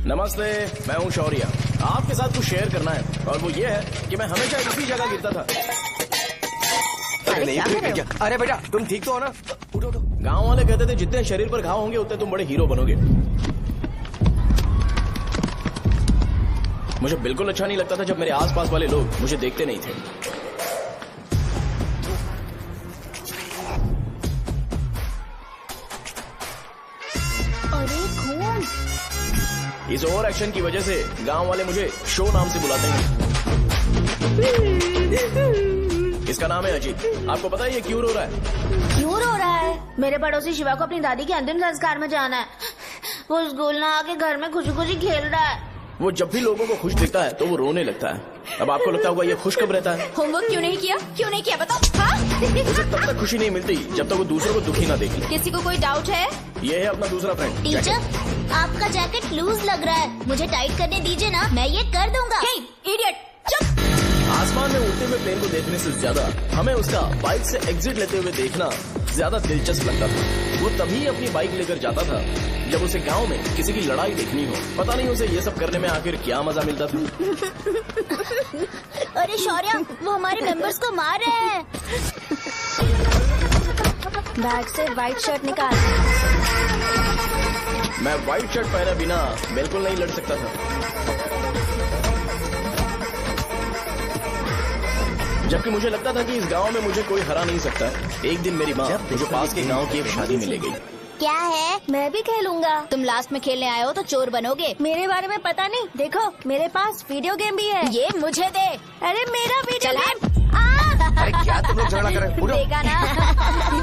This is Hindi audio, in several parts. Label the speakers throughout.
Speaker 1: नमस्ते, मैं हूँ शौर्य। आपके साथ कुछ शेयर करना है और वो ये है कि मैं हमेशा इसी जगह गिरता था।
Speaker 2: अरे बेटा तुम ठीक तो हो ना? उठो उठो।
Speaker 1: गाँव वाले कहते थे जितने शरीर पर घाव होंगे उतने तुम बड़े हीरो बनोगे। मुझे बिल्कुल अच्छा नहीं लगता था जब मेरे आसपास वाले लोग मुझे देखते नहीं थे।
Speaker 3: अरे खून!
Speaker 1: इस ओवर एक्शन की वजह से गांव वाले मुझे शो नाम से बुलाते हैं। इसका नाम है अजीत। आपको पता है ये क्यों रो रहा है?
Speaker 3: क्यों रो रहा है? मेरे पड़ोसी शिवा को अपनी दादी के अंतिम संस्कार में जाना है। वो स्कूल ना आके घर में खुशी खुशी खेल रहा है।
Speaker 1: वो जब भी लोगों को खुश दिखता है तो वो रोने लगता है। अब आपको लगता होगा ये खुश कब रहता है?
Speaker 3: होमवर्क क्यों नहीं किया? क्यों नहीं किया बताओ? हाँ?
Speaker 1: उसे तब तक खुशी नहीं मिलती जब तक वो दूसरों को दुखी ना देख ले।
Speaker 3: किसी को कोई डाउट है?
Speaker 1: ये है अपना दूसरा फ्रेंड।
Speaker 3: टीचर, आपका जैकेट लूज लग रहा है, मुझे टाइट करने दीजिए ना, मैं ये कर दूंगा। हे, इडियट, चुप!
Speaker 1: आसमान में उड़ते हुए प्लेन को देखने से ज्यादा हमें उसका बाइक से एग्जिट लेते हुए देखना ज्यादा दिलचस्प लगता था। वो तभी अपनी बाइक लेकर जाता था जब उसे गांव में किसी की लड़ाई देखनी हो। पता नहीं उसे ये सब करने में आखिर क्या मजा मिलता था।
Speaker 3: अरे शौर्य, वो हमारे मेंबर्स को मार रहे हैं। बैग से व्हाइट शर्ट निकाल।
Speaker 1: मैं व्हाइट शर्ट पहने बिना बिल्कुल नहीं लड़ सकता था, जबकि मुझे लगता था कि इस गांव में मुझे कोई हरा नहीं सकता। एक दिन मेरी माँ मुझे पास के गांव की एक शादी में ले गई।
Speaker 3: क्या है? मैं भी खेलूंगा। तुम लास्ट में खेलने आए हो तो चोर बनोगे। मेरे बारे में पता नहीं। देखो मेरे पास वीडियो गेम भी है। ये मुझे दे। अरे मेरा वीडियो गेम।
Speaker 2: अरे क्या तुम लोग झगड़ा कर रहे हो?
Speaker 3: देखा ना?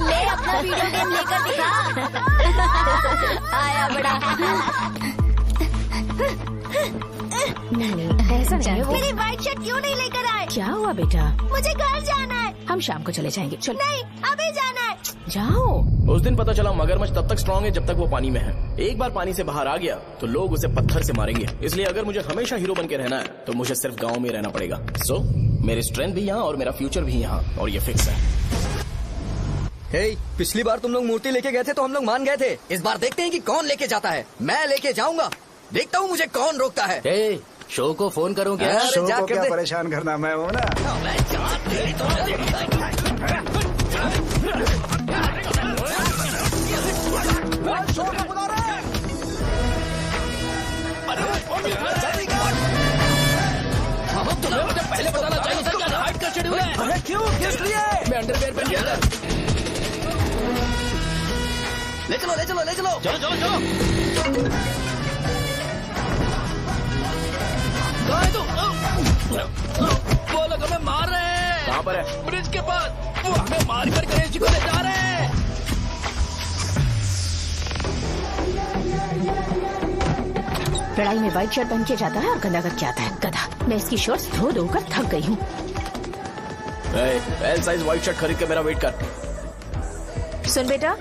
Speaker 3: ले अपना वीडियो गेम लेकर दिखा। आया बड़ा।
Speaker 4: नहीं ऐसा नहीं है।
Speaker 3: मेरी व्हाइट शर्ट क्यों नहीं लेकर आए?
Speaker 4: क्या हुआ बेटा?
Speaker 3: मुझे घर जाना है।
Speaker 4: हम शाम को चले जाएंगे। चलो।
Speaker 3: नहीं, अभी जाना है।
Speaker 4: जाओ।
Speaker 1: उस दिन पता चला मगरमच्छ तब तक स्ट्रांग है जब तक वो पानी में है। एक बार पानी से बाहर आ गया तो लोग उसे पत्थर से मारेंगे। इसलिए अगर मुझे हमेशा हीरो बन के रहना है तो मुझे सिर्फ गाँव में रहना पड़ेगा। सो मेरी स्ट्रेंथ भी यहाँ और मेरा फ्यूचर भी यहाँ, और ये फिक्स है।
Speaker 2: हे, पिछली बार तुम लोग मूर्ति लेके गए थे तो हम लोग मान गए थे। इस बार देखते हैं कि कौन लेके जाता है। मैं लेके जाऊंगा, देखता हूँ मुझे कौन रोकता है।
Speaker 5: हे, शो को फोन करूं क्या?
Speaker 6: शो को क्या परेशान करना, मैं हूँ ना।
Speaker 5: मुझे पहले बताना चाहिए था क्या हाइट का शेड्यूल है।
Speaker 2: अरे क्यों, किस लिए?
Speaker 5: मैं अंडरवेयर पहन गया था।
Speaker 2: ले चलो ले चलो ले चलो।
Speaker 5: चलो चलो चलो। वो लोग हमें मार रहे हैं।
Speaker 1: कहाँ पर है?
Speaker 5: ब्रिज के पास। वो हमें मार कर गणेश जी को ले जा रहे हैं।
Speaker 4: लड़ाई में व्हाइट शर्ट पहन के जाता है और गंदा करके आता है। गधा। मैं इसकी शर्ट्स धो धोकर थक गई हूँ।
Speaker 1: एल साइज व्हाइट शर्ट खरीद के मेरा वेट कर।
Speaker 4: सुन बेटा,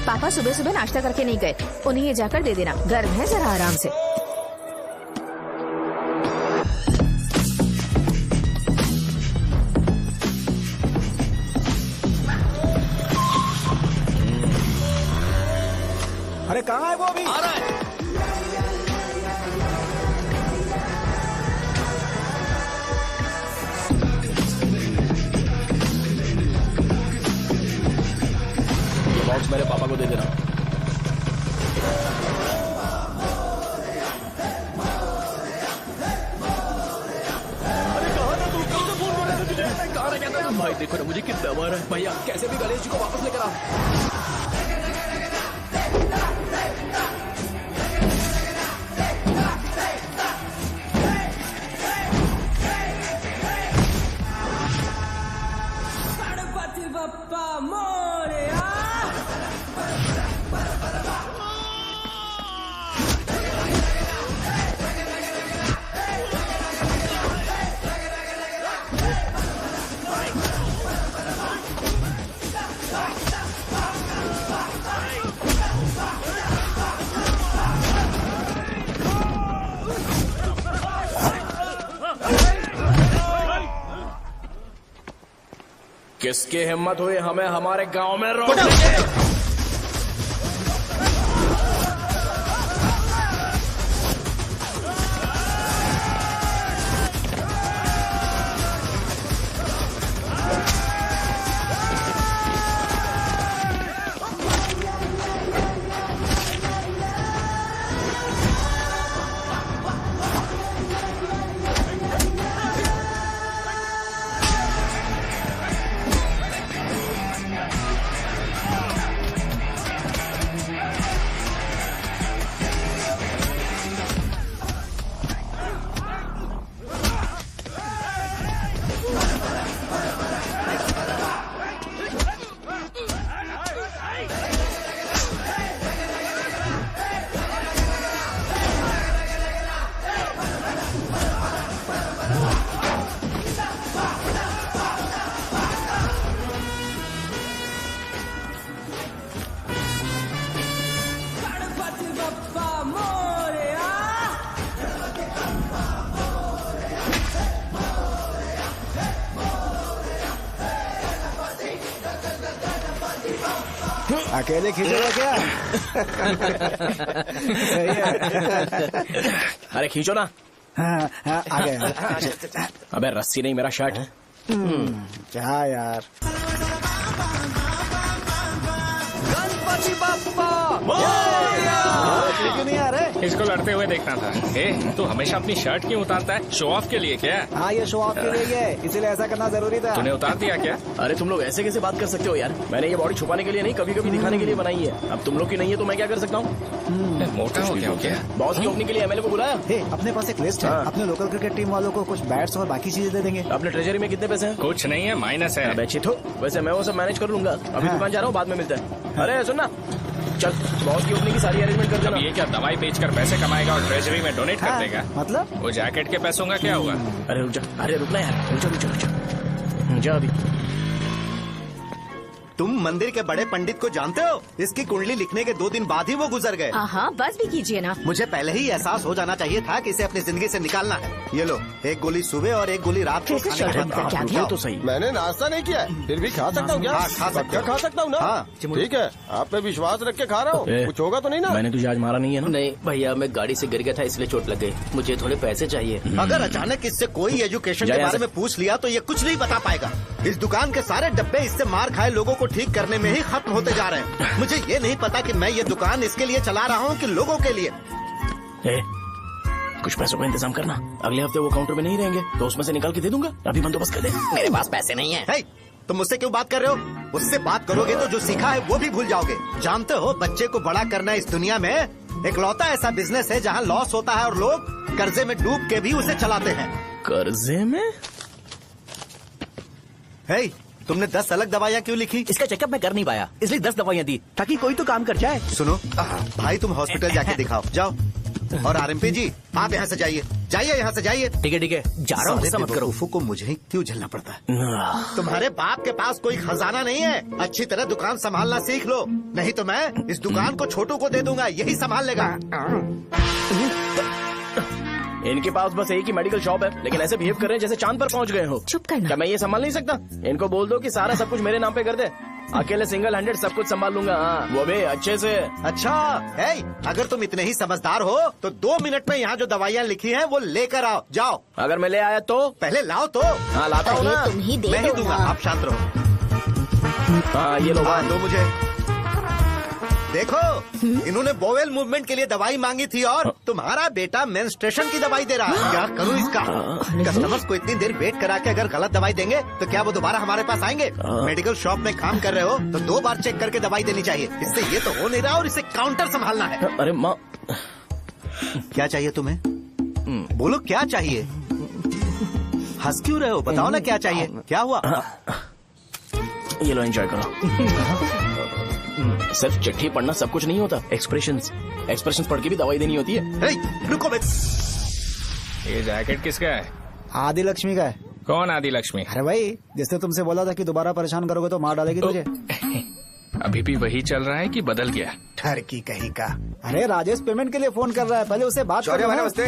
Speaker 4: पापा सुबह सुबह नाश्ता करके नहीं गए, उन्हें ये जाकर दे देना। गर्म है, जरा आराम से।
Speaker 6: अरे कहाँ है वो अभी?
Speaker 5: आ रहा है।
Speaker 1: ये बॉक्स मेरे पापा को दे देना।
Speaker 5: भाई देखो ना मुझे कितना मारा है। भैया कैसे भी गणेश जी को वापस लेकर आओ।
Speaker 1: किसकी हिम्मत हुई हमें हमारे गांव में रोकने की?
Speaker 6: अकेले खींचोगे क्या? सही है।
Speaker 1: अरे खींचो ना।
Speaker 6: हाँ, हाँ, आ गया।
Speaker 1: अबे रस्सी नहीं, मेरा शर्ट।
Speaker 6: क्या यार?
Speaker 2: गणपति बाप्पा
Speaker 6: क्यों नहीं आ रहे?
Speaker 7: इसको लड़ते हुए देखना था। तू हमेशा अपनी शर्ट क्यों उतारता है? शो ऑफ के लिए क्या?
Speaker 6: हाँ, ये शो ऑफ के लिए है, इसीलिए ऐसा करना जरूरी था।
Speaker 7: तूने उतार दिया क्या?
Speaker 1: अरे तुम लोग ऐसे कैसे बात कर सकते हो यार? मैंने ये बॉडी छुपाने के लिए नहीं, कभी कभी दिखाने के लिए बनाई है। अब तुम लोग की नहीं है तो मैं क्या कर सकता हूँ?
Speaker 7: मोटा हो गया क्या?
Speaker 1: बॉस की ओपनिंग के लिए एमएलए को बुलाया।
Speaker 6: हे, अपने पास एक लिस्ट है।
Speaker 1: हाँ।
Speaker 6: अपने लोकल क्रिकेट टीम वालों को कुछ बैट्स और बाकी चीजें दे देंगे।
Speaker 1: अपने ट्रेजरी में कितने पैसे हैं?
Speaker 7: कुछ नहीं है, माइनस है।
Speaker 1: अबे चिथो, वैसे मैं वो सब मैनेज कर लूंगा। अभी
Speaker 6: हाँ।
Speaker 1: दुकान जा रहा हूँ, बाद में मिलते हैं। अरे सुन ना, चल बॉस की ओपनिंग की सारी अरेंजमेंट कर
Speaker 7: अब
Speaker 1: देना।
Speaker 7: ये क्या दवाई बेचकर पैसे कमाएगा और ट्रेजरी में डोनेट कर
Speaker 6: हाँ,
Speaker 7: देगा?
Speaker 6: मतलब?
Speaker 7: वो जैकेट के पैसों का क्या हुआ?
Speaker 1: अरे रुक जा, अरे रुकना यार, रुक जा। जा अभी।
Speaker 8: तुम मंदिर के बड़े पंडित को जानते हो? इसकी कुंडली लिखने के 2 दिन बाद ही वो गुजर गए।
Speaker 4: हाँ, बस भी कीजिए ना।
Speaker 8: मुझे पहले ही एहसास हो जाना चाहिए था कि इसे अपनी जिंदगी से निकालना है। ये लो, एक गोली सुबह और एक गोली रात को
Speaker 4: कैसे
Speaker 8: खाने के
Speaker 4: शर्ट
Speaker 8: बाद
Speaker 4: का क्या
Speaker 8: खाओ।
Speaker 4: किया?
Speaker 1: तो सही।
Speaker 9: मैंने नाश्ता नहीं किया है, फिर भी खा सकता हूँ क्या?
Speaker 8: हाँ, खा सकते
Speaker 9: क्या
Speaker 8: हो।
Speaker 9: खा सकता हूँ ना?
Speaker 8: हाँ।
Speaker 9: ठीक है, आप पे विश्वास रख के खा रहा हूँ।
Speaker 1: ए,
Speaker 9: कुछ होगा तो नहीं ना?
Speaker 1: मैंने तुझे आज मारा नहीं है ना?
Speaker 5: नहीं भैया, मैं गाड़ी से गिर गया था इसलिए चोट लग गई। मुझे थोड़े पैसे चाहिए।
Speaker 8: अगर अचानक इससे कोई एजुकेशन
Speaker 1: जा
Speaker 8: के
Speaker 1: यहाँ
Speaker 8: बारे
Speaker 1: से।
Speaker 8: में पूछ लिया तो ये कुछ नहीं बता पाएगा। इस दुकान के सारे डब्बे इससे मार खाए लोगों को ठीक करने में ही खत्म होते जा रहे हैं। मुझे ये नहीं पता कि मैं ये दुकान इसके लिए चला रहा हूँ कि लोगों के लिए।
Speaker 1: ए, कुछ पैसों का इंतजाम करना। अगले हफ्ते वो काउंटर में नहीं रहेंगे तो उसमें से निकाल के दे दूंगा। अभी बंदोबस्त कर दे।
Speaker 5: मेरे पास पैसे नहीं है।
Speaker 8: हे, तुम मुझसे क्यों बात कर रहे हो? उससे बात करोगे तो जो सीखा है वो भी भूल जाओगे। जानते हो, बच्चे को बड़ा करना इस दुनिया में एकलौता ऐसा बिजनेस है जहाँ लॉस होता है और लोग कर्जे में डूब के भी उसे चलाते हैं।
Speaker 1: कर्जे में?
Speaker 8: हे, तुमने 10 अलग दवाइयाँ क्यों लिखी?
Speaker 5: इसका चेकअप मैं कर नहीं पाया, इसलिए 10 दवाइयाँ दी ताकि कोई तो काम कर जाए।
Speaker 8: सुनो भाई, तुम हॉस्पिटल जाके दिखाओ, जाओ। और आरएमपी जी, आप यहाँ से जाइए, यहाँ से जाइए।
Speaker 5: ठीक है जा रहा हूँ, गुस्सा मत करो।
Speaker 8: बेवकूफों को मुझे ही क्यों झेलना पड़ता है? तुम्हारे बाप के पास कोई खजाना नहीं है। अच्छी तरह दुकान संभालना सीख लो, नहीं तो मैं इस दुकान को छोटू को दे दूंगा, यही संभाल लेगा।
Speaker 1: इनके पास बस एक ही मेडिकल शॉप है, लेकिन ऐसे बिहेव कर रहे हैं जैसे चांद पर पहुंच गए हो।
Speaker 4: चुप करना।
Speaker 1: क्या मैं ये संभाल नहीं सकता? इनको बोल दो कि सारा सब कुछ मेरे नाम पे कर दे। अकेले सिंगल हैंडेड सब कुछ संभाल लूंगा। हाँ, वो भी अच्छे से।
Speaker 8: अच्छा है, अगर तुम इतने ही समझदार हो तो 2 मिनट में यहाँ जो दवाइयाँ लिखी हैं वो लेकर आओ, जाओ।
Speaker 1: अगर मैं ले आया तो?
Speaker 8: पहले लाओ तो।
Speaker 1: हाँ लाता हूँ ना।
Speaker 3: अरे तुम ही दे
Speaker 8: मैं ही
Speaker 3: दो
Speaker 8: दूंगा,
Speaker 3: ना।
Speaker 8: आप शांत रहो।
Speaker 1: हाँ ये लो।
Speaker 8: हाँ, दो मुझे। देखो, इन्होंने बोवेल मूवमेंट के लिए दवाई मांगी थी और तुम्हारा बेटा मेंस्ट्रुएशन की दवाई दे रहा है। क्या करूं इसका? कस्टमर्स को इतनी देर वेट करा के अगर गलत दवाई देंगे तो क्या वो दोबारा हमारे पास आएंगे? मेडिकल शॉप में काम कर रहे हो तो 2 बार चेक करके दवाई देनी चाहिए। इससे ये तो हो नहीं रहा और इसे काउंटर संभालना है।
Speaker 1: अरे माँ,
Speaker 8: क्या चाहिए तुम्हें? बोलो क्या चाहिए? हंस क्यों रहे हो? बताओ ना क्या चाहिए? क्या हुआ?
Speaker 1: ये लो एंजॉय करो। सिर्फ चिट्ठी पढ़ना सब कुछ नहीं होता। एक्सप्रेशंस पढ़ के भी दवाई देनी होती है।
Speaker 8: हे, रुको बे।
Speaker 7: ये जैकेट किसका है?
Speaker 6: आदि लक्ष्मी का है।
Speaker 7: कौन आदि लक्ष्मी?
Speaker 6: अरे भाई, जिसने तुमसे बोला था कि दोबारा परेशान करोगे तो मार डालेगी तुझे।
Speaker 7: अभी भी वही चल रहा है कि बदल गया?
Speaker 6: ठरकी कहीं का। अरे राजेश पेमेंट के लिए फोन कर रहा है, पहले उससे बात करो।
Speaker 9: नमस्ते।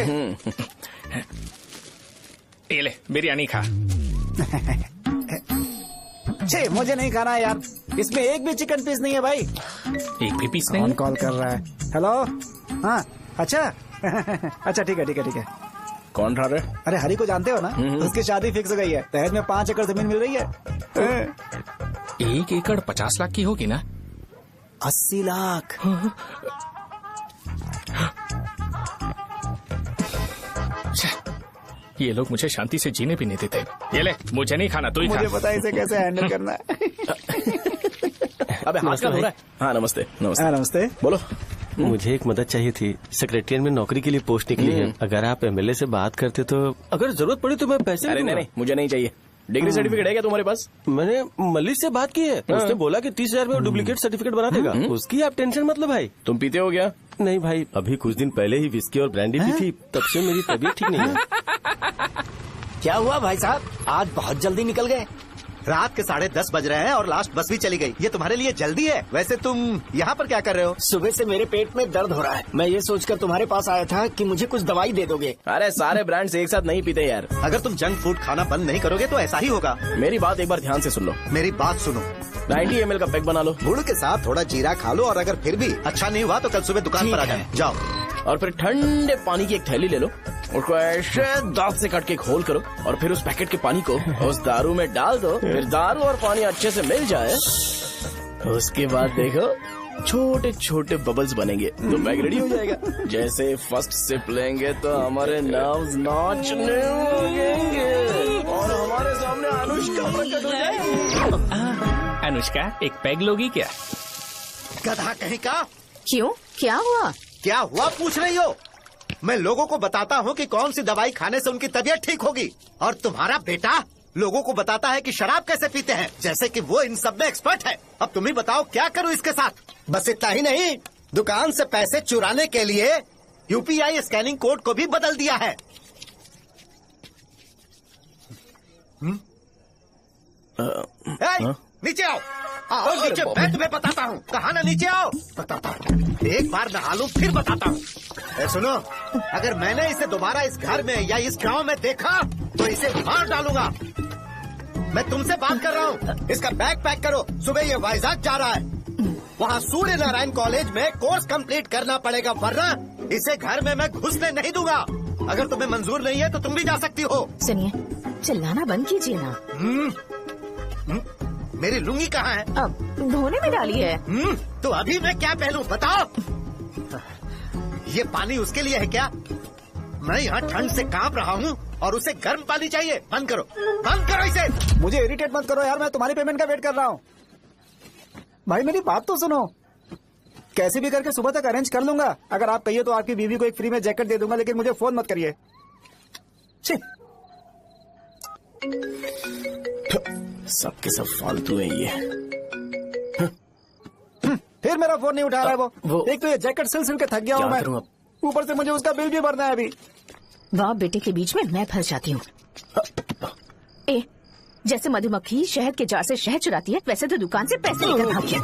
Speaker 7: ये ले बिरयानी खा।
Speaker 6: छे, मुझे नहीं खाना है यार, इसमें एक भी चिकन पीस नहीं है भाई।
Speaker 7: एक भी पीस नहीं?
Speaker 6: कौन कॉल कर रहा है? हेलो। हाँ अच्छा। अच्छा ठीक है।
Speaker 1: कौन रहा रे?
Speaker 6: अरे हरी को जानते हो ना? उसकी शादी फिक्स हो गई है, दहेज में 5 एकड़ जमीन मिल रही है।
Speaker 7: 1 एकड़ 50 लाख की होगी ना?
Speaker 6: 80 लाख।
Speaker 7: ये लोग मुझे शांति से जीने भी नहीं देते। ये ले, मुझे नहीं खाना, तू ही खा।
Speaker 6: मुझे पता है इसे कैसे हैंडल करना है।
Speaker 1: अबे हाथ का हो रहा है। हाँ नमस्ते।
Speaker 6: नमस्ते।
Speaker 1: बोलो।
Speaker 10: मुझे एक मदद चाहिए थी। सेक्रेटरिएट में नौकरी के लिए पोस्ट निकली है। अगर आप एमएलए से बात करते तो अगर जरूरत पड़ी तो मैं पैसे
Speaker 1: अरे नहीं, मुझे नहीं चाहिए। डिग्री सर्टिफिकेट है क्या तुम्हारे पास?
Speaker 10: मैंने मलिक से बात की है, उसने बोला कि 30,000 में डुप्लीकेट सर्टिफिकेट बना देगा। उसकी आप टेंशन मत लो भाई।
Speaker 1: तुम पीते हो क्या?
Speaker 10: नहीं भाई, अभी कुछ दिन पहले ही विस्की और ब्रांडी पी थी, तब से मेरी तबीयत ठीक नहीं है।
Speaker 5: क्या हुआ भाई साहब, आज बहुत जल्दी निकल गए?
Speaker 8: रात के 10:30 बज रहे हैं और लास्ट बस भी चली गई। ये तुम्हारे लिए जल्दी है। वैसे तुम यहाँ पर क्या कर रहे हो?
Speaker 11: सुबह से मेरे पेट में दर्द हो रहा है। मैं ये सोचकर तुम्हारे पास आया था कि मुझे कुछ दवाई दे दोगे।
Speaker 1: अरे सारे ब्रांड्स एक साथ नहीं पीते यार।
Speaker 8: अगर तुम जंक फूड खाना बंद नहीं करोगे तो ऐसा ही होगा।
Speaker 1: मेरी बात एक बार ध्यान से सुन लो।
Speaker 8: मेरी बात सुनो,
Speaker 1: 90 ml का पैक बना लो।
Speaker 8: गुड़ के साथ थोड़ा जीरा खा लो और अगर फिर भी अच्छा नहीं हुआ तो कल सुबह दुकान पर आ जाओ।
Speaker 1: और फिर ठंडे पानी की एक थैली ले लो, उसको ऐसे दांत से काट के घोल करो और फिर उस पैकेट के पानी को उस दारू में डाल दो। फिर दारू और पानी अच्छे से मिल जाए, उसके बाद देखो छोटे छोटे बबल्स बनेंगे तो पैक रेडी हो जाएगा। जैसे फर्स्ट सिप लेंगे तो हमारे नर्व्स नाचने लगेंगे और हमारे सामने अनुष्का प्रकट हो जाएगी।
Speaker 7: अनुष्का एक पैग लोगी क्या?
Speaker 8: गधा कहीं का।
Speaker 4: क्यों, क्या हुआ?
Speaker 8: क्या हुआ पूछ रही हो? मैं लोगों को बताता हूँ कि कौन सी दवाई खाने से उनकी तबीयत ठीक होगी, और तुम्हारा बेटा लोगों को बताता है कि शराब कैसे पीते हैं, जैसे कि वो इन सब में एक्सपर्ट है। अब तुम ही बताओ क्या करूँ इसके साथ? बस इतना ही नहीं, दुकान से पैसे चुराने के लिए यूपीआई स्कैनिंग कोड को भी बदल दिया है। नीचे आओ। आओ नीचे, मैं तुम्हें बताता हूँ। कहा ना नीचे आओ, बताता हूँ। एक बार नहा लूं फिर बताता हूँ। सुनो, अगर मैंने इसे दोबारा इस घर में या इस गांव में देखा तो इसे मार डालूंगा। मैं तुमसे बात कर रहा हूँ। इसका बैग पैक करो, सुबह ये वाइजाग जा रहा है। वहाँ सूर्य नारायण कॉलेज में कोर्स कंप्लीट करना पड़ेगा, वरना इसे घर में मैं घुसने नहीं दूंगा। अगर तुम्हें मंजूर नहीं है तो तुम भी जा सकती हो।
Speaker 4: सुनिए, चिल्लाना बंद कीजिए ना।
Speaker 8: मेरी लुंगी कहाँ है?
Speaker 4: अब धोने में डाली है।
Speaker 8: तो अभी मैं क्या पहनूं बताओ? ये पानी उसके लिए है क्या? मैं यहाँ ठंड से कांप रहा हूँ और उसे गर्म पानी चाहिए। बंद करो, बंद करो इसे।
Speaker 6: मुझे इरिटेट मत करो यार, मैं तुम्हारी पेमेंट का वेट कर रहा हूँ। भाई मेरी बात तो सुनो, कैसे भी करके सुबह तक अरेंज कर लूंगा। अगर आप कहिए तो आपकी बीवी को एक फ्री में जैकेट दे दूंगा, लेकिन मुझे फोन मत करिए।
Speaker 1: सबके सब फालतू है ये।
Speaker 6: फिर मेरा फोन नहीं उठा रहा है वो। एक तो ये जैकेट सिल सिल के थक गया हूँ मैं, ऊपर से मुझे उसका बिल भी भरना है अभी।
Speaker 4: बाप बेटे के बीच में मैं फंस जाती हूँ। जैसे मधुमक्खी शहद के जार से शहद चुराती है, वैसे तो दुकान से पैसे लेकर भाग गया।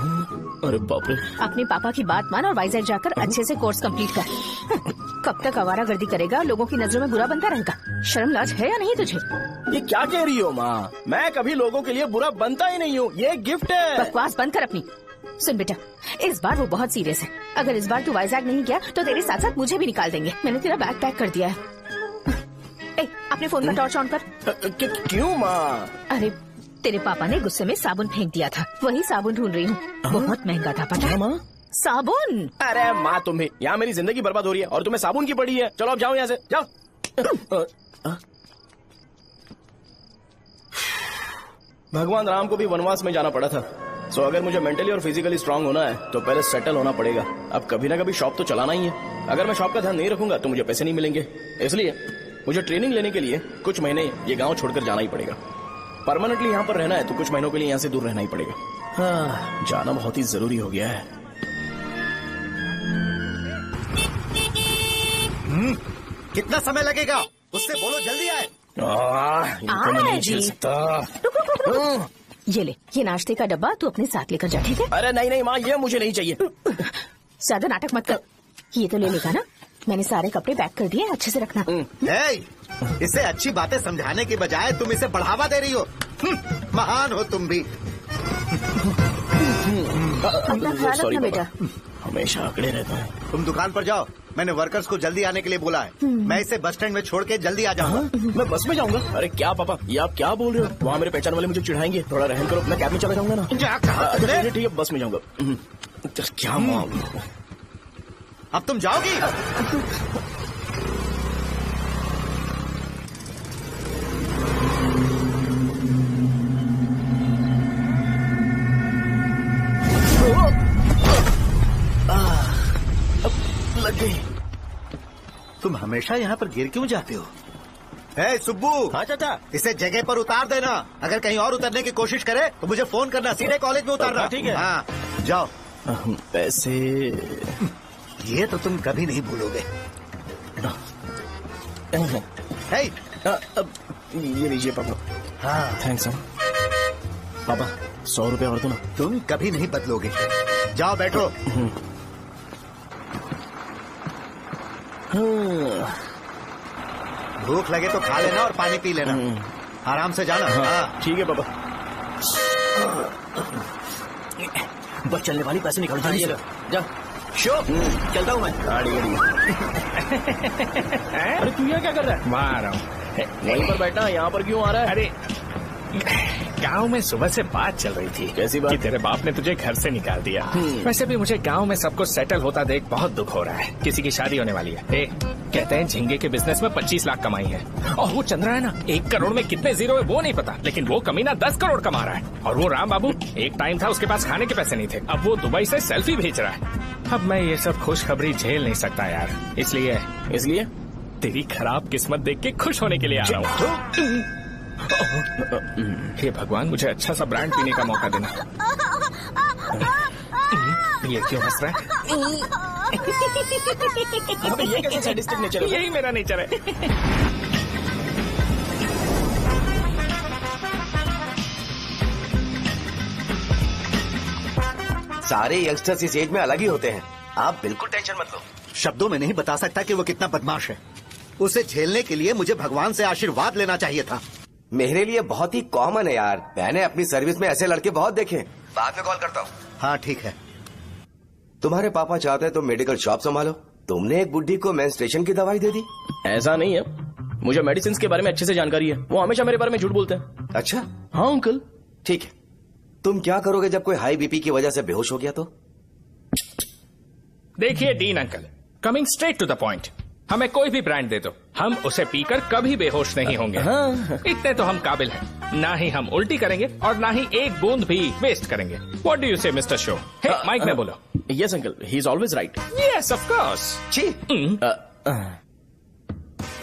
Speaker 1: अरे बाप रे।
Speaker 4: अपने पापा की बात मान और वाइजैक जाकर अच्छे से कोर्स कंप्लीट कर। कब तक आवारागर्दी करेगा, लोगों की नजरों में बुरा बनता रहेगा। शर्म लाज है या नहीं तुझे?
Speaker 1: ये क्या कह रही हो माँ? मैं कभी लोगों के लिए बुरा बनता ही नहीं हूँ, ये गिफ्ट है।
Speaker 4: बकवास बंद कर अपनी। सुन बेटा, इस बार वो बहुत सीरियस है। अगर इस बार तू वाइजैक नहीं गया तो तेरे साथ साथ मुझे भी निकाल देंगे। मैंने तेरा बैग पैक कर दिया है। अपने फोन का टॉर्च ऑन कर।
Speaker 1: क्यों माँ?
Speaker 4: अरे तेरे पापा ने गुस्से में साबुन फेंक दिया था, वही साबुन ढूंढ रही हूँ। बहुत महंगा था, पता है माँ? साबुन।
Speaker 1: अरे माँ, तुम भी यहाँ मेरी जिंदगी बर्बाद हो रही है और तुम्हें साबुन की पड़ी है। चलो अब जाओ यहाँ से, जाओ। भगवान राम को भी वनवास में जाना पड़ा था। सो अगर मुझे मेंटली और फिजिकली स्ट्रांग होना है तो पहले सेटल होना पड़ेगा। अब कभी ना कभी शॉप तो चलाना ही है। अगर मैं शॉप का ध्यान नहीं रखूंगा तो मुझे पैसे नहीं मिलेंगे। इसलिए मुझे ट्रेनिंग लेने के लिए कुछ महीने ये गांव छोड़कर जाना ही पड़ेगा। परमानेंटली यहाँ पर रहना है तो कुछ महीनों के लिए यहाँ से दूर रहना ही पड़ेगा। हाँ, जाना बहुत ही जरूरी हो गया है।
Speaker 8: कितना समय लगेगा? उससे बोलो जल्दी आए।
Speaker 1: इनको मैं नहीं झेल सकता।
Speaker 4: ये ले, ये नाश्ते का डब्बा तू अपने साथ लेकर जा, ठीक है?
Speaker 1: अरे नहीं नहीं माँ, ये मुझे नहीं चाहिए।
Speaker 4: ज्यादा नाटक मत कर। ये तो ले लेगा ना? मैंने सारे कपड़े पैक कर दिए, अच्छे से रखना।
Speaker 8: इसे अच्छी बातें समझाने के बजाय तुम इसे बढ़ावा दे रही हो। महान हो तुम भी।
Speaker 4: अपना ख्याल रखना बेटा।
Speaker 1: हमेशा अकड़े रहता है।
Speaker 8: तुम दुकान पर जाओ, मैंने वर्कर्स को जल्दी आने के लिए बोला है। मैं इसे बस स्टैंड में छोड़ के जल्दी आ जाऊंगा।
Speaker 1: मैं बस में जाऊंगा? अरे क्या पापा, ये आप क्या बोल रहे हो? वहाँ मेरे पहचान वाले मुझे चिढ़ाएंगे। थोड़ा रहम करो, मैं कैब में चला जाऊंगा ना। ठीक है, बस में जाऊंगा। क्या मालूम,
Speaker 8: अब तुम जाओगी?
Speaker 1: लग गई।
Speaker 8: तुम हमेशा यहाँ पर गिर क्यों जाते हो? सुब्बू।
Speaker 9: हाँ चाचा।
Speaker 8: इसे जगह पर उतार देना। अगर कहीं और उतरने की कोशिश करे तो मुझे फोन करना, सीधे कॉलेज में उतारना।
Speaker 9: ठीक है।
Speaker 8: हाँ, जाओ।
Speaker 1: पैसे
Speaker 8: ये तो तुम कभी नहीं भूलोगे।
Speaker 1: ये लीजिए पापा।
Speaker 8: हाँ,
Speaker 1: थैंक्स।
Speaker 11: पापा 100 रुपया और दो ना।
Speaker 8: तुम कभी नहीं बदलोगे। जाओ बैठो। भूख लगे तो खा लेना और पानी पी लेना। आराम से जाना। हाँ
Speaker 11: ठीक है पापा। बस चलने वाली पैसे निकाल दीजिए। जा शो चलता हूँ मैं। गाड़ी
Speaker 5: अरे तू यहाँ क्या कर रहा है?
Speaker 7: वहाँ आ रहा हूँ।
Speaker 5: वहीं पर बैठा, यहाँ पर क्यों आ रहा है?
Speaker 7: अरे गांव में सुबह से बात चल रही थी।
Speaker 5: कैसी बात?
Speaker 7: कि तेरे बाप ने तुझे घर से निकाल दिया। वैसे भी मुझे गांव में सब कुछ सेटल होता देख बहुत दुख हो रहा है। किसी की शादी होने वाली है। कहते हैं झींगे के बिजनेस में 25 लाख कमाई है। और वो चंद्रा है ना, 1 करोड़ में कितने जीरो है वो नहीं पता, लेकिन वो कमीना 10 करोड़ कमा रहा है। और वो राम बाबू, एक टाइम था उसके पास खाने के पैसे नहीं थे, अब वो दुबई से सेल्फी भेज रहा है। अब मैं ये सब खुशखबरी झेल नहीं सकता यार, इसलिए तेरी खराब किस्मत देख के खुश होने के लिए आ रहा हूँ। हे भगवान, मुझे अच्छा सा ब्रांड पीने का मौका देना। ये क्यों हंस रहा है?
Speaker 11: ये कैसे सैडिस्टिक नेचर है?
Speaker 7: यही मेरा नेचर है।
Speaker 12: सारे यंगस्टर्स इस एज में अलग ही होते हैं। आप बिल्कुल टेंशन मत लो।
Speaker 8: शब्दों में नहीं बता सकता कि वो कितना बदमाश है। उसे झेलने के लिए मुझे भगवान से आशीर्वाद लेना चाहिए था।
Speaker 12: मेरे लिए बहुत ही कॉमन है यार। मैंने अपनी सर्विस में ऐसे लड़के बहुत देखे। बाद में कॉल करता हूँ।
Speaker 8: हाँ ठीक है।
Speaker 12: तुम्हारे पापा चाहते हैं तुम मेडिकल शॉप संभालो। तुमने एक बुढ़ी को मेंस्ट्रुएशन की दवाई दे दी।
Speaker 1: ऐसा नहीं है, मुझे मेडिसिन के बारे में अच्छे से जानकारी है। वो हमेशा मेरे बारे में झूठ बोलते हैं।
Speaker 12: अच्छा
Speaker 1: हाँ अंकल।
Speaker 12: ठीक है, तुम क्या करोगे जब कोई हाई बीपी की वजह से बेहोश हो गया तो?
Speaker 7: देखिए Dean uncle, coming straight to the point, हमें कोई भी ब्रांड दे दो, हम उसे पीकर कभी बेहोश नहीं होंगे। इतने तो हम काबिल हैं। ना ही हम उल्टी करेंगे और ना ही एक बूंद भी वेस्ट करेंगे। व्हाट डू यू से मिस्टर शो? माइक में बोलो।
Speaker 1: Yes uncle, he is always right.
Speaker 7: Yes of course.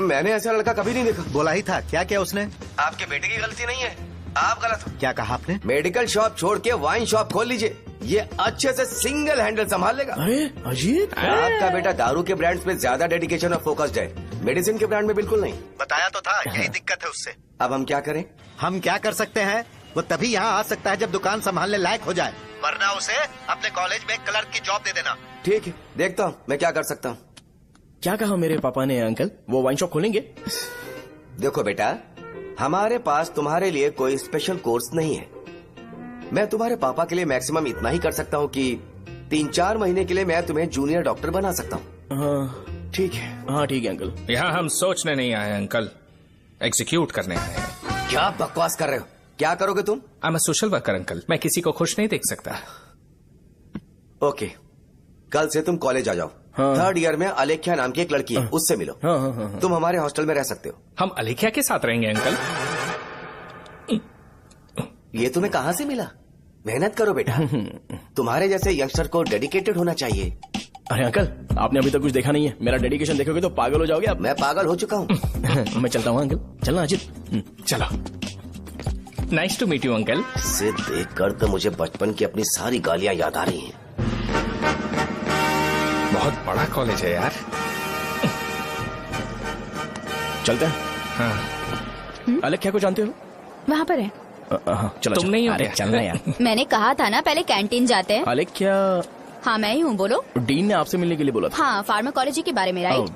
Speaker 12: मैंने ऐसा लड़का कभी नहीं देखा।
Speaker 8: बोला ही था। क्या क्या उसने?
Speaker 12: आपके बेटे की गलती नहीं है, आप गलत हो।
Speaker 8: क्या कहा आपने?
Speaker 12: मेडिकल शॉप छोड़ के वाइन शॉप खोल लीजिए, ये अच्छे से सिंगल हैंडल संभाल लेगा।
Speaker 1: अरे अजीब।
Speaker 12: आपका बेटा दारू के ब्रांड्स में ज्यादा डेडिकेशन और फोकस्ड है, मेडिसिन के ब्रांड में बिल्कुल नहीं।
Speaker 8: बताया तो था, यही दिक्कत है उससे।
Speaker 12: अब हम क्या करें?
Speaker 8: हम क्या कर सकते हैं? वो तभी यहाँ आ सकता है जब दुकान संभालने लायक हो जाए, वरना उसे अपने कॉलेज में क्लर्क की जॉब दे देना।
Speaker 12: ठीक है, देखता हूँ मैं क्या कर सकता हूँ।
Speaker 1: क्या कहा मेरे पापा ने अंकल? वो वाइन शॉप खोलेंगे?
Speaker 12: देखो बेटा, हमारे पास तुम्हारे लिए कोई स्पेशल कोर्स नहीं है। मैं तुम्हारे पापा के लिए मैक्सिमम इतना ही कर सकता हूँ कि 3-4 महीने के लिए मैं तुम्हें जूनियर डॉक्टर बना सकता हूँ।
Speaker 1: हाँ
Speaker 12: ठीक है।
Speaker 1: हाँ ठीक है अंकल।
Speaker 7: यहाँ हम सोचने नहीं आए अंकल, एग्जीक्यूट करने आए हैं।
Speaker 12: क्या बकवास कर रहे हो? क्या करोगे तुम?
Speaker 7: I am a social worker uncle, मैं किसी को खुश नहीं देख सकता।
Speaker 12: ओके, कल से तुम कॉलेज आ जाओ।
Speaker 1: हाँ।
Speaker 12: 3rd ईयर में अलेख्या नाम की एक लड़की है, उससे मिलो।
Speaker 1: हाँ, हाँ, हाँ, हाँ।
Speaker 12: तुम हमारे हॉस्टल में रह सकते हो।
Speaker 7: हम अलेख्या के साथ रहेंगे अंकल।
Speaker 12: ये तुम्हें कहाँ से मिला? मेहनत करो बेटा, तुम्हारे जैसे यंगस्टर को डेडिकेटेड होना चाहिए।
Speaker 1: अरे अंकल, आपने अभी तक कुछ देखा नहीं है। मेरा डेडिकेशन देखोगे तो पागल हो जाओगे आप।
Speaker 12: मैं पागल हो चुका हूँ।
Speaker 1: मैं चलता हूँ अंकल। चलना अजित।
Speaker 7: चलो। Nice to meet you uncle.
Speaker 12: इसे देखकर तो मुझे बचपन की अपनी सारी गालियाँ याद आ रही हैं।
Speaker 7: बहुत बड़ा कॉलेज है यार।
Speaker 1: चलते हैं।
Speaker 7: हाँ।
Speaker 4: अलग
Speaker 1: को जानते हो?
Speaker 4: वहाँ पर है।
Speaker 1: चलो
Speaker 7: तुम नहीं हो
Speaker 1: अरे
Speaker 7: क्या?
Speaker 1: चलना यार।
Speaker 3: मैंने कहा था ना पहले कैंटीन जाते हैं।
Speaker 1: अलेख्या।
Speaker 3: हाँ मैं ही हूँ, बोलो।
Speaker 1: डीन ने आपसे मिलने के लिए बोला था।
Speaker 3: हाँ, फार्माकोलॉजी के बारे में, राइट?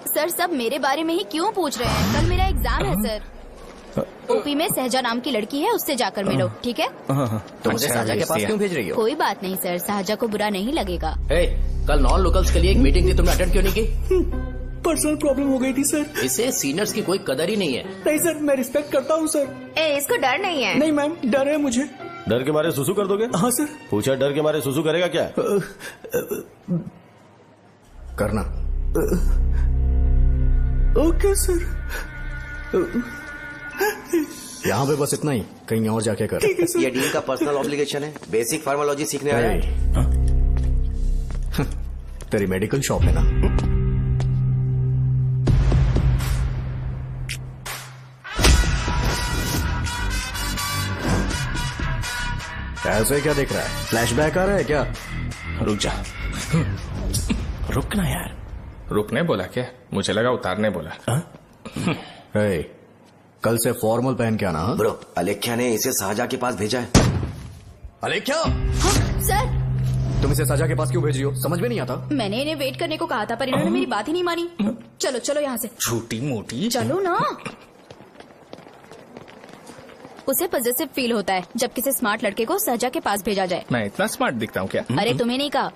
Speaker 3: सर सब मेरे बारे में ही क्यों पूछ रहे हैं? कल मेरा एग्जाम है सर। ओपी में सहजा नाम की लड़की है, उससे जाकर मिलो, ठीक है?
Speaker 2: तो मुझे सहजा के पास क्यों भेज रही हो?
Speaker 3: कोई बात नहीं सर, सहजा को बुरा नहीं लगेगा।
Speaker 2: कल नॉन लोकल्स के लिए एक मीटिंग थी, तुमने अटेंड क्यों नहीं की?
Speaker 5: पर्सनल प्रॉब्लम हो गई थी सर।
Speaker 2: इसे सीनियर्स की कोई कदर ही नहीं है।
Speaker 5: नहीं सर, मैं रिस्पेक्ट करता हूँ सर।
Speaker 4: इसको डर नहीं है?
Speaker 5: नहीं मैम, डर है मुझे।
Speaker 10: डर के मारे सुसु कर दोगे?
Speaker 5: हाँ सर।
Speaker 10: पूछा डर के मारे सुसु करेगा क्या?
Speaker 6: करना।
Speaker 5: Okay sir.
Speaker 6: यहाँ पे बस इतना ही, कहीं और जाके कर।
Speaker 12: ये डीन का पर्सनल ऑब्लिगेशन है, बेसिक फार्माकोलॉजी सीखने आया है।
Speaker 6: तेरी मेडिकल शॉप है ना? ऐसे क्या देख रहा है? फ्लैशबैक आ रहा है क्या?
Speaker 1: रुक जा। रुकना यार।
Speaker 7: रुकने बोला क्या? मुझे लगा उतारने बोला।
Speaker 6: कल से फॉर्मल पहन के आना।
Speaker 12: ब्रो, अलेख्या ने इसे शाहजहां के पास भेजा है।
Speaker 2: अलेख्या,
Speaker 3: सर
Speaker 2: तुम इसे सजा के पास क्यों भेज रही हो? समझ में नहीं आता।
Speaker 3: मैंने इन्हें वेट करने को कहा था पर इन्होंने मेरी बात ही नहीं मानी। चलो चलो यहाँ से,
Speaker 7: छोटी मोटी।
Speaker 3: चलो ना। उसे पॉजिटिव फील होता है जब किसी स्मार्ट लड़के को सहजा के पास भेजा जाए।
Speaker 7: मैं इतना स्मार्ट दिखता हूँ क्या?
Speaker 3: अरे तुम्हें नहीं कहा।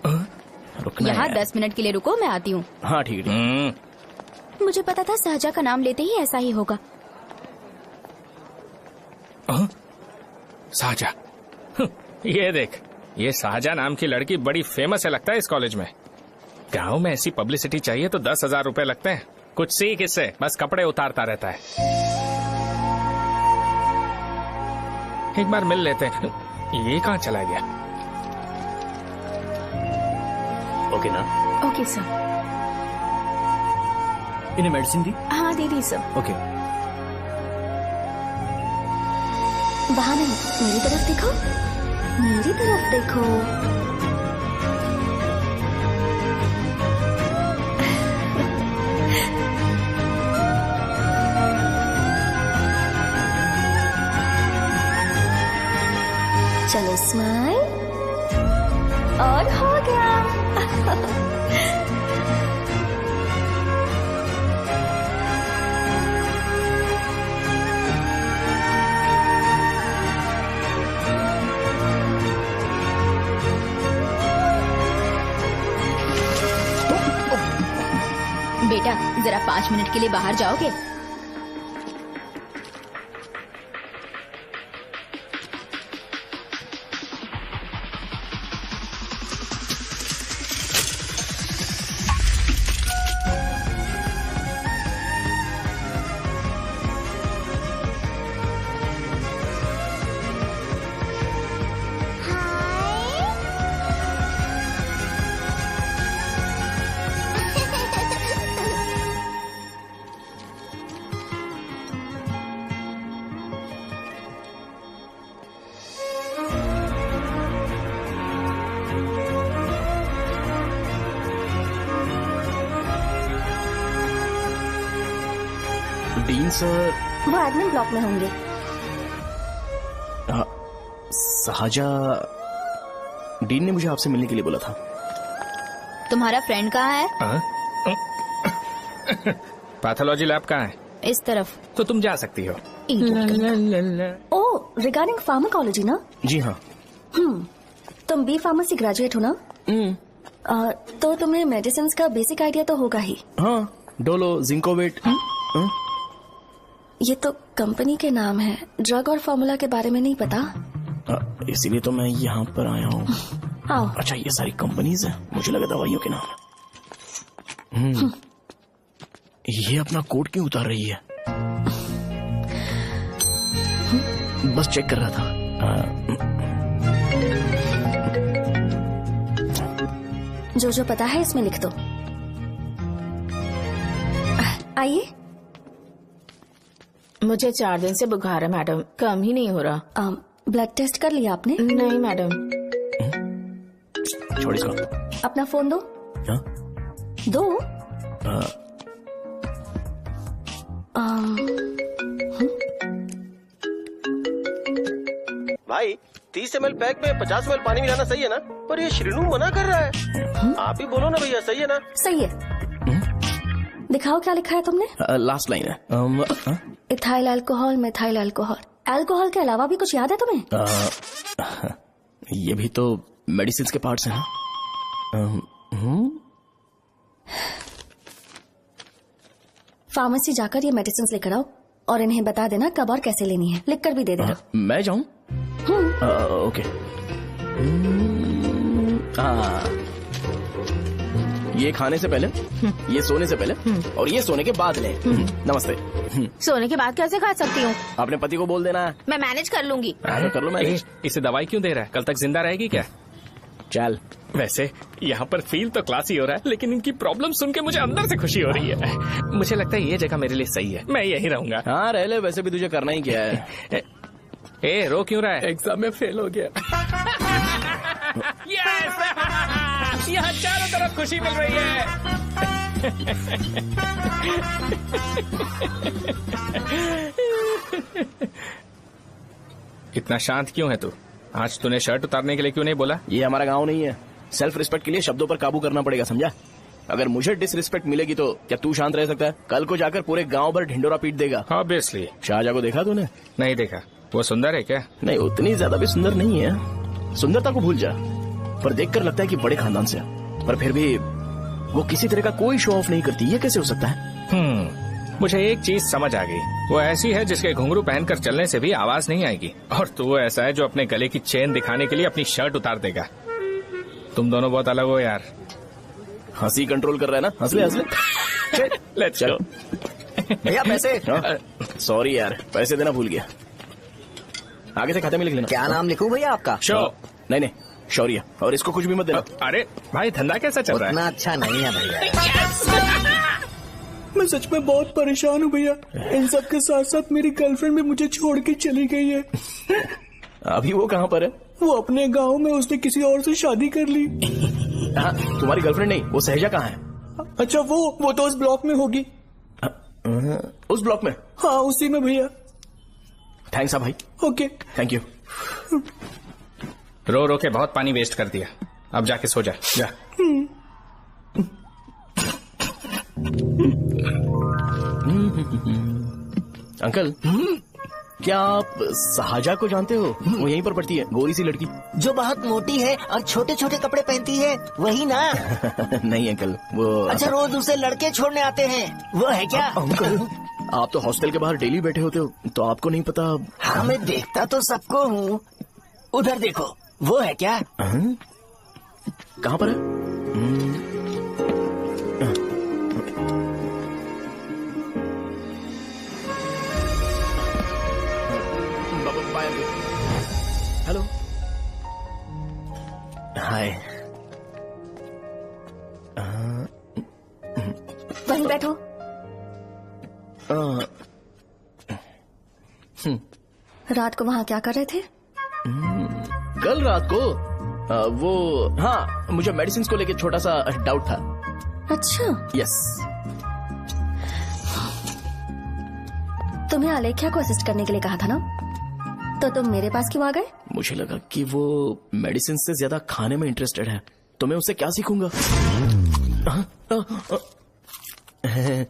Speaker 3: यहाँ 10 मिनट के लिए रुको, मैं आती हूँ।
Speaker 10: हाँ ठीक है।
Speaker 3: मुझे पता था सहजा का नाम लेते ही ऐसा ही होगा।
Speaker 7: साजा, ये देख, ये शाहजहा नाम की लड़की बड़ी फेमस है लगता है इस कॉलेज में। गांव में ऐसी पब्लिसिटी चाहिए तो 10,000 रुपए लगते हैं। कुछ सीख इससे, बस कपड़े उतारता रहता है। एक बार मिल लेते हैं। ये कहाँ चला गया?
Speaker 11: ओके ना?
Speaker 4: Okay sir.
Speaker 11: इन्हें मेडिसिन दी?
Speaker 4: हाँ दे दी सर।
Speaker 11: ओके।
Speaker 3: वहाँ नहीं, मेरी तरफ देखो, मेरी तरफ देखो। चलो स्माइल, और हो गया। बेटा जरा 5 मिनट के लिए बाहर जाओगे?
Speaker 11: डीन सर
Speaker 3: वो एडमिन ब्लॉक में होंगे।
Speaker 11: शाहजहा, डीन ने मुझे आपसे मिलने के लिए बोला था।
Speaker 3: तुम्हारा फ्रेंड कहाँ है?
Speaker 7: पैथोलॉजी लैब कहाँ है?
Speaker 3: इस तरफ।
Speaker 7: तो तुम जा सकती हो।
Speaker 3: ओ, रिगार्डिंग फार्माकोलॉजी ना?
Speaker 11: जी हाँ।
Speaker 3: तुम बी फार्मेसी ग्रेजुएट हो ना? तो तुम्हें मेडिसिन का बेसिक आइडिया तो होगा ही।
Speaker 11: हाँ, डोलो, जिंकोवेट।
Speaker 3: ये तो कंपनी के नाम है, ड्रग और फॉर्मूला के बारे में नहीं पता।
Speaker 11: इसीलिए तो मैं यहाँ पर आया हूँ।
Speaker 3: आओ।
Speaker 11: अच्छा, ये सारी कंपनीज है, मुझे लगा दवाइयों के नाम। ये अपना कोट क्यों उतार रही है? बस चेक कर रहा था।
Speaker 3: जो जो पता है इसमें लिख दो। आइए।
Speaker 4: मुझे 4 दिन से बुखार है मैडम, कम ही नहीं हो रहा।
Speaker 3: ब्लड टेस्ट कर लिया आपने?
Speaker 4: नहीं मैडम।
Speaker 11: छोड़ इसको।
Speaker 3: अपना फोन दो।
Speaker 11: हाँ?
Speaker 3: दो।
Speaker 9: भाई 30 ml पैक में 50 ml पानी मिलाना सही है ना? पर ये श्रीनू मना कर रहा है। आप ही बोलो ना भैया, सही है ना?
Speaker 3: सही है। दिखाओ क्या लिखा है तुमने?
Speaker 11: लास्ट लाइन है।
Speaker 3: Ethyl alcohol, methyl alcohol. Alcohol के अलावा भी कुछ याद है तुम्हें?
Speaker 11: ये भी तो मेडिसिन के पार्ट्स हैं ना?
Speaker 3: फार्मेसी जाकर ये मेडिसिन लेकर आओ और इन्हें बता देना कब और कैसे लेनी है, लिख कर भी दे देना।
Speaker 11: मैं जाऊं? ओके। ये खाने से पहले, ये सोने से पहले और ये सोने के बाद ले। नमस्ते।
Speaker 4: सोने के बाद कैसे खा सकती हूँ?
Speaker 11: अपने पति को बोल देना।
Speaker 4: मैं मैनेज कर लूंगी।
Speaker 11: कर लो मैनेज।
Speaker 7: इसे दवाई क्यों दे रहा है? कल तक जिंदा रहेगी क्या?
Speaker 11: चल।
Speaker 7: वैसे यहाँ पर फील तो क्लासी हो रहा है, लेकिन इनकी प्रॉब्लम सुन के मुझे अंदर से खुशी हो रही है। मुझे लगता है ये जगह मेरे लिए सही है, मैं यहीं रहूंगा।
Speaker 11: हाँ रह ले, वैसे भी तुझे करना ही क्या है।
Speaker 7: ए रो क्यों रहा है?
Speaker 5: एग्जाम में फेल हो गया।
Speaker 7: यहाँ चारों तरफ खुशी मिल रही है। इतना शांत क्यों है तू? आज तूने शर्ट उतारने के लिए क्यों नहीं बोला?
Speaker 5: ये हमारा गांव नहीं है। सेल्फ रिस्पेक्ट के लिए शब्दों पर काबू करना पड़ेगा, समझा? अगर मुझे डिसरिस्पेक्ट मिलेगी तो क्या तू शांत रह सकता है? कल को जाकर पूरे गांव भर ढिंडोरा पीट देगा।
Speaker 7: ऑब्वियसली।
Speaker 5: शाहजहां को देखा तूने?
Speaker 7: नहीं देखा। वो सुंदर है क्या?
Speaker 5: नहीं, उतनी ज्यादा भी सुंदर नहीं है। सुंदरता को भूल जा, पर देखकर लगता है कि बड़े खानदान से है। पर फिर भी वो किसी तरह का कोई शो ऑफ नहीं करती। ये कैसे हो सकता है?
Speaker 7: मुझे एक चीज समझ आ गई। वो ऐसी है जिसके घुंघरू पहनकर चलने से भी आवाज नहीं आएगी, और तू ऐसा है जो अपने गले की चेन दिखाने के लिए अपनी शर्ट उतार देगा। तुम दोनों बहुत अलग हो यार।
Speaker 5: हंसी कंट्रोल कर रहा है ना? हंस ले।
Speaker 7: Let's go.
Speaker 2: भैया पैसे।
Speaker 5: सॉरी यार, पैसे देना भूल गया। आगे से खाते में लिख लेना।
Speaker 2: क्या नाम लिखूं भैया आपका?
Speaker 5: शो। नहीं, शौर्य। और इसको कुछ भी मत देना।
Speaker 7: अरे भाई, धंधा कैसा चल रहा है?
Speaker 2: उतना अच्छा नहीं है भैया।
Speaker 11: मैं सच में बहुत परेशान हूँ भैया। इन सब के साथ साथ मेरी गर्लफ्रेंड भी मुझे छोड़ के चली गई है।
Speaker 5: अभी वो कहाँ पर है?
Speaker 11: वो अपने गांव में, उसने किसी और से शादी कर ली।
Speaker 5: हाँ, तुम्हारी गर्लफ्रेंड नहीं, वो सहजा कहाँ है?
Speaker 11: अच्छा, वो तो उस ब्लॉक में होगी।
Speaker 5: उस ब्लॉक में?
Speaker 11: हाँ, उसी में भैया।
Speaker 5: थैंक्स भाई।
Speaker 11: Okay,
Speaker 5: thank you.
Speaker 7: रो रो के बहुत पानी वेस्ट कर दिया। अब जाके सो जा।
Speaker 5: अंकल, क्या आप शाहजहां को जानते हो? वो यहीं पर पढ़ती है, गोरी सी लड़की
Speaker 13: जो बहुत मोटी है और छोटे छोटे कपड़े पहनती है, वही ना?
Speaker 5: नहीं अंकल, वो
Speaker 13: अच्छा, रोज उसे लड़के छोड़ने आते हैं, वो है क्या?
Speaker 5: अंकल, आप तो हॉस्टल के बाहर डेली बैठे होते हो, तो आपको नहीं पता?
Speaker 13: हाँ, मैं देखता तो सबको हूँ। उधर देखो, वो है क्या?
Speaker 5: कहाँ पर है? हेलो, हाय।
Speaker 3: वहीं बैठो। रात को वहाँ क्या कर रहे थे?
Speaker 5: कल रात को वो, हाँ, मुझे मेडिसिन को लेके छोटा सा डाउट था।
Speaker 3: अच्छा।
Speaker 5: यस।
Speaker 3: तुम्हें आलेख्या को असिस्ट करने के लिए कहा था ना, तो तुम मेरे पास क्यों आ गए?
Speaker 5: मुझे लगा कि वो मेडिसिन से ज्यादा खाने में इंटरेस्टेड है, तो मैं उससे क्या सीखूंगा?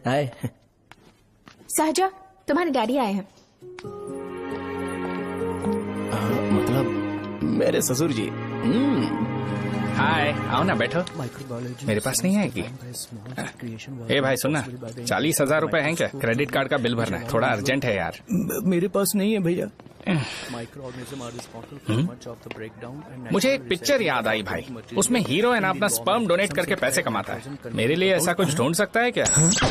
Speaker 5: हाय।
Speaker 4: सहजा, तुम्हारे डैडी आए हैं।
Speaker 5: मतलब मेरे ससुर जी।
Speaker 7: हाय, आओ ना, बैठो। मेरे पास नहीं आएगी। ए भाई सुनना, 40,000 रुपए हैं क्या? क्रेडिट कार्ड का बिल भरना है, थोड़ा अर्जेंट है यार।
Speaker 11: मेरे पास नहीं है भैया।
Speaker 7: मुझे एक पिक्चर याद आई भाई, उसमें हीरो है ना अपना स्पर्म डोनेट करके पैसे कमाता है। मेरे लिए ऐसा कुछ ढूंढ सकता है क्या?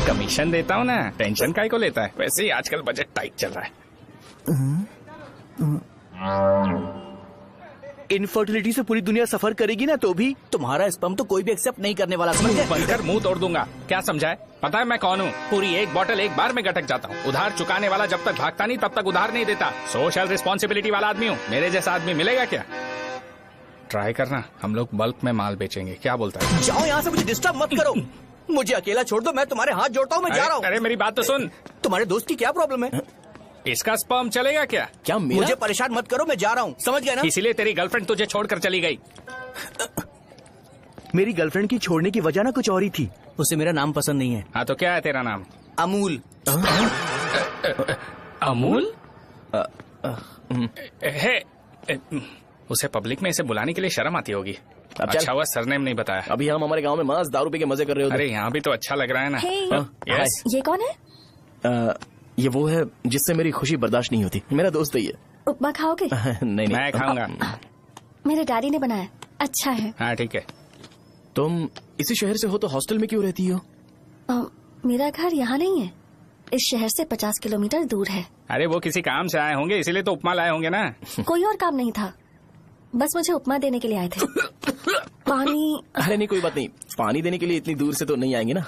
Speaker 7: कमीशन देता हूँ ना, टेंशन काहे को लेता है? वैसे ही आजकल बजट टाइट चल रहा है।
Speaker 11: इनफर्टिलिटी से पूरी दुनिया सफर करेगी ना, तो भी तुम्हारा स्पर्म तो कोई भी एक्सेप्ट नहीं करने वाला।
Speaker 7: बनकर मुंह तोड़ दूंगा। क्या समझा है? पता है मैं कौन हूँ? पूरी एक बोतल एक बार में गटक जाता हूँ। उधार चुकाने वाला जब तक भागता नहीं तब तक उधार नहीं देता। सोशल रिस्पॉन्सिबिलिटी वाला आदमी हूँ। मेरे जैसा आदमी मिलेगा क्या? ट्राई करना, हम लोग बल्क में माल बेचेंगे। क्या बोलता है?
Speaker 2: जाओ यहाँ से, मुझे डिस्टर्ब मत करो। मुझे अकेला छोड़ दो, मैं तुम्हारे हाथ जोड़ता हूँ, मैं जा रहा हूँ।
Speaker 7: अरे मेरी बात तो सुन।
Speaker 2: तुम्हारे दोस्त की क्या प्रॉब्लम है?
Speaker 7: इसका स्पर्म चलेगा क्या?
Speaker 2: क्या मेरा? मुझे परेशान मत करो, मैं जा रहा हूँ, समझ गए ना?
Speaker 7: इसीलिए तेरी गर्लफ्रेंड तुझे छोड़कर चली गई।
Speaker 11: मेरी गर्लफ्रेंड की छोड़ने की वजह ना कुछ और ही थी। उसे मेरा नाम पसंद नहीं है।
Speaker 7: हाँ, तो क्या है तेरा नाम?
Speaker 2: अमूल।
Speaker 7: अमूल? उसे पब्लिक में इसे बुलाने के लिए शर्म आती होगी। अच्छा हुआ सरनेम नहीं बताया।
Speaker 5: अभी हम हमारे गांव में मस्त दारू पी के मजे कर रहे होते।
Speaker 7: अरे यहाँ भी तो अच्छा लग रहा है ना।
Speaker 3: यस। ये कौन है?
Speaker 5: ये वो है जिससे मेरी खुशी बर्दाश्त नहीं होती। मेरा दोस्त है ये।
Speaker 3: उपमा खाओगे?
Speaker 5: नहीं,
Speaker 7: मैं खाऊंगा।
Speaker 3: मेरे डैडी ने बनाया, अच्छा है।
Speaker 7: हाँ ठीक है।
Speaker 5: तुम इसी शहर से हो तो हॉस्टल में क्यों रहती हो?
Speaker 3: मेरा घर यहाँ नहीं है, इस शहर से 50 किलोमीटर दूर है।
Speaker 7: अरे वो किसी काम से आए होंगे, इसीलिए तो उपमा लाए होंगे ना।
Speaker 3: कोई और काम नहीं था, बस मुझे उपमा देने के लिए आए थे। पानी?
Speaker 5: अरे नहीं, कोई बात नहीं, पानी देने के लिए इतनी दूर से तो नहीं आएंगे ना।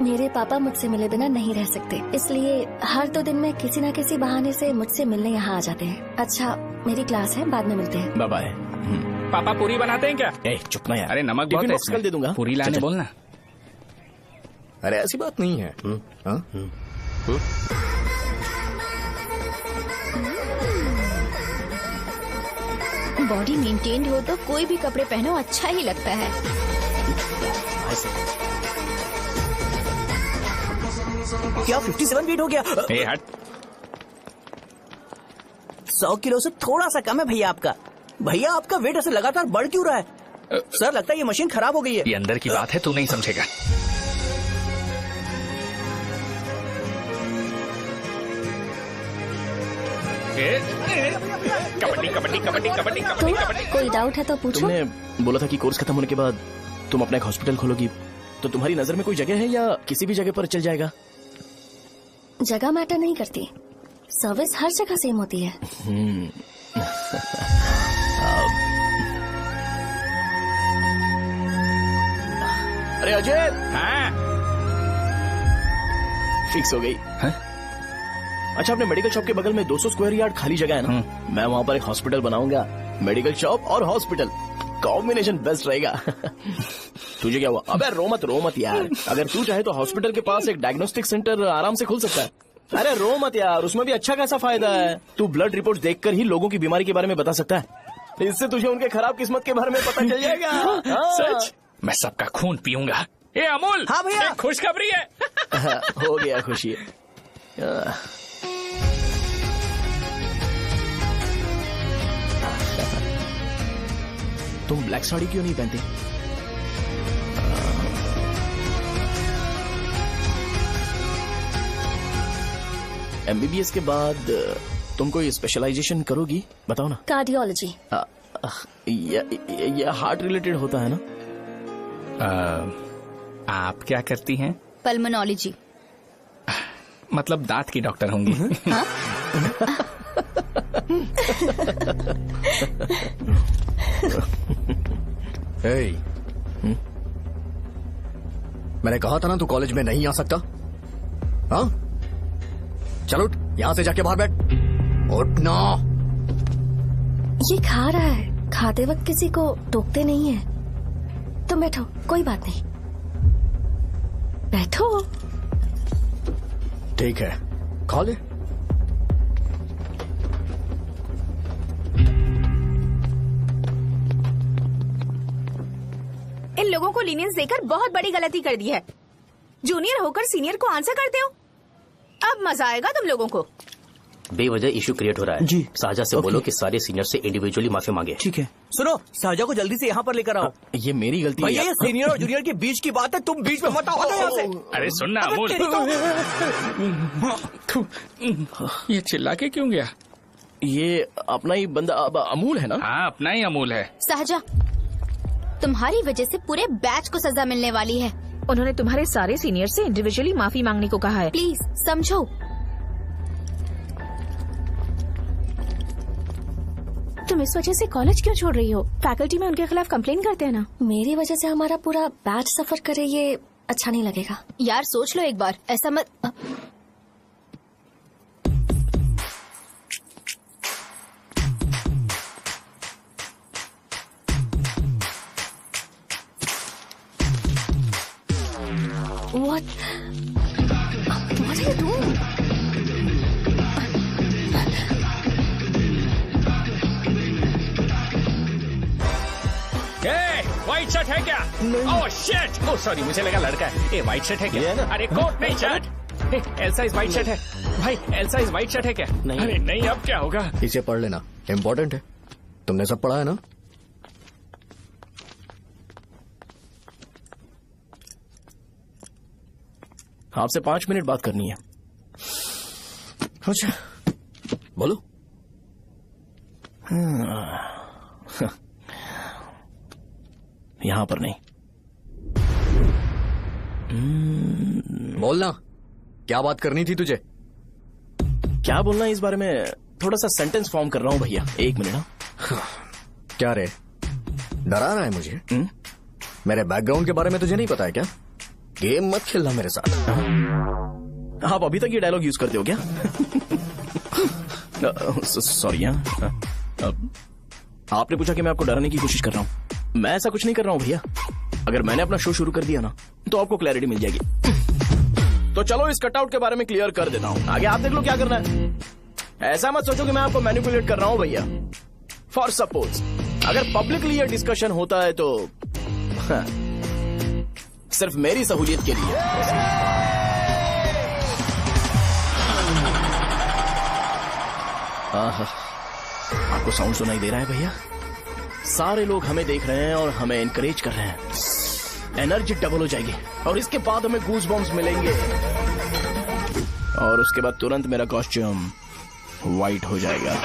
Speaker 3: मेरे पापा मुझसे मिले बिना नहीं रह सकते, इसलिए हर 2 दिन में किसी न किसी बहाने से मुझसे मिलने यहाँ आ जाते हैं। अच्छा, मेरी क्लास है, बाद में मिलते हैं।
Speaker 5: Bye bye.
Speaker 7: पापा पूरी बनाते हैं क्या?
Speaker 5: चुप ना यार।
Speaker 7: अरे नमक बहुत है,
Speaker 5: कल दे दूंगा।
Speaker 7: पूरी लाने बोलना।
Speaker 8: अरे ऐसी बात नहीं है।
Speaker 3: बॉडी मेंटेन्ड हो तो कोई भी कपड़े पहनो अच्छा ही लगता है।
Speaker 13: क्या 57 वेट हो गया?
Speaker 7: ए हट।
Speaker 13: 100 किलो से थोड़ा सा कम है भैया आपका। भैया आपका वेट ऐसे लगातार बढ़ क्यों रहा है? सर लगता है ये मशीन खराब हो गई है।
Speaker 7: ये अंदर की बात है, तू नहीं समझेगा। कबड्डी कबड्डी कबड्डी कबड्डी कबड्डी कबड्डी।
Speaker 3: कोई डाउट है तो पूछो।
Speaker 5: तुमने बोला था कि कोर्स खत्म होने के बाद तुम अपना एक हॉस्पिटल खोलोगी, तो तुम्हारी नजर में कोई जगह है या किसी भी जगह पर चल जाएगा?
Speaker 3: जगह मैटर नहीं करती, सर्विस हर जगह सेम होती है।
Speaker 5: अरे अजय,
Speaker 7: हाँ?
Speaker 5: फिक्स हो गई।
Speaker 7: हाँ?
Speaker 5: अच्छा, अपने मेडिकल शॉप के बगल में 200 स्क्वायर यार्ड खाली जगह है ना, मैं वहाँ पर एक हॉस्पिटल बनाऊंगा। मेडिकल शॉप और हॉस्पिटल कॉम्बिनेशन बेस्ट रहेगा। तुझे क्या हुआ? अबे रो मत यार। अगर तू चाहे तो हॉस्पिटल के पास एक डायग्नोस्टिक सेंटर आराम से खुल सकता है। अरे रो मत यार, उसमें भी अच्छा खासा फायदा है। तू ब्लड रिपोर्ट देखकर ही लोगों की बीमारी के बारे में बता सकता है। इससे तुझे उनके खराब किस्मत के बारे में पता चल जाएगा।
Speaker 7: सच? मैं सबका खून पीऊंगा। ए अमूल।
Speaker 13: हाँ भैया।
Speaker 7: खुशखबरी है।
Speaker 5: हो गया खुशी। तुम ब्लैक साड़ी क्यों नहीं पहनती? एमबीबीएस के बाद तुम कोई स्पेशलाइजेशन करोगी? बताओ ना।
Speaker 3: कार्डियोलॉजी।
Speaker 5: ये हार्ट रिलेटेड होता है ना?
Speaker 7: आप क्या करती हैं?
Speaker 3: पल्मोनोलॉजी।
Speaker 7: मतलब दांत की डॉक्टर होंगी।
Speaker 3: हाँ?
Speaker 2: hey, मैंने कहा था ना तू कॉलेज में नहीं आ सकता। हाँ, चल उठ, यहाँ से जाके बाहर बैठ। उठ ना।
Speaker 3: ये खा रहा है, खाते वक्त किसी को टोकते नहीं है। तुम बैठो, कोई बात नहीं, बैठो।
Speaker 2: ठीक है, खा ले।
Speaker 4: इन लोगों को लीनियंस देकर बहुत बड़ी गलती कर दी है। जूनियर होकर सीनियर को आंसर करते हो। अब मजा आएगा तुम लोगों को।
Speaker 14: बेवजह इशू क्रिएट हो रहा है जी। साजा से बोलो कि सारे सीनियर से इंडिविजुअली माफी मांगे।
Speaker 13: ठीक है। सुनो, साजा को जल्दी से यहाँ पर लेकर आओ।
Speaker 5: ये मेरी गलती है।
Speaker 13: भैया ये सीनियर और जूनियर के बीच की बात है, तुम बीच में मत आओ यहाँ से।
Speaker 7: अरे सुनना अमूल, ये चिल्ला के क्यों गया?
Speaker 5: ये अपना ही बंदा अमूल है ना?
Speaker 7: हाँ, अपना ही अमूल है।
Speaker 3: साजा, तुम्हारी वजह से पूरे बैच को सजा मिलने वाली है।
Speaker 4: उन्होंने तुम्हारे सारे सीनियर से इंडिविजुअली माफी मांगने को कहा है।
Speaker 3: प्लीज समझो।
Speaker 4: तुम इस वजह से कॉलेज क्यों छोड़ रही हो? फैकल्टी में उनके खिलाफ कंप्लेन करते हैं ना।
Speaker 3: मेरी वजह से हमारा पूरा बैच सफर करे, ये अच्छा नहीं लगेगा। यार सोच लो एक बार, ऐसा मत। What are you doing?
Speaker 7: White shirt है क्या? Oh shit! ओह सॉरी, मुझे लगा लड़का है। ए व्हाइट शर्ट है क्या? अरे कोट नहीं, shirt. L size white shirt है भाई। एल साइज व्हाइट शर्ट है क्या? नहीं। अरे नहीं, अब क्या होगा?
Speaker 2: इसे पढ़ लेना, इम्पोर्टेंट है। तुमने सब पढ़ा है ना?
Speaker 5: आपसे 5 मिनट बात करनी है।
Speaker 2: अच्छा, बोलो।
Speaker 5: यहाँ पर नहीं।
Speaker 2: बोलना, क्या बात करनी थी तुझे?
Speaker 5: क्या बोलना है इस बारे में? थोड़ा सा सेंटेंस फॉर्म कर रहा हूँ भैया, 1 मिनट।
Speaker 2: क्या रे, डरा रहा है मुझे? मेरे बैकग्राउंड के बारे में तुझे नहीं पता है क्या? गेम मत खेलना मेरे साथ।
Speaker 5: आप अभी तक ये डायलॉग यूज करते हो क्या? सॉरी। आपने पूछा कि मैं आपको डराने की कोशिश कर रहा हूँ। मैं ऐसा कुछ नहीं कर रहा हूँ भैया। अगर मैंने अपना शो शुरू कर दिया ना, तो आपको क्लैरिटी मिल जाएगी। तो चलो इस कटआउट के बारे में क्लियर कर देता हूँ, आगे आप देख लो क्या करना है। ऐसा मत सोचो कि मैं आपको मैनिपुलेट कर रहा हूँ भैया। फॉर सपोज अगर पब्लिकली यह डिस्कशन होता है तो हाँ, सिर्फ मेरी सहूलियत के लिए। आपको साउंड सुनाई दे रहा है भैया? सारे लोग हमें देख रहे हैं और हमें एनकरेज कर रहे हैं। एनर्जी डबल हो जाएगी और इसके बाद हमें गूज बॉम्ब्स मिलेंगे और उसके बाद तुरंत मेरा कॉस्ट्यूम वाइट हो जाएगा।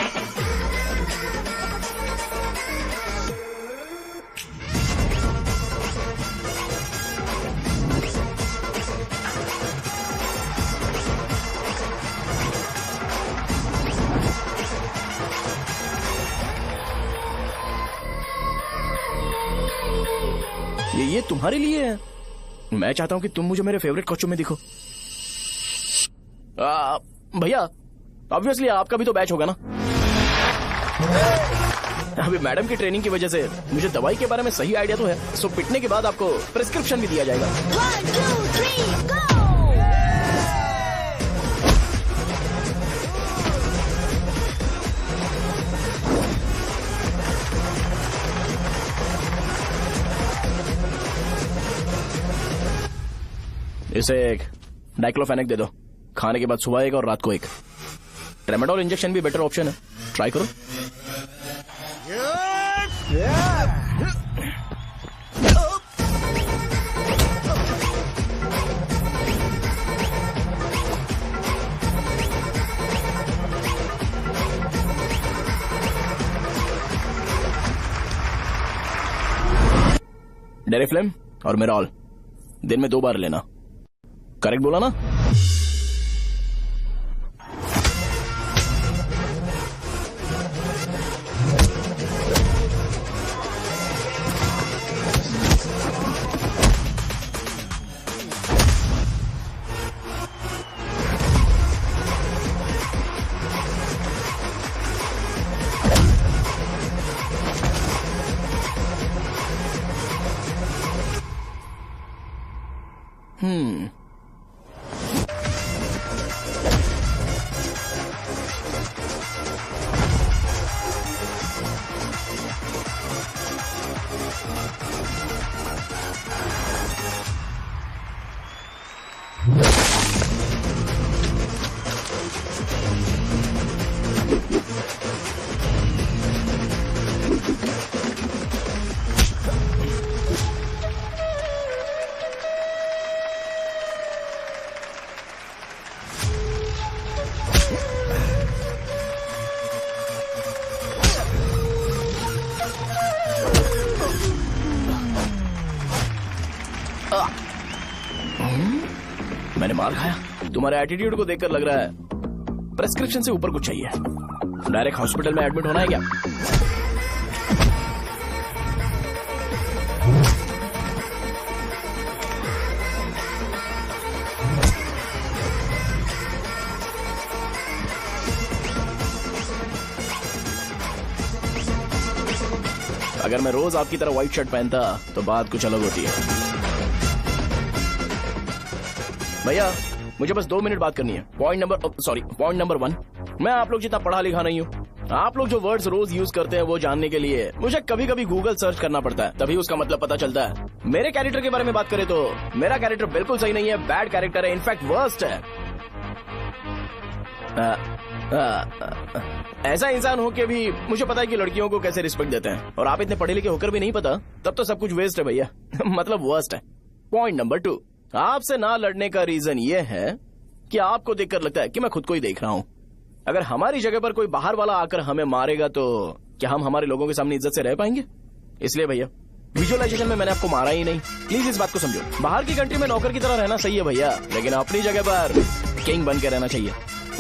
Speaker 5: ये तुम्हारे लिए है। मैं चाहता हूं कि तुम मुझे मेरे फेवरेट कॉस्ट्यूम में दिखो। भैया ऑब्वियसली आपका भी तो बैच होगा ना। अभी मैडम की ट्रेनिंग की वजह से मुझे दवाई के बारे में सही आइडिया तो है। सो पिटने के बाद आपको प्रिस्क्रिप्शन भी दिया जाएगा।
Speaker 3: 1, 2, 3, go!
Speaker 5: इसे एक डाइक्लोफेनेक दे दो। खाने के बाद सुबह एक और रात को एक। ट्रेमाडोल इंजेक्शन भी बेटर ऑप्शन है, ट्राई करो। डेरिफ्लेम और मेरॉल दिन में 2 बार लेना। करेक्ट बोला ना? मैंने मार खाया। तुम्हारे एटीट्यूड को देखकर लग रहा है प्रेस्क्रिप्शन से ऊपर कुछ चाहिए। डायरेक्ट हॉस्पिटल में एडमिट होना है क्या? अगर मैं रोज आपकी तरह व्हाइट शर्ट पहनता तो बात कुछ अलग होती है। भैया मुझे बस 2 मिनट बात करनी है। पॉइंट नंबर 1, मैं आप लोग जितना पढ़ा लिखा नहीं हूँ। आप लोग जो वर्ड्स रोज यूज करते हैं वो जानने के लिए मुझे कभी कभी गूगल सर्च करना पड़ता है, तभी उसका मतलब पता चलता है। मेरे कैरेक्टर के बारे में बात करें तो मेरा कैरेक्टर बिल्कुल सही नहीं है, बैड कैरेक्टर है, इनफैक्ट वर्स्ट है। ऐसा इंसान हो के भी मुझे पता है कि लड़कियों को कैसे रिस्पेक्ट देते हैं, और आप इतने पढ़े लिखे होकर भी नहीं पता, तब तो सब कुछ वेस्ट है भैया। मतलब वर्स्ट है। पॉइंट नंबर 2, आपसे ना लड़ने का रीजन ये है कि आपको देखकर लगता है कि मैं खुद को ही देख रहा हूँ। अगर हमारी जगह पर कोई बाहर वाला आकर हमें मारेगा तो क्या हम हमारे लोगों के सामने इज्जत से रह पाएंगे? इसलिए भैया विजुअलाइजेशन में मैंने आपको मारा ही नहीं। प्लीज इस बात को समझो। बाहर की कंट्री में नौकर की तरह रहना सही है भैया, लेकिन अपनी जगह पर किंग बन के रहना चाहिए।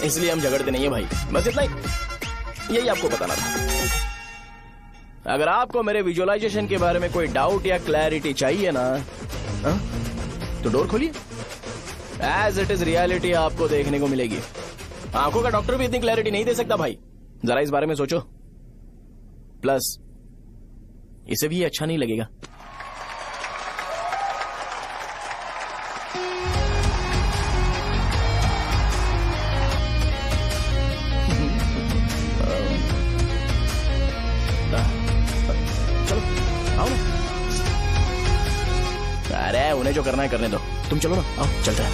Speaker 5: इसलिए हम झगड़ते नहीं है भाई, बस इतना ही, यही आपको बताना था। अगर आपको मेरे विजुअलाइजेशन के बारे में कोई डाउट या क्लैरिटी चाहिए ना, तो डोर खोलिए। एज इट इज रियलिटी आपको देखने को मिलेगी। आंखों का डॉक्टर भी इतनी क्लैरिटी नहीं दे सकता भाई, जरा इस बारे में सोचो। प्लस इसे भी अच्छा नहीं लगेगा। जो करना है करने दो। तुम चलो ना, आओ चलते हैं।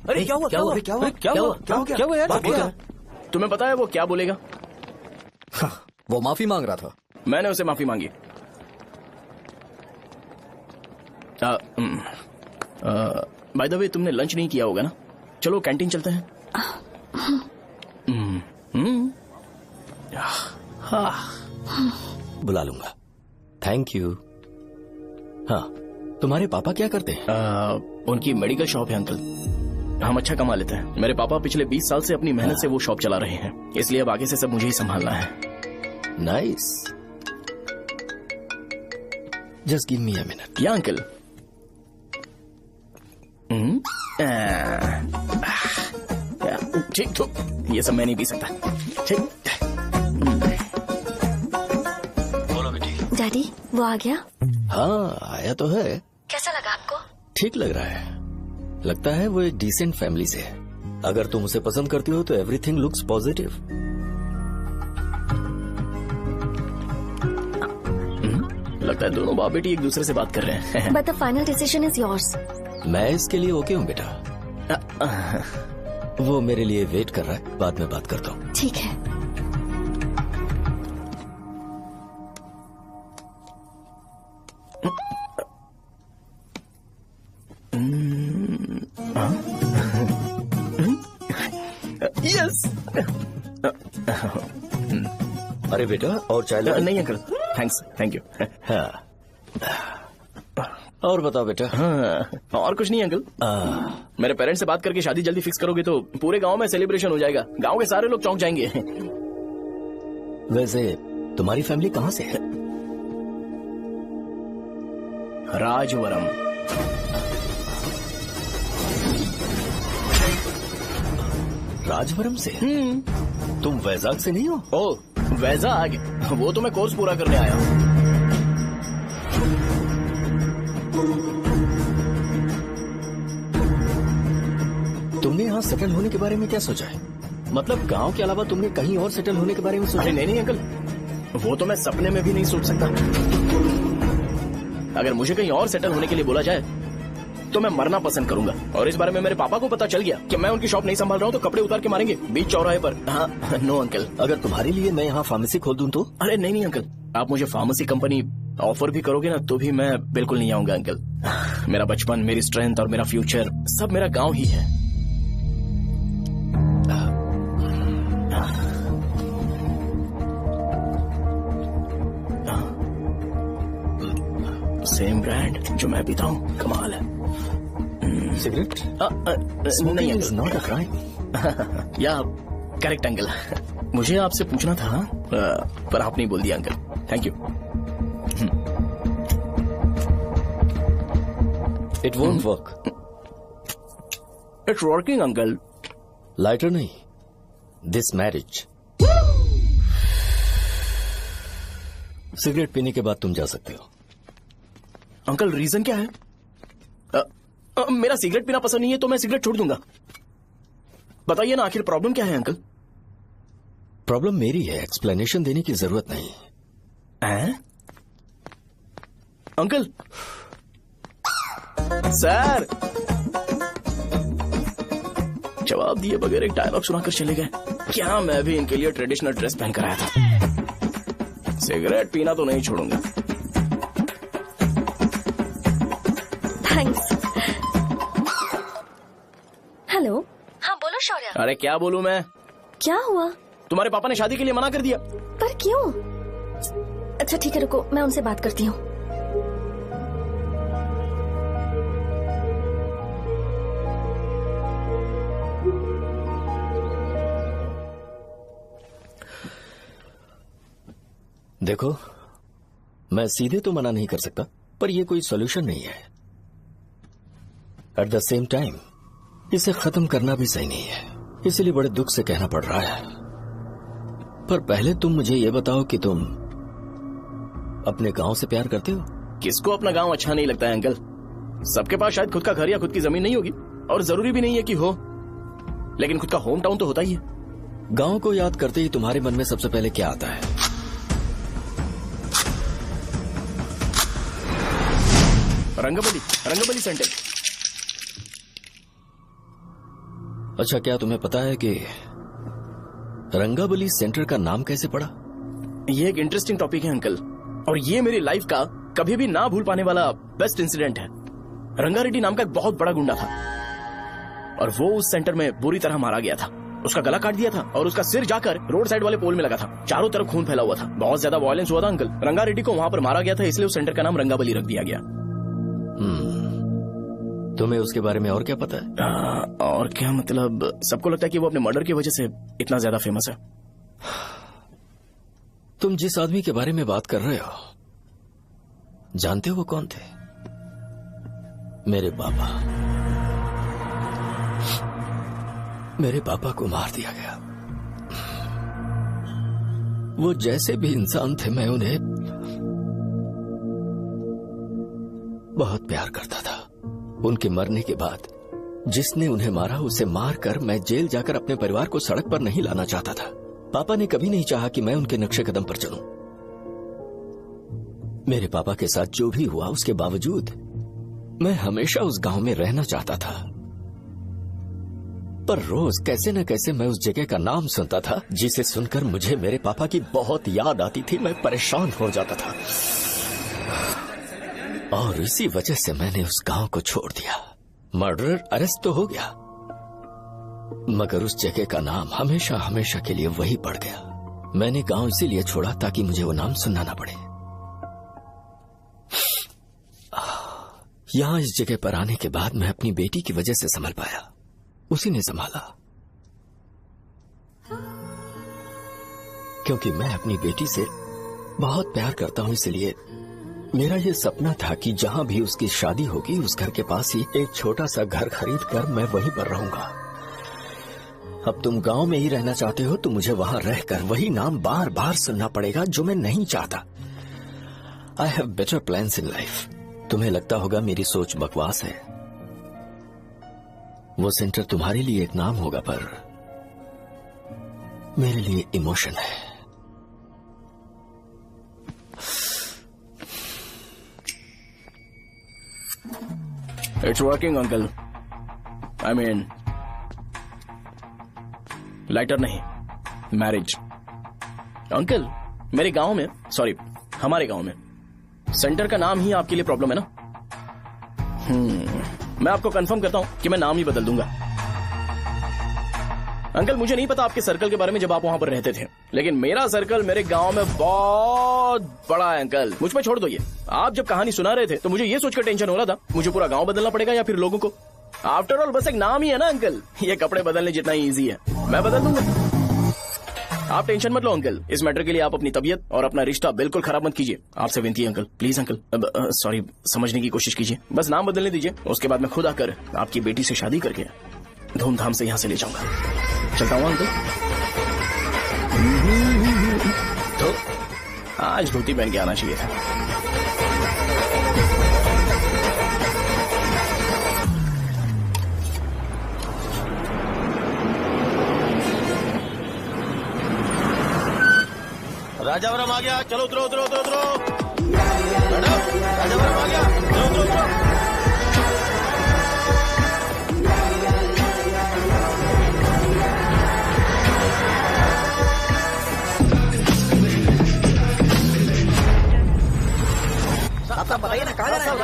Speaker 13: अरे क्या हुआ? क्या हुआ? क्या हुआ? क्या हुआ? क्या हुआ यार?
Speaker 5: बात क्या? तुम्हें पता है वो क्या बोलेगा?
Speaker 2: वो माफी मांग रहा था।
Speaker 5: मैंने उसे माफी मांगी। बाय द वे तुमने लंच नहीं किया होगा ना? चलो कैंटीन चलते हैं।
Speaker 15: बुला लूंगा। Thank you. हाँ, तुम्हारे पापा क्या करते हैं?
Speaker 5: उनकी मेडिकल शॉप है अंकल। हम अच्छा कमा लेते हैं। मेरे पापा पिछले 20 साल से अपनी मेहनत से वो शॉप चला रहे हैं, इसलिए अब आगे से सब मुझे ही संभालना है।
Speaker 15: Nice. Just give me a minute.
Speaker 5: या अंकल। ठीक तो ये सब मैं नहीं पी सकता। ठीक।
Speaker 15: बोलो बेटी।
Speaker 3: डैडी वो आ गया?
Speaker 15: हाँ आया तो है।
Speaker 3: कैसा लगा आपको?
Speaker 15: ठीक लग रहा है। लगता है वो एक डिसेंट फैमिली से है। अगर तुम उसे पसंद करती हो तो एवरीथिंग लुक्स पॉजिटिव।
Speaker 5: लगता है दोनों बाप बेटी एक दूसरे से बात कर रहे हैं।
Speaker 3: But the final decision is yours.
Speaker 15: मैं इसके लिए ओके हूँ बेटा। वो मेरे लिए वेट कर रहा है, बाद में बात करता हूँ।
Speaker 3: ठीक है।
Speaker 5: यस।
Speaker 15: अरे बेटा और चाय
Speaker 5: नहीं अंकल, थैंक्स, थैंक यू।
Speaker 15: हाँ। और बताओ बेटा।
Speaker 5: हाँ, और कुछ नहीं अंकल। मेरे पेरेंट्स से बात करके शादी जल्दी फिक्स करोगे तो पूरे गांव में सेलिब्रेशन हो जाएगा। गांव के सारे लोग चौंक जाएंगे।
Speaker 15: वैसे तुम्हारी फैमिली कहाँ से है?
Speaker 5: राजवरम।
Speaker 15: राजवरम से? तुम वैजाग से नहीं हो?
Speaker 5: ओ वैजाग, वो तो मैं कोर्स पूरा करने आया हूँ।
Speaker 15: तुमने यहाँ सेटल होने के बारे में क्या सोचा है? मतलब गांव के अलावा तुमने कहीं और सेटल होने के बारे में सोचा?
Speaker 5: नहीं अंकल, वो तो मैं सपने में भी नहीं सोच सकता। अगर मुझे कहीं और सेटल होने के लिए बोला जाए तो मैं मरना पसंद करूंगा। और इस बारे में मेरे पापा को पता चल गया कि मैं उनकी शॉप नहीं संभाल रहा हूँ तो कपड़े उतार के मारेंगे बीच चौराहे पर। हाँ, नो अंकल।
Speaker 15: अगर तुम्हारे लिए मैं यहाँ फार्मेसी खोल दूं तो?
Speaker 5: अरे नहीं अंकल, आप मुझे फार्मेसी कंपनी ऑफर भी करोगे ना तो भी मैं बिल्कुल नहीं आऊंगा अंकल। मेरा बचपन, मेरी स्ट्रेंथ और मेरा फ्यूचर सब मेरा गाँव ही है। सेम ब्रांड जो मैं पीता हूँ, कमाल है।
Speaker 15: सिगरेट?
Speaker 5: नहीं
Speaker 15: इज नॉट अ क्राइम।
Speaker 5: या करेक्ट अंकल। मुझे आपसे पूछना था पर आप नहीं बोल दिया uncle. Thank you.
Speaker 15: It won't work.
Speaker 5: It's working uncle.
Speaker 15: Lighter नहीं, दिस मैरिज। सिगरेट पीने के बाद तुम जा सकते हो।
Speaker 5: अंकल रीजन क्या है? मेरा सिगरेट पीना पसंद नहीं है तो मैं सिगरेट छोड़ दूंगा। बताइए ना आखिर प्रॉब्लम क्या है अंकल?
Speaker 15: प्रॉब्लम मेरी है, एक्सप्लेनेशन देने की जरूरत नहीं
Speaker 5: है। अंकल सर जवाब दिए बगैर एक डायलॉग सुनाकर चले गए। क्या मैं भी इनके लिए ट्रेडिशनल ड्रेस पहन कर आया था। सिगरेट पीना तो नहीं छोड़ूंगा।
Speaker 3: थैंक्स। हेलो। हाँ बोलो शौर्य।
Speaker 5: अरे क्या बोलूं मैं?
Speaker 3: क्या हुआ?
Speaker 5: तुम्हारे पापा ने शादी के लिए मना कर दिया।
Speaker 3: पर क्यों? अच्छा ठीक है रुको, मैं उनसे बात करती हूँ।
Speaker 15: देखो, मैं सीधे तो मना नहीं कर सकता पर यह कोई सॉल्यूशन नहीं है। एट द सेम टाइम इसे खत्म करना भी सही नहीं है, इसलिए बड़े दुख से कहना पड़ रहा है। पर पहले तुम मुझे ये बताओ कि तुम अपने गांव से प्यार करते हो?
Speaker 5: किसको अपना गांव अच्छा नहीं लगता है अंकल? सबके पास शायद खुद का घर या खुद की जमीन नहीं होगी और जरूरी भी नहीं है कि हो, लेकिन खुद का होम टाउन तो होता ही है।
Speaker 15: गांव को याद करते ही तुम्हारे मन में सबसे पहले क्या आता है?
Speaker 5: रंगबली सेंटर।
Speaker 15: अच्छा, क्या तुम्हें पता है कि रंगाबली सेंटर का नाम कैसे पड़ा?
Speaker 5: ये एक इंटरेस्टिंग टॉपिक है अंकल, और ये मेरी लाइफ का कभी भी ना भूल पाने वाला बेस्ट इंसिडेंट है। रंगारेड्डी नाम का एक बहुत बड़ा गुंडा था और वो उस सेंटर में बुरी तरह मारा गया था। उसका गला काट दिया था और उसका सिर जाकर रोड साइड वाले पोल में लगा था। चारों तरफ खून फैला हुआ था, बहुत ज्यादा वायलेंस हुआ था अंकल। रंगारेड्डी को वहां पर मारा गया था, इसलिए उस सेंटर का नाम रंगाबली रख दिया गया।
Speaker 15: तुम्हें उसके बारे में और क्या पता है?
Speaker 5: और क्या मतलब, सबको लगता है कि वो अपने मर्डर की वजह से इतना ज्यादा फेमस है।
Speaker 15: तुम जिस आदमी के बारे में बात कर रहे हो, जानते हो वो कौन थे? मेरे पापा। मेरे पापा को मार दिया गया। वो जैसे भी इंसान थे, मैं उन्हें बहुत प्यार करता था। उनके मरने के बाद जिसने उन्हें मारा उसे मारकर मैं जेल जाकर अपने परिवार को सड़क पर नहीं लाना चाहता था। पापा ने कभी नहीं चाहा कि मैं उनके नक्शे कदम पर चलूं। मेरे पापा के साथ जो भी हुआ उसके बावजूद मैं हमेशा उस गांव में रहना चाहता था। पर रोज कैसे न कैसे मैं उस जगह का नाम सुनता था, जिसे सुनकर मुझे मेरे पापा की बहुत याद आती थी। मैं परेशान हो जाता था और इसी वजह से मैंने उस गांव को छोड़ दिया। मर्डरर अरेस्ट तो हो गया, मगर उस जगह का नाम हमेशा हमेशा के लिए वही पड़ गया। मैंने गांव इसीलिए छोड़ा ताकि मुझे वो नाम सुनना ना पड़े। यहां इस जगह पर आने के बाद मैं अपनी बेटी की वजह से संभल पाया, उसी ने संभाला। क्योंकि मैं अपनी बेटी से बहुत प्यार करता हूं, इसलिए मेरा ये सपना था कि जहां भी उसकी शादी होगी उस घर के पास ही एक छोटा सा घर खरीद कर मैं वहीं पर रहूंगा। अब तुम गांव में ही रहना चाहते हो तो मुझे वहां रहकर वही नाम बार बार सुनना पड़ेगा, जो मैं नहीं चाहता। I have better plans in life. तुम्हें लगता होगा मेरी सोच बकवास है। वो सेंटर तुम्हारे लिए एक नाम होगा, पर मेरे लिए इमोशन है।
Speaker 5: It's working uncle. I mean lighter नहीं, मैरिज। अंकल मेरे गांव में, सॉरी हमारे गांव में सेंटर का नाम ही आपके लिए प्रॉब्लम है ना? मैं आपको कंफर्म करता हूं कि मैं नाम ही बदल दूंगा। अंकल मुझे नहीं पता आपके सर्कल के बारे में जब आप वहां पर रहते थे, लेकिन मेरा सर्कल मेरे गांव में बहुत बड़ा है अंकल। मुझ पे छोड़ दो ये। आप जब कहानी सुना रहे थे तो मुझे ये सोचकर टेंशन हो रहा था मुझे पूरा गांव बदलना पड़ेगा या फिर लोगों को। आफ्टर ऑल बस एक नाम ही है ना अंकल, ये कपड़े बदलने जितना ही ईजी है, मैं बदल दूंगा। आप टेंशन मत लो अंकल, इस मैटर के लिए आप अपनी तबीयत और अपना रिश्ता बिल्कुल खराब मत कीजिए। आपसे विनती है अंकल, प्लीज अंकल। सॉरी, समझने की कोशिश कीजिए, बस नाम बदलने दीजिए। उसके बाद मैं खुद आकर आपकी बेटी से शादी करके धूमधाम से यहाँ से ले जाऊंगा। चलता हूँ अंकल। तो आज धोती पहन के आना चाहिए था।
Speaker 9: राजावरम आ गया, चलो उतरो उतरो उतरो उतरो। राजावरम आ गया, चलो उतरो उतरो।
Speaker 13: साहब बताइए ना कहाँ जाना है?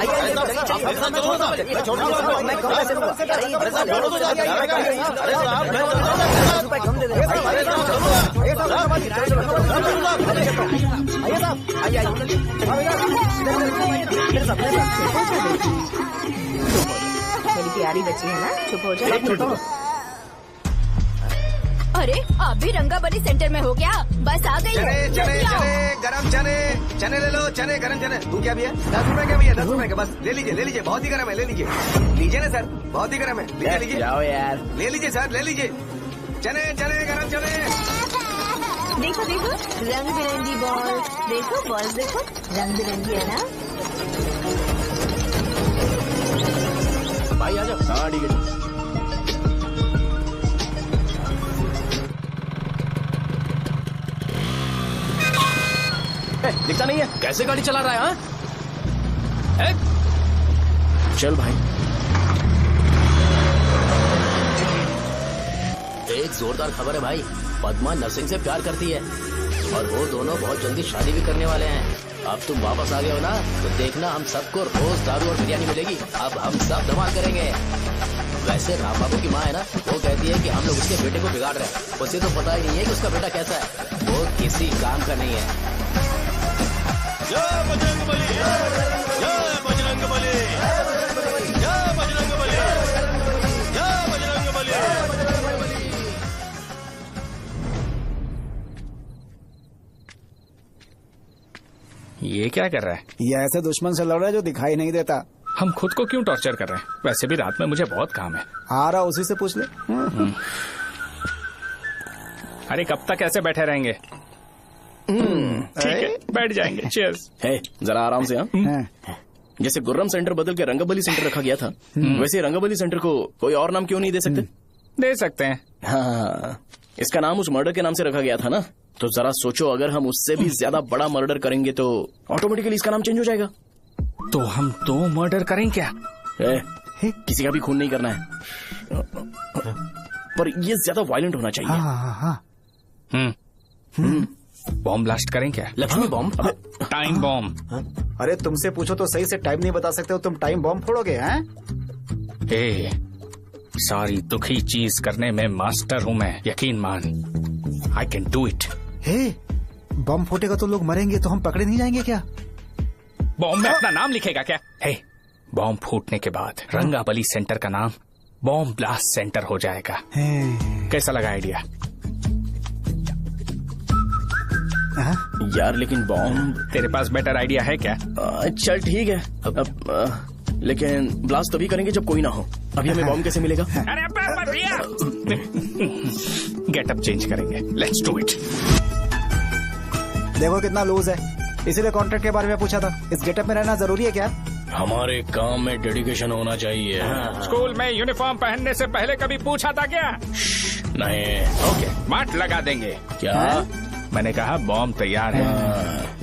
Speaker 4: मेरी प्यारी बच्ची है ना, चुप हो जाए।
Speaker 3: अरे आप भी रंगाबली सेंटर में हो क्या? बस आ गई।
Speaker 12: चने चने चने गरम चने, चने ले लो, चने गरम चने। तू क्या भी है? 10 रुपए क्या भैया? 10 रुपए का, बस ले लीजिए, बहुत ही गरम है, ले लीजिए ना सर, बहुत ही गरम है, लीजिए
Speaker 5: जाओ यार,
Speaker 12: ले लीजिए सर, ले लीजिए। चने चने गरम चने।
Speaker 3: देखो देखो रंग बिरंगी बॉल, देखो बॉल देखो रंग बिरंगी है ना।
Speaker 5: भाई आ जाओ। हाँ ठीक है। दिखता नहीं है, कैसे गाड़ी चला रहा है? हाँ चल भाई।
Speaker 14: एक जोरदार खबर है भाई, पद्मा नरसिंह से प्यार करती है और वो दोनों बहुत जल्दी शादी भी करने वाले हैं। अब तुम वापस आ गए हो ना, तो देखना हम सबको रोज दारू और बिरयानी मिलेगी। अब हम सब धमाल करेंगे। वैसे राम बाबू की माँ है ना, वो कहती है कि हम लोग उसके बेटे को बिगाड़ रहे हैं। उसे तो पता ही नहीं है कि उसका बेटा कैसा है, वो किसी काम का नहीं है।
Speaker 16: जय बजरंग बली, जय बजरंग बली, जय बजरंग बली, जय बजरंग बली।
Speaker 7: ये क्या कर रहा है?
Speaker 6: ये ऐसे दुश्मन से लड़ रहा है जो दिखाई नहीं देता।
Speaker 7: हम खुद को क्यों टॉर्चर कर रहे हैं? वैसे भी रात में मुझे बहुत काम है।
Speaker 6: आ रहा उसी से पूछ ले।
Speaker 7: अरे कब तक ऐसे बैठे रहेंगे? ठीक है, बैठ जाएंगे। चीयर्स।
Speaker 5: है जरा आराम से। हाँ, जैसे गुर्रम सेंटर बदल के रंगबली सेंटर रखा गया था, वैसे रंगबली सेंटर को कोई और नाम क्यों नहीं दे सकते?
Speaker 7: दे सकते हैं।
Speaker 5: हाँ, इसका नाम उस मर्डर के नाम से रखा गया था ना, तो जरा सोचो अगर हम उससे भी ज्यादा बड़ा मर्डर करेंगे तो ऑटोमेटिकली इसका नाम चेंज हो जाएगा।
Speaker 7: तो हम 2 मर्डर करें क्या?
Speaker 5: किसी का भी खून नहीं करना है, पर ये ज्यादा वायलेंट होना चाहिए।
Speaker 7: बॉम्ब ब्लास्ट करें क्या?
Speaker 14: लक्ष्मी बॉम्ब?
Speaker 7: Time bomb.
Speaker 6: अरे तुमसे पूछो तो सही से टाइम नहीं बता सकते हो, तुम टाइम बॉम्ब फोड़ोगे? हैं?
Speaker 7: सारी दुखी चीज करने में मास्टर हूँ मैं, यकीन मान। I can do it.
Speaker 6: Bomb फूटेगा तो लोग मरेंगे, तो हम पकड़े नहीं जाएंगे क्या?
Speaker 7: बॉम्ब में अपना नाम लिखेगा क्या? बॉम्ब फूटने के बाद रंगाबली सेंटर का नाम बॉम्ब ब्लास्ट सेंटर हो जाएगा। कैसा लगा आइडिया?
Speaker 5: यार लेकिन बॉम्ब,
Speaker 7: तेरे पास बेटर आइडिया है क्या?
Speaker 5: चल ठीक है, लेकिन ब्लास्ट तभी करेंगे जब कोई ना हो। अभी हमें बॉम्ब कैसे मिलेगा?
Speaker 7: अरे भैया, गेटअप चेंज करेंगे। Let's do it.
Speaker 6: देखो कितना लूज है, इसीलिए कॉन्ट्रैक्ट के बारे में पूछा था। इस गेटअप में रहना जरूरी है क्या?
Speaker 15: हमारे काम में डेडिकेशन होना चाहिए।
Speaker 7: स्कूल में यूनिफॉर्म पहनने से पहले कभी पूछा था क्या?
Speaker 15: नहीं।
Speaker 7: ओके, मार्ट लगा देंगे।
Speaker 15: क्या?
Speaker 7: मैंने कहा बॉम्ब तैयार है।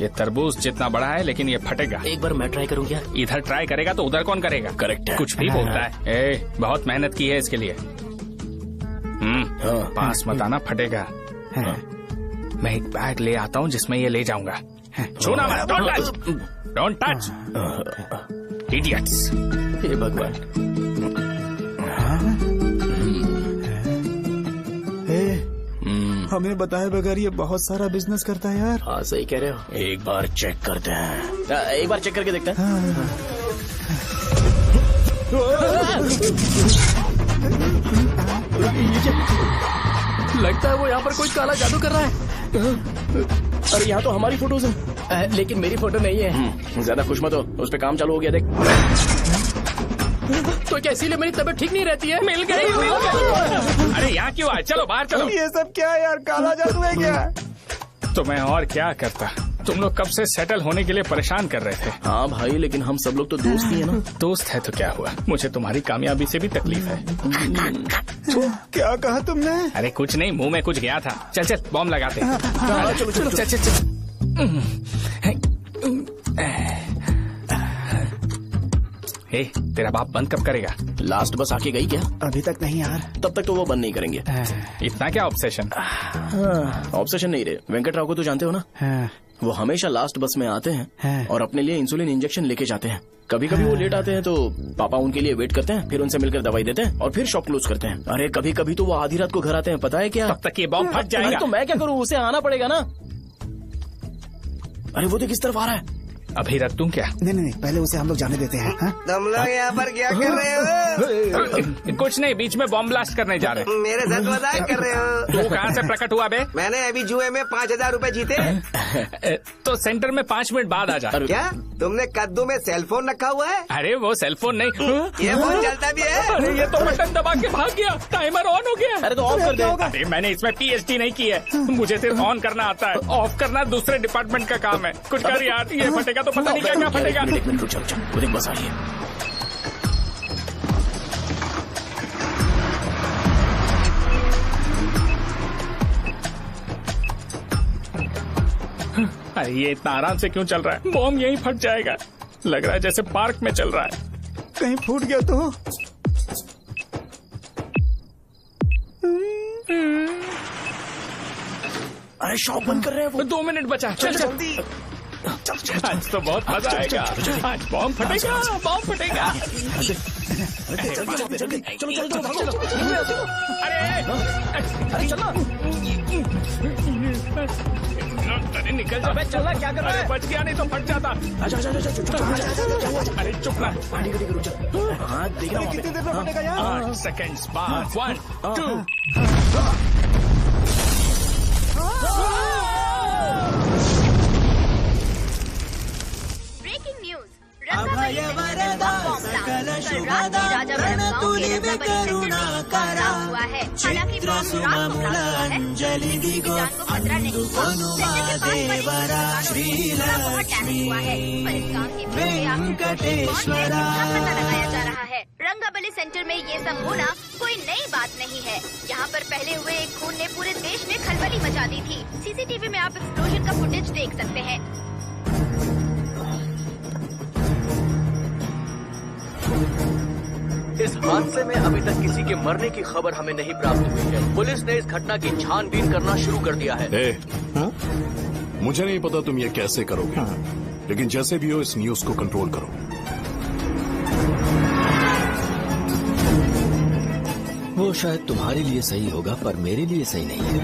Speaker 7: ये तरबूज जितना बड़ा है, लेकिन ये फटेगा।
Speaker 14: एक बार मैं ट्राई करूँ क्या?
Speaker 7: इधर ट्राई करेगा तो उधर कौन करेगा?
Speaker 15: करेक्ट है।
Speaker 7: कुछ भी बोलता है। बहुत मेहनत की है इसके लिए। पास मत आना, फटेगा। मैं एक बैग ले आता हूँ जिसमें ये ले जाऊंगा। छूना मत, don't touch, don't touch, idiots.
Speaker 5: हे भगवान।
Speaker 6: हमें बताए बगैर ये बहुत सारा बिजनेस करता है यार।
Speaker 5: हाँ सही कह रहे हो।
Speaker 15: एक बार चेक करते हैं।
Speaker 5: एक बार चेक करके देखते हैं। लगता है वो यहाँ पर कोई काला जादू कर रहा है। अरे यहाँ तो हमारी फोटोज हैं, लेकिन मेरी फोटो नहीं है। ज्यादा खुश मत हो, उस पे काम चालू हो गया देख। तो क्या इसीलिए मेरी तबीयत ठीक नहीं रहती है? मिल गई।
Speaker 7: अरे यहाँ क्यों आए? चलो बाहर चलो।
Speaker 6: ये सब क्या है यार, काला जादू है क्या?
Speaker 7: तो मैं और क्या करता? तुम लोग कब से सेटल होने के लिए परेशान कर रहे थे।
Speaker 5: हाँ भाई, लेकिन हम सब लोग तो दोस्त ही है ना।
Speaker 7: दोस्त है तो क्या हुआ? मुझे तुम्हारी कामयाबी से भी तकलीफ है।
Speaker 6: क्या कहा तुमने?
Speaker 7: अरे कुछ नहीं, मुंह में कुछ गया था। चल चल बॉम्ब लगाते हैं।
Speaker 5: चलो चलो
Speaker 7: चल चल चल। तेरा बाप बंद कब करेगा?
Speaker 5: लास्ट बस आके गई क्या?
Speaker 6: अभी तक नहीं यार।
Speaker 5: तब तक तो वो बंद नहीं करेंगे।
Speaker 7: इतना क्या ऑब्सेशन?
Speaker 5: ऑब्सेशन नहीं रहे। वेंकट राव को तो जानते हो ना? वो हमेशा लास्ट बस में आते हैं और अपने लिए इंसुलिन इंजेक्शन लेके जाते हैं। कभी कभी वो लेट आते हैं तो पापा उनके लिए वेट करते हैं, फिर उनसे मिलकर दवाई देते हैं और फिर शॉप क्लोज करते हैं। अरे कभी कभी तो वो आधी रात को घर आते हैं, पता है क्या?
Speaker 7: तब तक ये बॉम्ब फट जाएगा।
Speaker 5: तो मैं क्या करूँ, उसे आना पड़ेगा ना। अरे वो तो किस तरफ आ रहा है?
Speaker 7: अभी रख दूं क्या?
Speaker 6: नहीं, पहले उसे हम लोग जाने देते हैं।
Speaker 12: तुम लोग यहाँ पर क्या कर रहे हो?
Speaker 7: कुछ नहीं, बीच में बॉम्ब ब्लास्ट करने जा रहे हैं।
Speaker 12: मेरे साथ मजाक कर रहे हो?
Speaker 7: तू कहाँ से प्रकट हुआ बे?
Speaker 12: मैंने अभी जुए में 5000 रूपए जीते।
Speaker 7: तो सेंटर में 5 मिनट बाद आ जा।
Speaker 12: क्या तुमने कद्दू में सेलफोन रखा हुआ है?
Speaker 7: अरे वो सेलफोन नहीं,
Speaker 12: ये फोन चलता भी है।
Speaker 7: अरे ये तो बटन दबा के भाग गया, टाइमर ऑन हो गया।
Speaker 5: अरे तो ऑफ कर दे।
Speaker 7: अरे मैंने इसमें PhD नहीं की है, मुझे सिर्फ ऑन करना आता है। ऑफ करना दूसरे डिपार्टमेंट का काम है। कुछ कर यार, ये फटेगा तो पता नहीं क्या क्या फटेगा।
Speaker 5: एक मिनट रुक, चल वो देख बस आ रही है।
Speaker 7: अरे ये इतना आराम से क्यों चल रहा है? बॉम्ब यहीं फट जाएगा। लग रहा है जैसे पार्क में चल रहा है।
Speaker 6: कहीं फूट गया तो।
Speaker 7: अरे शॉप बंद कर रहे हैं वो। 2 मिनट बचा, चल जल्दी। आज तो बहुत मजा आएगा। आज बॉम्ब फटेगा, बॉम्ब फटेगा। चलो। अरे चलो। अरे निकल जा। चला क्या कर रहा है? बच गया नहीं तो फट जाता। अरे चुप ना। रुक जा। हाँ देख रहा हूँ। कितनी देर में फटेगा यार? 8 सेकेंड्स बाद। 1 2।
Speaker 3: Breaking news. रंगाबली सेंटर में बॉम्ब ब्लास्ट। कल रात में राजा वनम गांव के रंगाबली सेंटर में बॉम्ब ब्लास्ट हुआ है। हालांकि बॉम्ब रात को ब्लास्ट हुआ है, किसी की जान को खतरा नहीं हुआ। सेंटर के पास बनी बहुत डैमेज हुआ है, पर इस काम की वजह आखिर कौन है इसका पता लगाया जा रहा है। रंगाबली सेंटर में ये सब होना कोई नई बात नहीं है। यहाँ पर पहले हुए एक खून ने पूरे देश में खलबली मचा दी थी। सीसीटीवी में आप एक्सप्लोजन का फुटेज देख सकते हैं।
Speaker 2: इस हादसे में अभी तक किसी के मरने की खबर हमें नहीं प्राप्त हुई है। पुलिस ने इस घटना की छानबीन करना शुरू कर दिया है।
Speaker 17: मुझे नहीं पता तुम ये कैसे करोगे, लेकिन जैसे भी हो इस न्यूज को कंट्रोल करो।
Speaker 15: वो शायद तुम्हारे लिए सही होगा पर मेरे लिए सही नहीं है।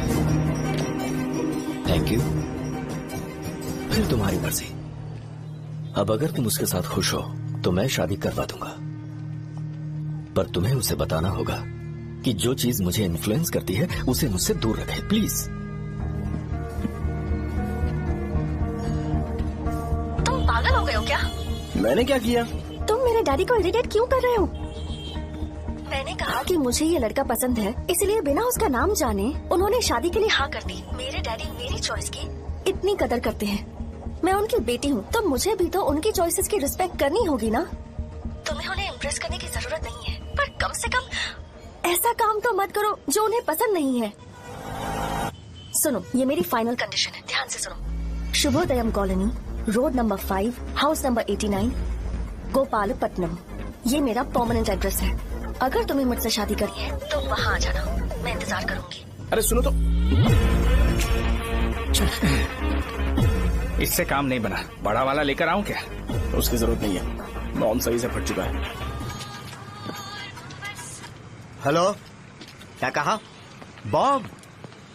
Speaker 15: Thank you. फिर तुम्हारी मर्जी। अब अगर तुम उसके साथ खुश हो तो मैं शादी करवा दूंगा, पर तुम्हें उसे बताना होगा कि जो चीज मुझे इन्फ्लुएंस करती है उसे मुझसे दूर रखे, प्लीज।
Speaker 4: तुम पागल हो गए हो क्या?
Speaker 5: मैंने क्या किया?
Speaker 4: तुम मेरे डैडी को इरिटेट क्यों कर रहे हो? मैंने कहा कि मुझे ये लड़का पसंद है, इसलिए बिना उसका नाम जाने उन्होंने शादी के लिए हाँ कर दी। मेरे डैडी मेरी चॉइस की इतनी कदर करते हैं। मैं उनकी बेटी हूँ, तो मुझे भी तो उनकी चॉइसेस की रिस्पेक्ट करनी होगी ना। तुम्हें उन्हें इम्प्रेस करने की जरूरत नहीं है, पर कम से कम ऐसा काम तो मत करो जो उन्हें पसंद नहीं है। सुनो, ये मेरी फाइनल कंडीशन है, ध्यान से सुनो। Shubhodayam colony, road number 5, house number 89, Gopalapatnam. ये मेरा परमानेंट एड्रेस है। अगर तुम्हें मुझसे शादी करनी है तो वहाँ आ जाना, मैं इंतजार करूंगी।
Speaker 5: अरे सुनो तो।
Speaker 7: इससे काम नहीं बना, बड़ा वाला लेकर आऊं क्या?
Speaker 5: उसकी जरूरत नहीं है, बॉम्ब सही से फट चुका है।
Speaker 8: हेलो, क्या कहा? बॉम्ब?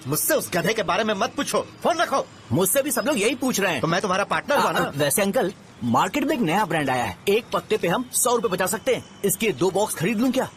Speaker 8: मुझसे उस गधे के बारे में मत पूछो, फोन रखो।
Speaker 13: मुझसे भी सब लोग यही पूछ रहे हैं।
Speaker 8: तो मैं तुम्हारा पार्टनर हुआ ना।
Speaker 13: वैसे अंकल, मार्केट में एक नया ब्रांड आया है, एक पत्ते पे हम 100 रुपए बचा सकते हैं। इसके 2 बॉक्स खरीद लूं क्या?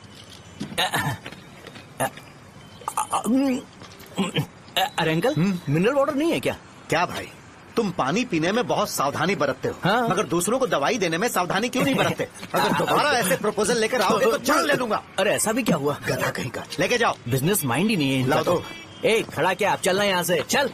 Speaker 13: अरे अंकल, मिनरल वाटर नहीं है क्या?
Speaker 8: क्या भाई, तुम पानी पीने में बहुत सावधानी बरतते हो,
Speaker 13: हाँ?
Speaker 8: मगर दूसरों को दवाई देने में सावधानी क्यों नहीं बरतते? अगर दोबारा ऐसे प्रपोजल लेकर आओगे तो जान ले लूंगा।
Speaker 13: अरे ऐसा भी क्या हुआ?
Speaker 8: गधा कहीं का, लेके जाओ।
Speaker 13: बिजनेस माइंड ही नहीं है इनका।
Speaker 8: लाओ दो।
Speaker 13: ए, खड़ा क्या? आप चलना यहाँ से, चल।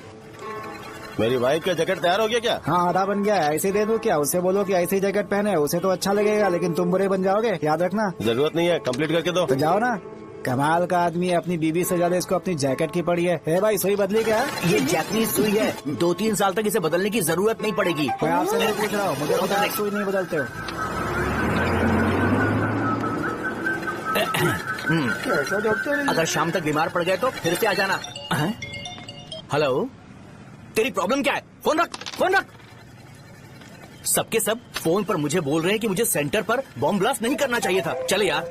Speaker 5: मेरी वाइफ का जैकेट तैयार हो गया क्या?
Speaker 6: हाँ, आधा बन गया है। ऐसे दे दो क्या? उससे बोलो कि ऐसे ही जैकेट पहने, उसे तो अच्छा लगेगा, लेकिन तुम बुरे बन जाओगे, याद रखना।
Speaker 5: जरूरत नहीं है, कंप्लीट करके दो।
Speaker 6: तो जाओ ना। कमाल का आदमी है, अपनी बीबी से ज्यादा इसको अपनी जैकेट की पड़ी है। ए भाई, सुई बदली क्या?
Speaker 13: ये जैपनीज सुई है, 2-3 साल तक इसे बदलने की जरूरत नहीं पड़ेगी।
Speaker 6: मैं आपसे नहीं पूछ रहा हूँ, मुझे पता है सुई नहीं बदलते हो।
Speaker 13: अगर शाम तक बीमार पड़ गए तो फिर से आ जाना। हेलो, तेरी प्रॉब्लम क्या है? फोन रख, फोन रख। सबके सब फोन पर मुझे बोल रहे हैं कि मुझे सेंटर पर बॉम्ब ब्लास्ट नहीं करना चाहिए था। चले यार।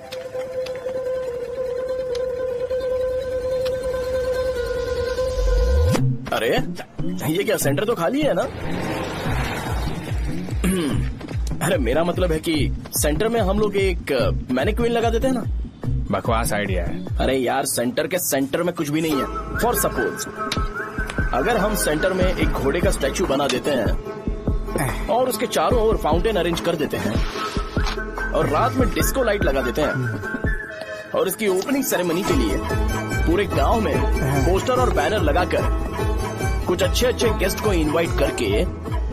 Speaker 5: अरे ये क्या, सेंटर तो खाली है ना? अरे मेरा मतलब है कि सेंटर में हम लोग एक मैनिक्विन लगा देते हैं ना।
Speaker 7: बकवास आइडिया है।
Speaker 5: अरे यार, सेंटर के सेंटर में कुछ भी नहीं है। फॉर सपोज अगर हम सेंटर में एक घोड़े का स्टैचू बना देते हैं और उसके चारों ओर फाउंटेन अरेंज कर देते हैं और रात में डिस्को लाइट लगा देते हैं और इसकी ओपनिंग सेरेमनी के लिए पूरे गांव में पोस्टर और बैनर लगाकर कुछ अच्छे अच्छे गेस्ट को इनवाइट करके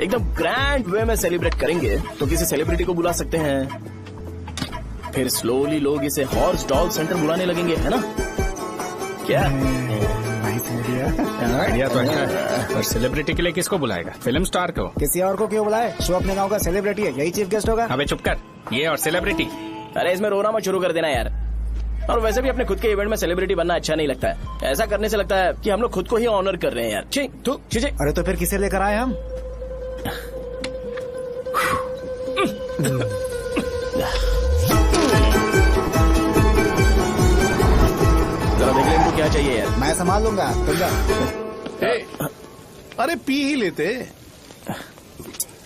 Speaker 5: एकदम ग्रैंड वे में सेलिब्रेट करेंगे, तो किसी सेलिब्रिटी को बुला सकते हैं। फिर स्लोली लोग इसे हॉर्स डॉग सेंटर बुलाने लगेंगे, है ना? क्या
Speaker 7: आइडिया तो अच्छा है। और सेलिब्रिटी के लिए किसको बुलाएगा? फिल्म स्टार को।
Speaker 6: किसी और को क्यों बुलाए? शो अपने गांव का सेलिब्रिटी है, यही चीफ गेस्ट होगा।
Speaker 7: अबे चुप कर। ये और सेलिब्रिटी
Speaker 5: अरे इसमें रोना मत शुरू कर देना यार। और वैसे भी अपने खुद के इवेंट में सेलिब्रिटी बनना अच्छा नहीं लगता है। ऐसा करने से लगता है कि हम लोग खुद को ही ऑनर कर रहे हैं यार। ठीक तू चीजें।
Speaker 6: अरे तो फिर किसे लेकर आए हम?
Speaker 5: जरा देख ले इनको क्या चाहिए यार।
Speaker 6: मैं संभाल लूंगा।
Speaker 17: अरे पी ही लेते।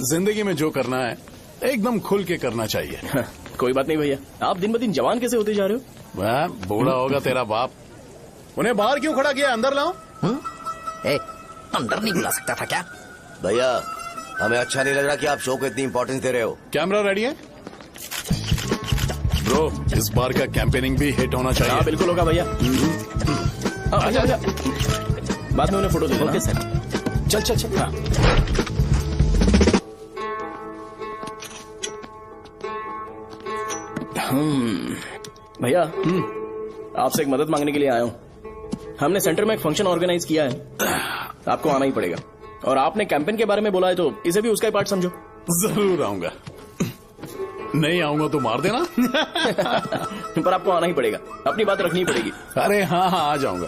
Speaker 17: जिंदगी में जो करना है एकदम खुल के करना चाहिए।
Speaker 5: कोई बात नहीं भैया, आप दिन ब दिन जवान कैसे होते जा रहे हो?
Speaker 17: वह बूढ़ा होगा तेरा बाप। उन्हें बाहर क्यों खड़ा किया? अंदर लाओ।
Speaker 2: अंदर नहीं बुला सकता था क्या?
Speaker 12: भैया हमें अच्छा नहीं लग रहा कि आप शो को इतनी इंपॉर्टेंस दे रहे हो।
Speaker 17: कैमरा रेडी है ब्रो? इस बार का कैंपेनिंग भी हिट होना चाहिए।
Speaker 5: हाँ बिल्कुल होगा भैया। अच्छा बाद में उन्हें फोटो दे। Okay sir. चल चल चल। हाँ। भैया आपसे एक मदद मांगने के लिए आया हूँ। हमने सेंटर में एक फंक्शन ऑर्गेनाइज किया है, आपको आना ही पड़ेगा। और आपने कैंपेन के बारे में बोला है तो इसे भी उसका ही पार्ट समझो।
Speaker 17: जरूर आऊंगा। नहीं आऊंगा तो मार देना।
Speaker 5: पर आपको आना ही पड़ेगा, अपनी बात रखनी पड़ेगी।
Speaker 17: अरे हाँ हाँ आ जाऊंगा।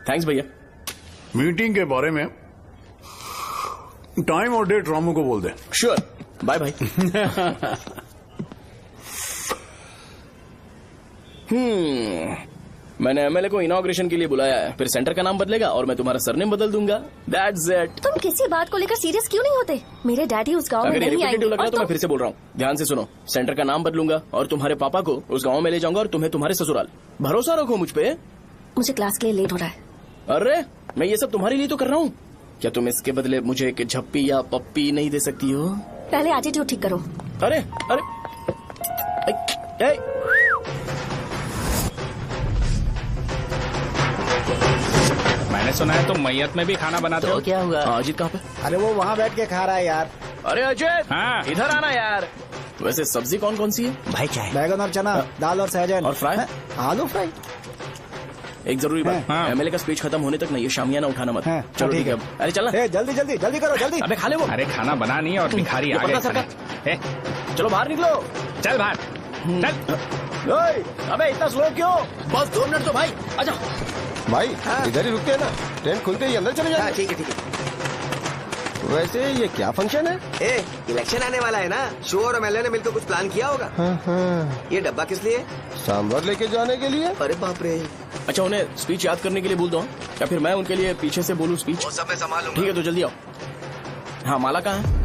Speaker 5: थैंक्स भैया।
Speaker 17: मीटिंग के बारे में टाइम और डेट रामू को बोल दे।
Speaker 5: श्योर। Bye bye. मैंने एमएलए को इनॉग्रेशन के लिए बुलाया है, फिर सेंटर का नाम बदलेगा और मैं तुम्हारा सरनेम बदल दूंगा। That's it.
Speaker 4: तुम किसी बात को लेकर सीरियस क्यों नहीं होते? मेरे डैडी उस गांव में
Speaker 5: अगर
Speaker 4: नहीं आएंगे।
Speaker 5: रिपीटेटिव लग रहा है तो मैं फिर से बोल रहा हूँ, ध्यान से सुनो। सेंटर का नाम बदलूंगा और तुम्हारे पापा को उस गांव में ले जाऊंगा और तुम्हें तुम्हारे ससुराल। भरोसा रखो मुझ पे।
Speaker 4: मुझे क्लास के लिए लेट हो रहा है।
Speaker 5: अरे मैं ये सब तुम्हारे लिए तो कर रहा हूँ। क्या तुम इसके बदले मुझे एक झप्पी या पप्पी नहीं दे सकती हो?
Speaker 4: पहले एटीट्यूड ठीक करो।
Speaker 5: अरे अरे
Speaker 7: मैंने सुना है तुम मैयत में भी खाना बनाते हो।
Speaker 2: क्या हुआ?
Speaker 5: अजीत कहाँ पे?
Speaker 6: अरे वो वहाँ बैठ के खा रहा है यार।
Speaker 5: अरे अजीत
Speaker 7: हाँ।
Speaker 5: इधर आना यार। वैसे सब्जी कौन कौन सी है?
Speaker 2: भाई क्या है?
Speaker 6: बैगन और चना, दाल और सहजन
Speaker 5: और फ्राई?
Speaker 6: आलू फ्राई।
Speaker 5: एक जरूरी बात, एमएलए का स्पीच खत्म होने तक ना ये शामियाना उठाना मत। चलो ठीक है। अरे चलना।
Speaker 6: जल्दी जल्दी जल्दी करो जल्दी।
Speaker 5: अबे खा ले वो।
Speaker 7: अरे खाना बना नहीं और भिखारी आ गए।
Speaker 5: चलो बाहर निकलो।
Speaker 7: चल बाहर चल।
Speaker 5: अबे इतना स्लो क्यों? बस 2 मिनट तो भाई। आजा
Speaker 15: भाई इधर ही रुकते हैं ना, ट्रेन खुलते ही अंदर चले जाएंगे।
Speaker 12: ठीक है ठीक है।
Speaker 15: वैसे ये क्या फंक्शन है?
Speaker 12: इलेक्शन आने वाला है ना, शो और एमएलए ने मिलकर कुछ प्लान किया होगा। ये डब्बा किस लिए?
Speaker 15: सांभर लेके जाने के लिए।
Speaker 12: अरे बाप रे।
Speaker 5: अच्छा उन्हें स्पीच याद करने के लिए बोल दो या फिर मैं उनके लिए पीछे से बोलूं स्पीच?
Speaker 12: वो सब मैं संभालूंगा।
Speaker 5: ठीक है तो जल्दी आओ। हाँ माला कहाँ है?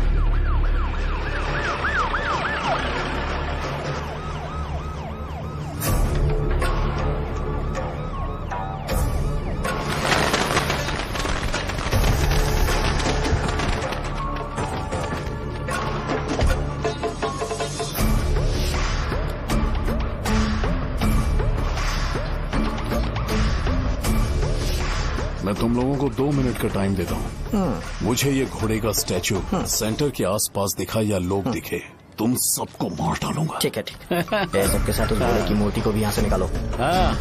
Speaker 17: मैं तुम लोगों को 2 मिनट का टाइम देता हूँ। मुझे ये घोड़े का स्टैचू सेंटर के आसपास दिखा या लोग दिखे, तुम सबको मार डालूंगा।
Speaker 2: ठीक है ठीक है। सबके साथ उस घोड़े की मूर्ति को भी यहाँ से निकालो।
Speaker 17: हाँ।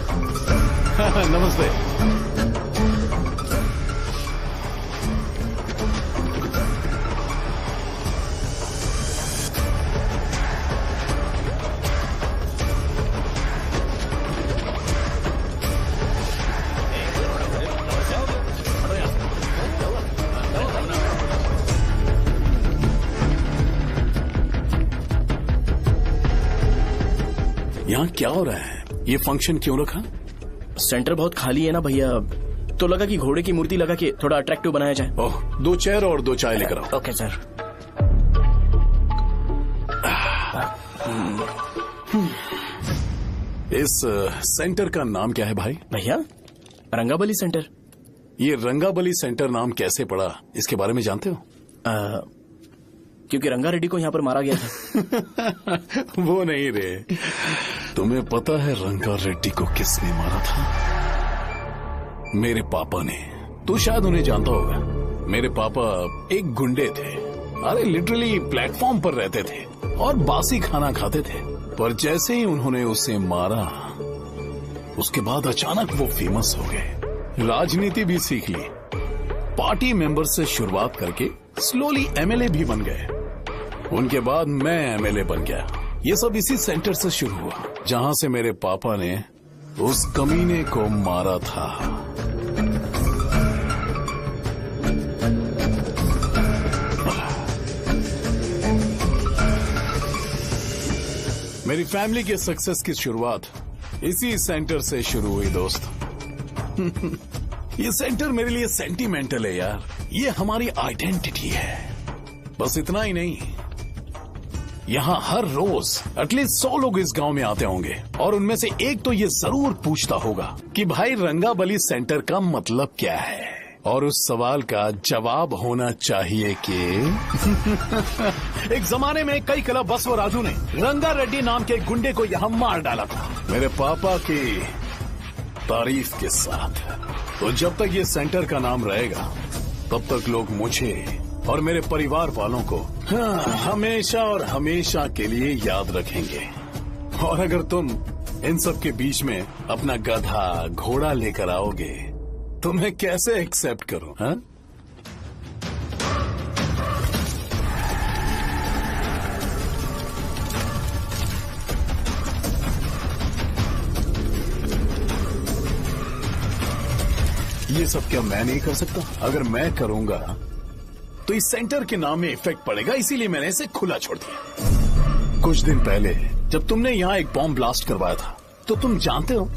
Speaker 17: नमस्ते। यहाँ क्या हो रहा है? ये फंक्शन क्यों रखा?
Speaker 5: सेंटर बहुत खाली है ना भैया, तो लगा कि घोड़े की मूर्ति लगा के थोड़ा अट्रैक्टिव बनाया जाए।
Speaker 17: ओह 2 चेयर और 2 चाय लेकर आओ।
Speaker 2: Okay sir.
Speaker 17: इस सेंटर का नाम क्या है भाई?
Speaker 5: भैया रंगाबली सेंटर।
Speaker 17: ये रंगाबली सेंटर नाम कैसे पड़ा, इसके बारे में जानते हो?
Speaker 5: क्योंकि रंगा रेड्डी को यहाँ पर मारा गया था।
Speaker 17: वो नहीं रे, तुम्हें पता है रंगा रेड्डी को किसने मारा था? मेरे पापा ने। तू शायद उन्हें जानता होगा। मेरे पापा एक गुंडे थे। अरे लिटरली प्लेटफॉर्म पर रहते थे और बासी खाना खाते थे। पर जैसे ही उन्होंने उसे मारा, उसके बाद अचानक वो फेमस हो गए। राजनीति भी सीख ली, पार्टी मेंबर से शुरुआत करके स्लोली एमएलए भी बन गए। उनके बाद मैं एमएलए बन गया ये सब इसी सेंटर से शुरू हुआ जहां से मेरे पापा ने उस कमीने को मारा था। मेरी फैमिली के सक्सेस की शुरुआत इसी सेंटर से शुरू हुई दोस्त। ये सेंटर मेरे लिए सेंटिमेंटल है यार, ये हमारी आइडेंटिटी है। बस इतना ही नहीं, यहाँ हर रोज एटलीस्ट 100 लोग इस गांव में आते होंगे और उनमें से एक तो ये जरूर पूछता होगा कि भाई रंगाबली सेंटर का मतलब क्या है, और उस सवाल का जवाब होना चाहिए कि एक जमाने में कई कला बसव राजू ने रंगा रेड्डी नाम के गुंडे को यहाँ मार डाला था मेरे पापा की तारीफ के साथ। तो जब तक ये सेंटर का नाम रहेगा तब तक लोग मुझे और मेरे परिवार वालों को हमेशा और हमेशा के लिए याद रखेंगे। और अगर तुम इन सब के बीच में अपना गधा घोड़ा लेकर आओगे तो मैं कैसे एक्सेप्ट करूं? हाँ? ये सब क्या मैं नहीं कर सकता? अगर मैं करूंगा तो इस सेंटर के नाम में इफेक्ट पड़ेगा, इसीलिए मैंने इसे खुला छोड़ दिया। कुछ दिन पहले जब तुमने यहाँ एक बॉम्ब ब्लास्ट करवाया था तो तुम जानते हो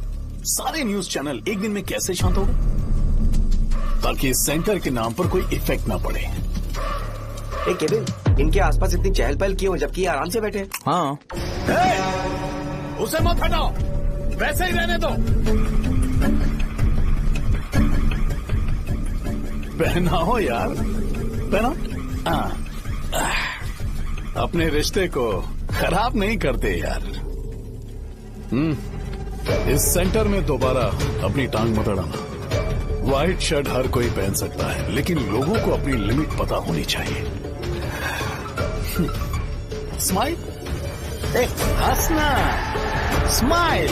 Speaker 17: सारे न्यूज चैनल एक दिन में कैसे शांत हो गए, ताकि इस सेंटर के नाम पर कोई इफेक्ट ना पड़े।
Speaker 12: केविन, इनके आसपास इतनी चहल पहल क्यों जबकि आराम से बैठे?
Speaker 7: हाँ।
Speaker 17: उसे मत हटाओ, वैसे ही रहने दो। पहनाओ यार, पहना। अपने रिश्ते को खराब नहीं करते यार। इस सेंटर में दोबारा अपनी टांग मत अड़ाना। व्हाइट शर्ट हर कोई पहन सकता है, लेकिन लोगों को अपनी लिमिट पता होनी चाहिए। स्माइल, हंसना, स्माइल।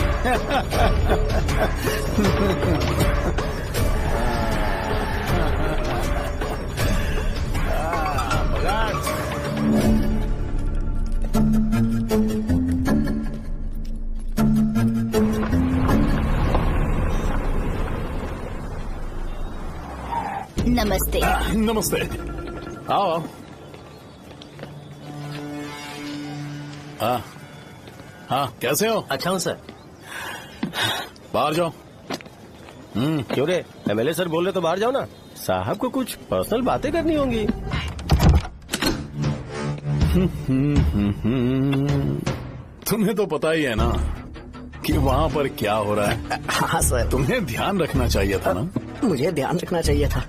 Speaker 18: नमस्ते।
Speaker 17: नमस्ते, आओ। हाँ, कैसे हो?
Speaker 15: अच्छा हूँ सर।
Speaker 17: बाहर जाओ।
Speaker 15: क्यों रे, एमएलए सर बोल रहे तो बाहर जाओ ना, साहब को कुछ पर्सनल बातें करनी होंगी।
Speaker 17: तुम्हें तो पता ही है ना कि वहाँ पर क्या हो रहा है।
Speaker 2: हाँ सर।
Speaker 17: तुम्हें ध्यान रखना चाहिए था ना।
Speaker 2: मुझे ध्यान रखना चाहिए था।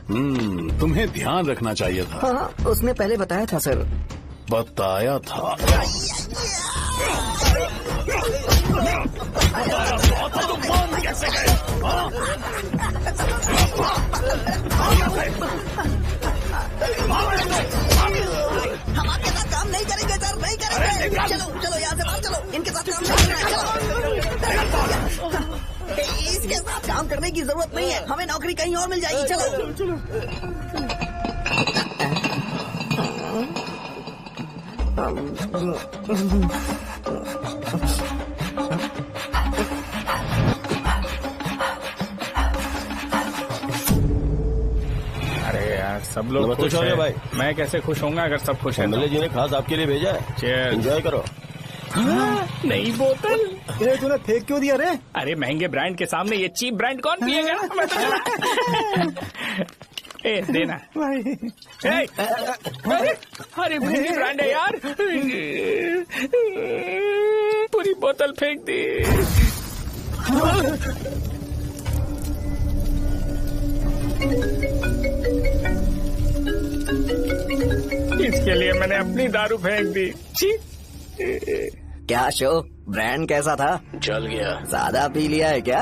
Speaker 17: तुम्हें ध्यान रखना चाहिए था।
Speaker 2: हाँ, उसने पहले बताया था सर।
Speaker 17: बताया था? तो मान कैसे गए?
Speaker 2: हम आपके साथ काम नहीं करेंगे सर, नहीं करेंगे। चलो चलो यहाँ से बाहर चलो, इनके साथ काम नहीं करना है। इसके साथ काम करने की जरूरत नहीं है, हमें नौकरी कहीं और मिल जाएगी। चलो चलो।
Speaker 7: अरे यार सब लोग खुश हैं भाई, मैं कैसे खुश होऊंगा अगर सब खुश हैं?
Speaker 15: एमएलए जी ने खास आपके लिए भेजा है।
Speaker 7: चेयर,
Speaker 15: एंजॉय करो।
Speaker 7: नई बोतल।
Speaker 6: ये तूने फेंक क्यों दिया रे?
Speaker 7: अरे महंगे ब्रांड के सामने ये चीप ब्रांड कौन पिएगा? ए देना भाई। अरे महंगी ब्रांड है यार, पूरी बोतल फेंक दी। इसके लिए मैंने अपनी दारू फेंक दी।
Speaker 2: क्या शो, ब्रांड कैसा था?
Speaker 15: चल गया।
Speaker 2: ज्यादा पी लिया है क्या?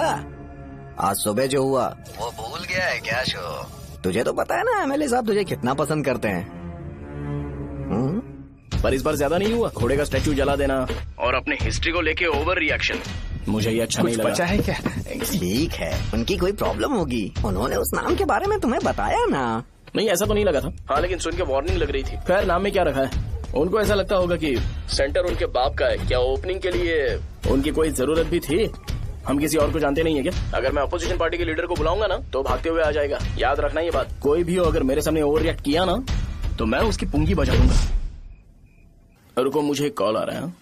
Speaker 2: आज सुबह जो हुआ वो भूल गया है क्या शो? तुझे तो पता है ना एमएलए साहब तुझे कितना पसंद करते हैं।
Speaker 5: पर इस बार ज्यादा नहीं हुआ? घोड़े का स्टैचू जला देना और अपने हिस्ट्री को लेके ओवर रिएक्शन, मुझे ये अच्छा नहीं लगा।
Speaker 7: बचा है क्या?
Speaker 2: ठीक है, उनकी कोई प्रॉब्लम होगी, उन्होंने उस नाम के बारे में तुम्हें बताया ना।
Speaker 5: नहीं ऐसा तो नहीं लगा था। हाँ लेकिन सुन के वार्निंग लग रही थी। खैर नाम में क्या रखा है? उनको ऐसा लगता होगा कि सेंटर उनके बाप का है। क्या ओपनिंग के लिए उनकी कोई जरूरत भी थी? हम किसी और को जानते नहीं है क्या? अगर मैं अपोजिशन पार्टी के लीडर को बुलाऊंगा ना तो भागते हुए आ जाएगा। याद रखना ये बात। कोई भी हो अगर मेरे सामने ओवर रिएक्ट किया ना तो मैं उसकी पुंगी बजा दूंगा। रुको, मुझे एक कॉल आ रहा है।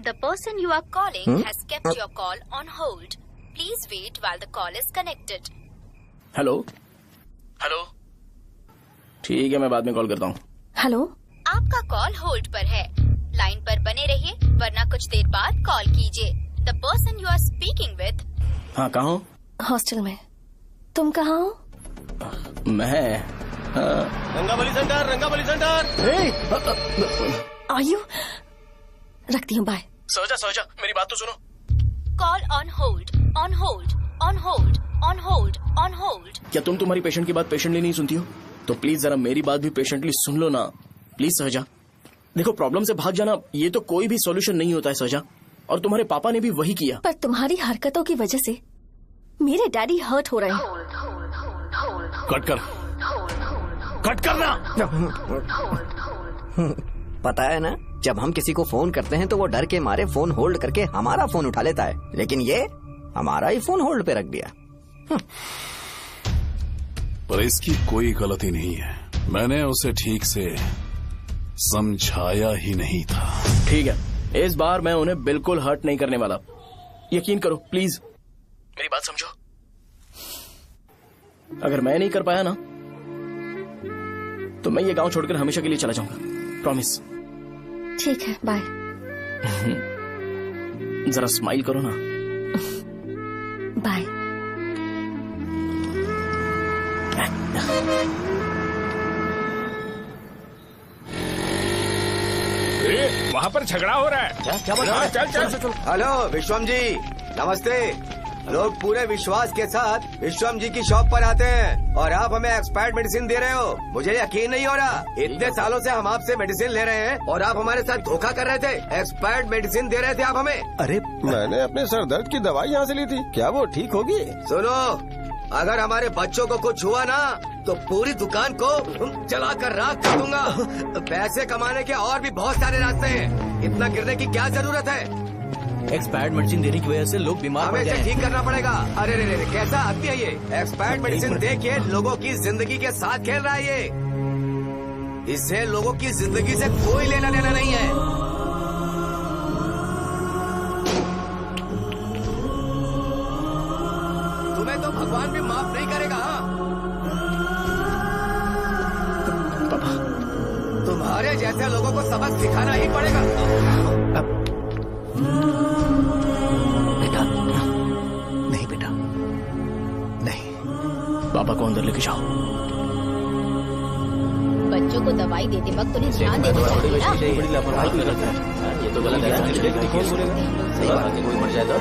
Speaker 18: The person you are calling has kept your call on hold. Please wait while the call is connected.
Speaker 5: Hello hello, ठीक है मैं बाद में कॉल करता हूँ।
Speaker 4: हेलो,
Speaker 18: आपका कॉल होल्ड पर है। लाइन पर बने रहिए वरना कुछ देर बाद कॉल कीजिए। The person you are speaking with.
Speaker 5: हाँ, कहाँ हो?
Speaker 4: हॉस्टल में। तुम कहाँ हो?
Speaker 5: मैं
Speaker 9: रंगाबली सेंटर, रंगाबली सेंटर।
Speaker 4: आयु, रखती हूँ, बाय।
Speaker 5: सोचा मेरी बात तो सुनो।
Speaker 18: Call on hold, on hold, on hold, on hold, on hold.
Speaker 5: क्या तुम तुम्हारी पेशेंट की बात पेशेंटली नहीं सुनती हो? तो प्लीज जरा मेरी बात भी पेशेंटली सुन लो ना। प्लीज सहजा, देखो प्रॉब्लम से भाग जाना ये तो कोई भी सॉल्यूशन नहीं होता है सहजा, और तुम्हारे पापा ने भी वही किया।
Speaker 4: पर तुम्हारी हरकतों की वजह से मेरे डैडी हर्ट हो रहे हैं।
Speaker 17: कट करना।
Speaker 13: पता है ना, जब हम किसी को फोन करते हैं तो वो डर के मारे फोन होल्ड करके हमारा फोन उठा लेता है, लेकिन ये हमारा ही फोन होल्ड पे रख दिया।
Speaker 17: पर इसकी कोई गलती नहीं है, मैंने उसे ठीक से समझाया ही नहीं था।
Speaker 5: ठीक है, इस बार मैं उन्हें बिल्कुल हर्ट नहीं करने वाला। यकीन करो प्लीज, मेरी बात समझो। अगर मैं नहीं कर पाया ना तो मैं ये गांव छोड़कर हमेशा के लिए चला जाऊंगा। प्रॉमिस।
Speaker 4: ठीक है, बाय।
Speaker 5: जरा स्माइल करो ना।
Speaker 4: बाय।
Speaker 7: वहाँ पर झगड़ा हो रहा है।
Speaker 12: क्या बोल रहा है?
Speaker 7: चल।
Speaker 12: हेलो विश्वम जी, नमस्ते। लोग पूरे विश्वास के साथ विश्वम जी की शॉप पर आते हैं और आप हमें एक्सपायर्ड मेडिसिन दे रहे हो। मुझे यकीन नहीं हो रहा, इतने सालों से हम आपसे मेडिसिन ले रहे हैं और आप हमारे साथ धोखा कर रहे थे। एक्सपायर्ड मेडिसिन दे रहे थे आप हमें।
Speaker 9: अरे मैंने अपने सर दर्द की दवाई यहाँ से ली थी, क्या वो ठीक होगी?
Speaker 12: सुनो, अगर हमारे बच्चों को कुछ हुआ ना तो पूरी दुकान को जला कर राख कर दूंगा। पैसे कमाने के और भी बहुत सारे रास्ते हैं, इतना गिरने की क्या जरूरत है?
Speaker 13: एक्सपायर्ड मेडिसिन देने की वजह से लोग बीमार पड़ गए हैं।
Speaker 12: ठीक करना पड़ेगा। अरे रे कैसा आदमी है ये? एक्सपायर्ड मेडिसिन दे के लोगों की जिंदगी के साथ खेल रहा है ये। इससे लोगों की जिंदगी से कोई लेना देना नहीं है। तुम्हें तो भगवान भी माफ नहीं करेगा। तुम्हारे जैसे लोगों को सबक सिखाना ही पड़ेगा।
Speaker 5: पापा को अंदर लेके जाओ।
Speaker 18: बच्चों को दवाई देते वक्त उन्हें ध्यान देना चाहिए ना।
Speaker 14: ये तो गलत है। कोई मर जाएगा।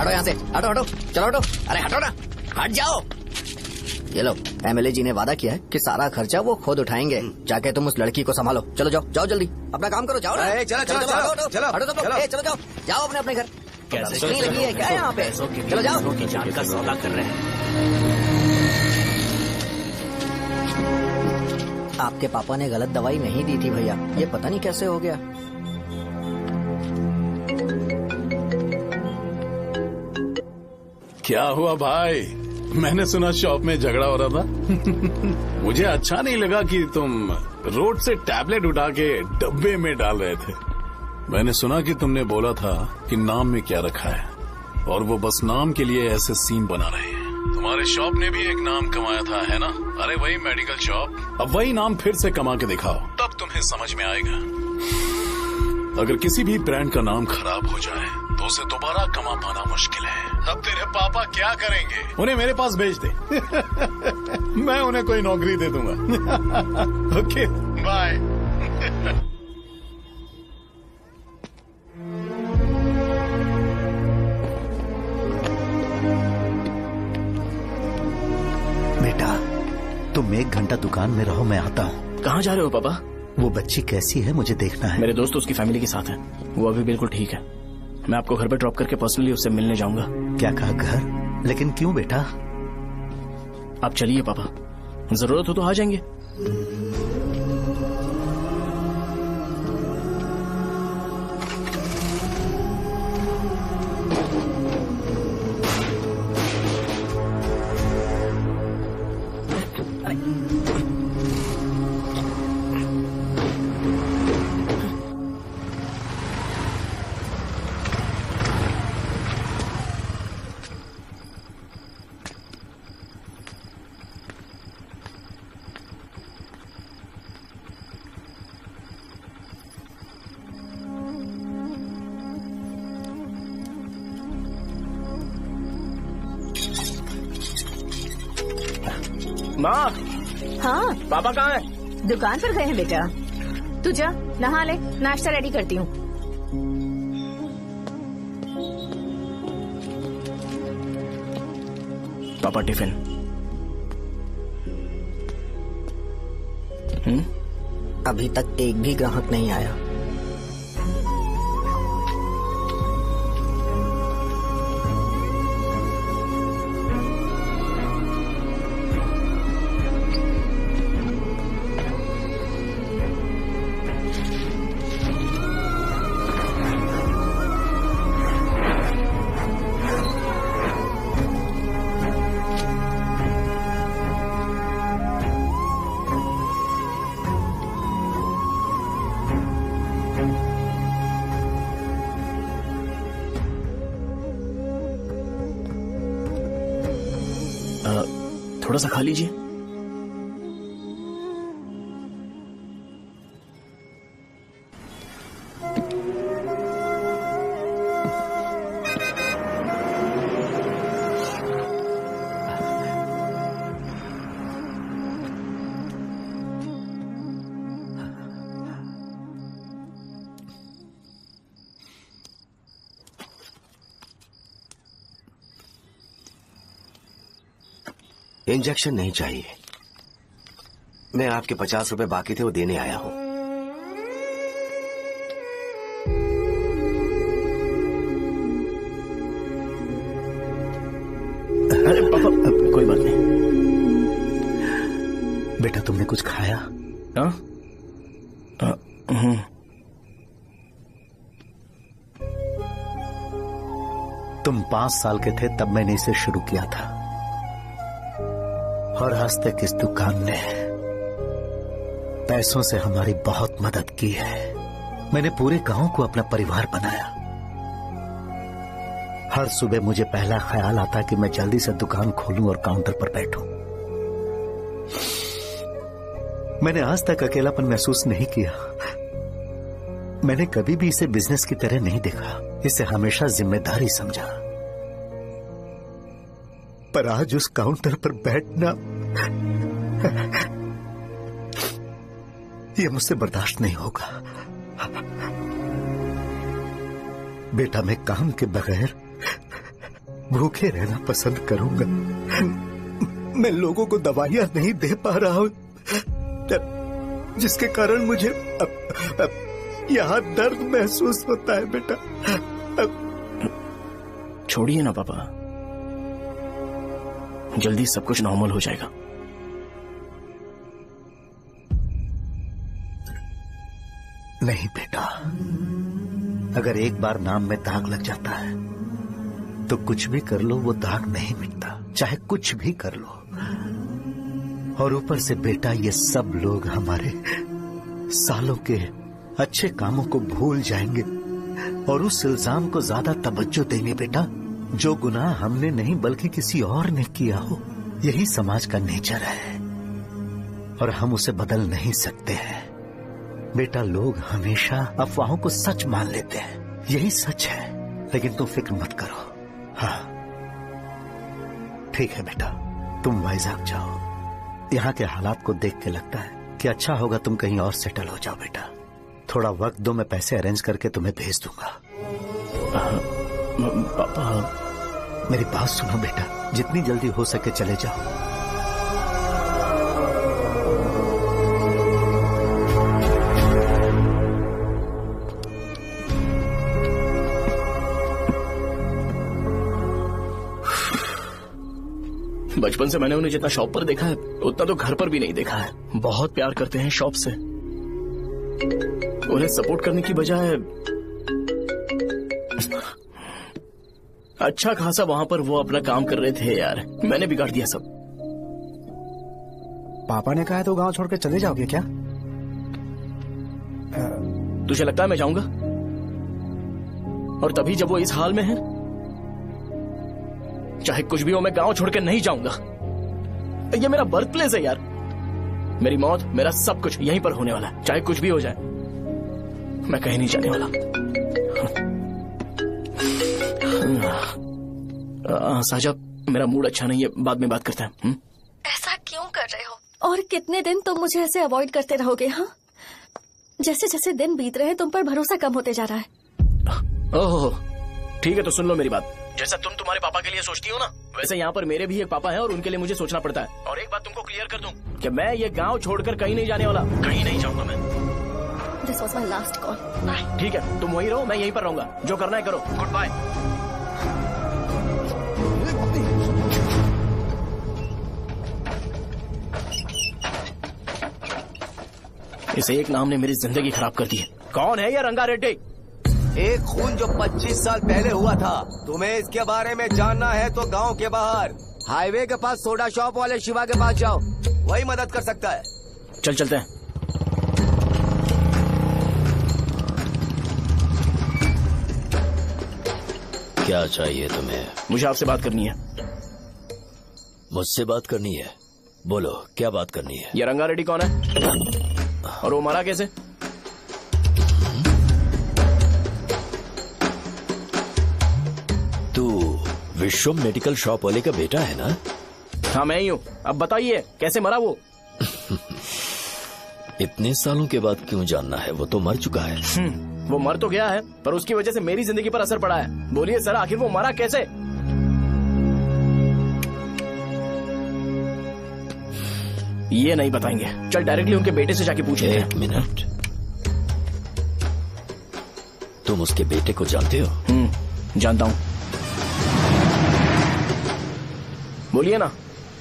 Speaker 13: हटो यहाँ से, हटो। चलो हटो। अरे हटो ना, हट जाओ। ये लो, एमएलए जी ने वादा किया है कि सारा खर्चा वो खुद उठाएंगे। जाके तुम उस लड़की को संभालो। चलो जाओ जल्दी, अपना काम करो। जाओ ना।
Speaker 12: चलो
Speaker 13: हटो तुम लोग। चलो जाओ अपने घर। नहीं लगी है क्या यहाँ पे? चलो जाओ।
Speaker 7: जान का सौदा कर रहे हैं।
Speaker 13: आपके पापा ने गलत दवाई नहीं दी थी भैया, ये पता नहीं कैसे हो गया।
Speaker 17: क्या हुआ भाई? मैंने सुना शॉप में झगड़ा हो रहा था। मुझे अच्छा नहीं लगा कि तुम रोड से टैबलेट उठा के डब्बे में डाल रहे थे। मैंने सुना कि तुमने बोला था कि नाम में क्या रखा है, और वो बस नाम के लिए ऐसे सीन बना रहे हैं। तुम्हारे शॉप ने भी एक नाम कमाया था, है ना? अरे वही मेडिकल शॉप। अब वही नाम फिर से कमा के दिखाओ, तब तुम्हें समझ में आएगा। अगर किसी भी ब्रांड का नाम खराब हो जाए तो उसे दोबारा कमा पाना मुश्किल है। अब तेरे पापा क्या करेंगे? उन्हें मेरे पास भेज दे। मैं उन्हें कोई नौकरी दे दूंगा। Okay bye.
Speaker 8: बेटा तुम 1 घंटा दुकान में रहो, मैं आता हूँ।
Speaker 5: कहाँ जा रहे हो पापा?
Speaker 19: वो बच्ची कैसी है मुझे देखना है।
Speaker 11: मेरे दोस्त उसकी फैमिली के साथ है, वो अभी बिल्कुल ठीक है। मैं आपको घर पे ड्रॉप करके पर्सनली उससे मिलने जाऊंगा।
Speaker 19: क्या कहा घर? लेकिन क्यों बेटा?
Speaker 11: आप चलिए पापा, जरूरत हो तो आ जाएंगे। माँ,
Speaker 20: हाँ
Speaker 11: पापा कहाँ है?
Speaker 20: दुकान पर गए हैं बेटा। तू जा नहा ले, नाश्ता रेडी करती हूँ।
Speaker 11: पापा टिफिन।
Speaker 2: अभी तक एक भी ग्राहक नहीं आया।
Speaker 11: थोड़ा सा खा लीजिए।
Speaker 12: इंजेक्शन नहीं चाहिए। मैं आपके 50 रुपए बाकी थे, वो देने आया हूं।
Speaker 11: अरे पापा, कोई बात नहीं।
Speaker 19: बेटा तुमने कुछ खाया? तुम 5 साल के थे तब मैंने इसे शुरू किया था, और आज तक इस दुकान ने पैसों से हमारी बहुत मदद की है। मैंने पूरे गांव को अपना परिवार बनाया। हर सुबह मुझे पहला ख्याल आता कि मैं जल्दी से दुकान खोलूं और काउंटर पर बैठूं। मैंने आज तक अकेलापन महसूस नहीं किया। मैंने कभी भी इसे बिजनेस की तरह नहीं देखा, इसे हमेशा जिम्मेदारी समझा। पर आज उस काउंटर पर बैठना यह मुझसे बर्दाश्त नहीं होगा। बेटा मैं काम के बगैर भूखे रहना पसंद करूंगा। मैं लोगों को दवाइयां नहीं दे पा रहा हूं, जिसके कारण मुझे यहां दर्द महसूस होता है। बेटा
Speaker 11: छोड़िए ना पापा, जल्दी सब कुछ नॉर्मल हो जाएगा।
Speaker 19: नहीं बेटा, अगर एक बार नाम में दाग लग जाता है तो कुछ भी कर लो वो दाग नहीं मिटता, चाहे कुछ भी कर लो। और ऊपर से बेटा ये सब लोग हमारे सालों के अच्छे कामों को भूल जाएंगे और उस इल्जाम को ज्यादा तवज्जो देंगे बेटा, जो गुनाह हमने नहीं बल्कि किसी और ने किया हो। यही समाज का नेचर है और हम उसे बदल नहीं सकते हैं। बेटा लोग हमेशा अफवाहों को सच मान लेते हैं, यही सच है। लेकिन तुम फिक्र मत करो। हाँ ठीक है बेटा, तुम वाइजाग जाओ। यहाँ के हालात को देख के लगता है कि अच्छा होगा तुम कहीं और सेटल हो जाओ। बेटा थोड़ा वक्त दो, मैं पैसे अरेंज करके तुम्हें भेज दूंगा।
Speaker 11: पापा
Speaker 19: मेरी बात सुनो बेटा, जितनी जल्दी हो सके चले जाओ।
Speaker 11: बचपन से मैंने उन्हें जितना शॉप पर देखा है उतना तो घर पर भी नहीं देखा है। बहुत प्यार करते हैं शॉप से। उन्हें सपोर्ट करने की बजाय अच्छा खासा वहां पर वो अपना काम कर रहे थे यार। मैंने बिगाड़ दिया सब।
Speaker 6: पापा ने कहा है तो गांव छोड़ के चले जाओगे क्या?
Speaker 11: तुझे लगता है मैं जाऊंगा? और तभी जब वो इस हाल में है, चाहे कुछ भी हो मैं गांव छोड़ के नहीं जाऊंगा। ये मेरा बर्थ प्लेस है यार। मेरी मौत, मेरा सब कुछ यहीं पर होने वाला है। चाहे कुछ भी हो जाए मैं कहीं नहीं जाने वाला। साहब मेरा मूड अच्छा नहीं है, बाद में बात करते हैं।
Speaker 4: ऐसा क्यों कर रहे हो? और कितने दिन तुम मुझे ऐसे अवॉइड करते रहोगे? हाँ, जैसे जैसे दिन बीत रहे हैं तुम पर भरोसा कम होते जा रहा है।
Speaker 11: ओह ठीक है, तो सुन लो मेरी बात। जैसा तुम तुम्हारे पापा के लिए सोचती हो ना, वैसे यहाँ पर मेरे भी एक पापा हैं और उनके लिए मुझे सोचना पड़ता है। और एक बात तुमको क्लियर कर दूं कि मैं ये गांव छोड़कर कहीं नहीं जाने वाला। कहीं नहीं जाऊंगा मैं।
Speaker 4: This was my last call.
Speaker 11: ठीक है, तुम वहीं रहो, मैं यहीं पर रहूंगा। जो करना है करो। Good bye. इस एक नाम ने मेरी जिंदगी खराब कर दी है। कौन है ये रंगा रेड्डी?
Speaker 12: एक खून जो 25 साल पहले हुआ था। तुम्हें इसके बारे में जानना है तो गांव के बाहर हाईवे के पास सोडा शॉप वाले शिवा के पास जाओ, वही मदद कर सकता है।
Speaker 11: चल चलते हैं।
Speaker 15: क्या चाहिए तुम्हें?
Speaker 11: मुझे आपसे बात करनी है।
Speaker 15: मुझसे बात करनी है? बोलो क्या बात करनी है?
Speaker 11: ये रंगा रेड्डी कौन है और वो मरा कैसे?
Speaker 15: तू विश्वम मेडिकल शॉप वाले का बेटा है ना?
Speaker 11: हाँ मैं ही हूँ। अब बताइए कैसे मरा वो?
Speaker 15: इतने सालों के बाद क्यों जानना है? वो तो मर चुका है।
Speaker 11: वो मर तो गया है पर उसकी वजह से मेरी जिंदगी पर असर पड़ा है। बोलिए सर, आखिर वो मरा कैसे? ये नहीं बताएंगे। चल डायरेक्टली उनके बेटे से जाके पूछे।
Speaker 15: एक मिनट, तुम उसके बेटे को जानते हो?
Speaker 11: जानता हूँ। बोलिए ना,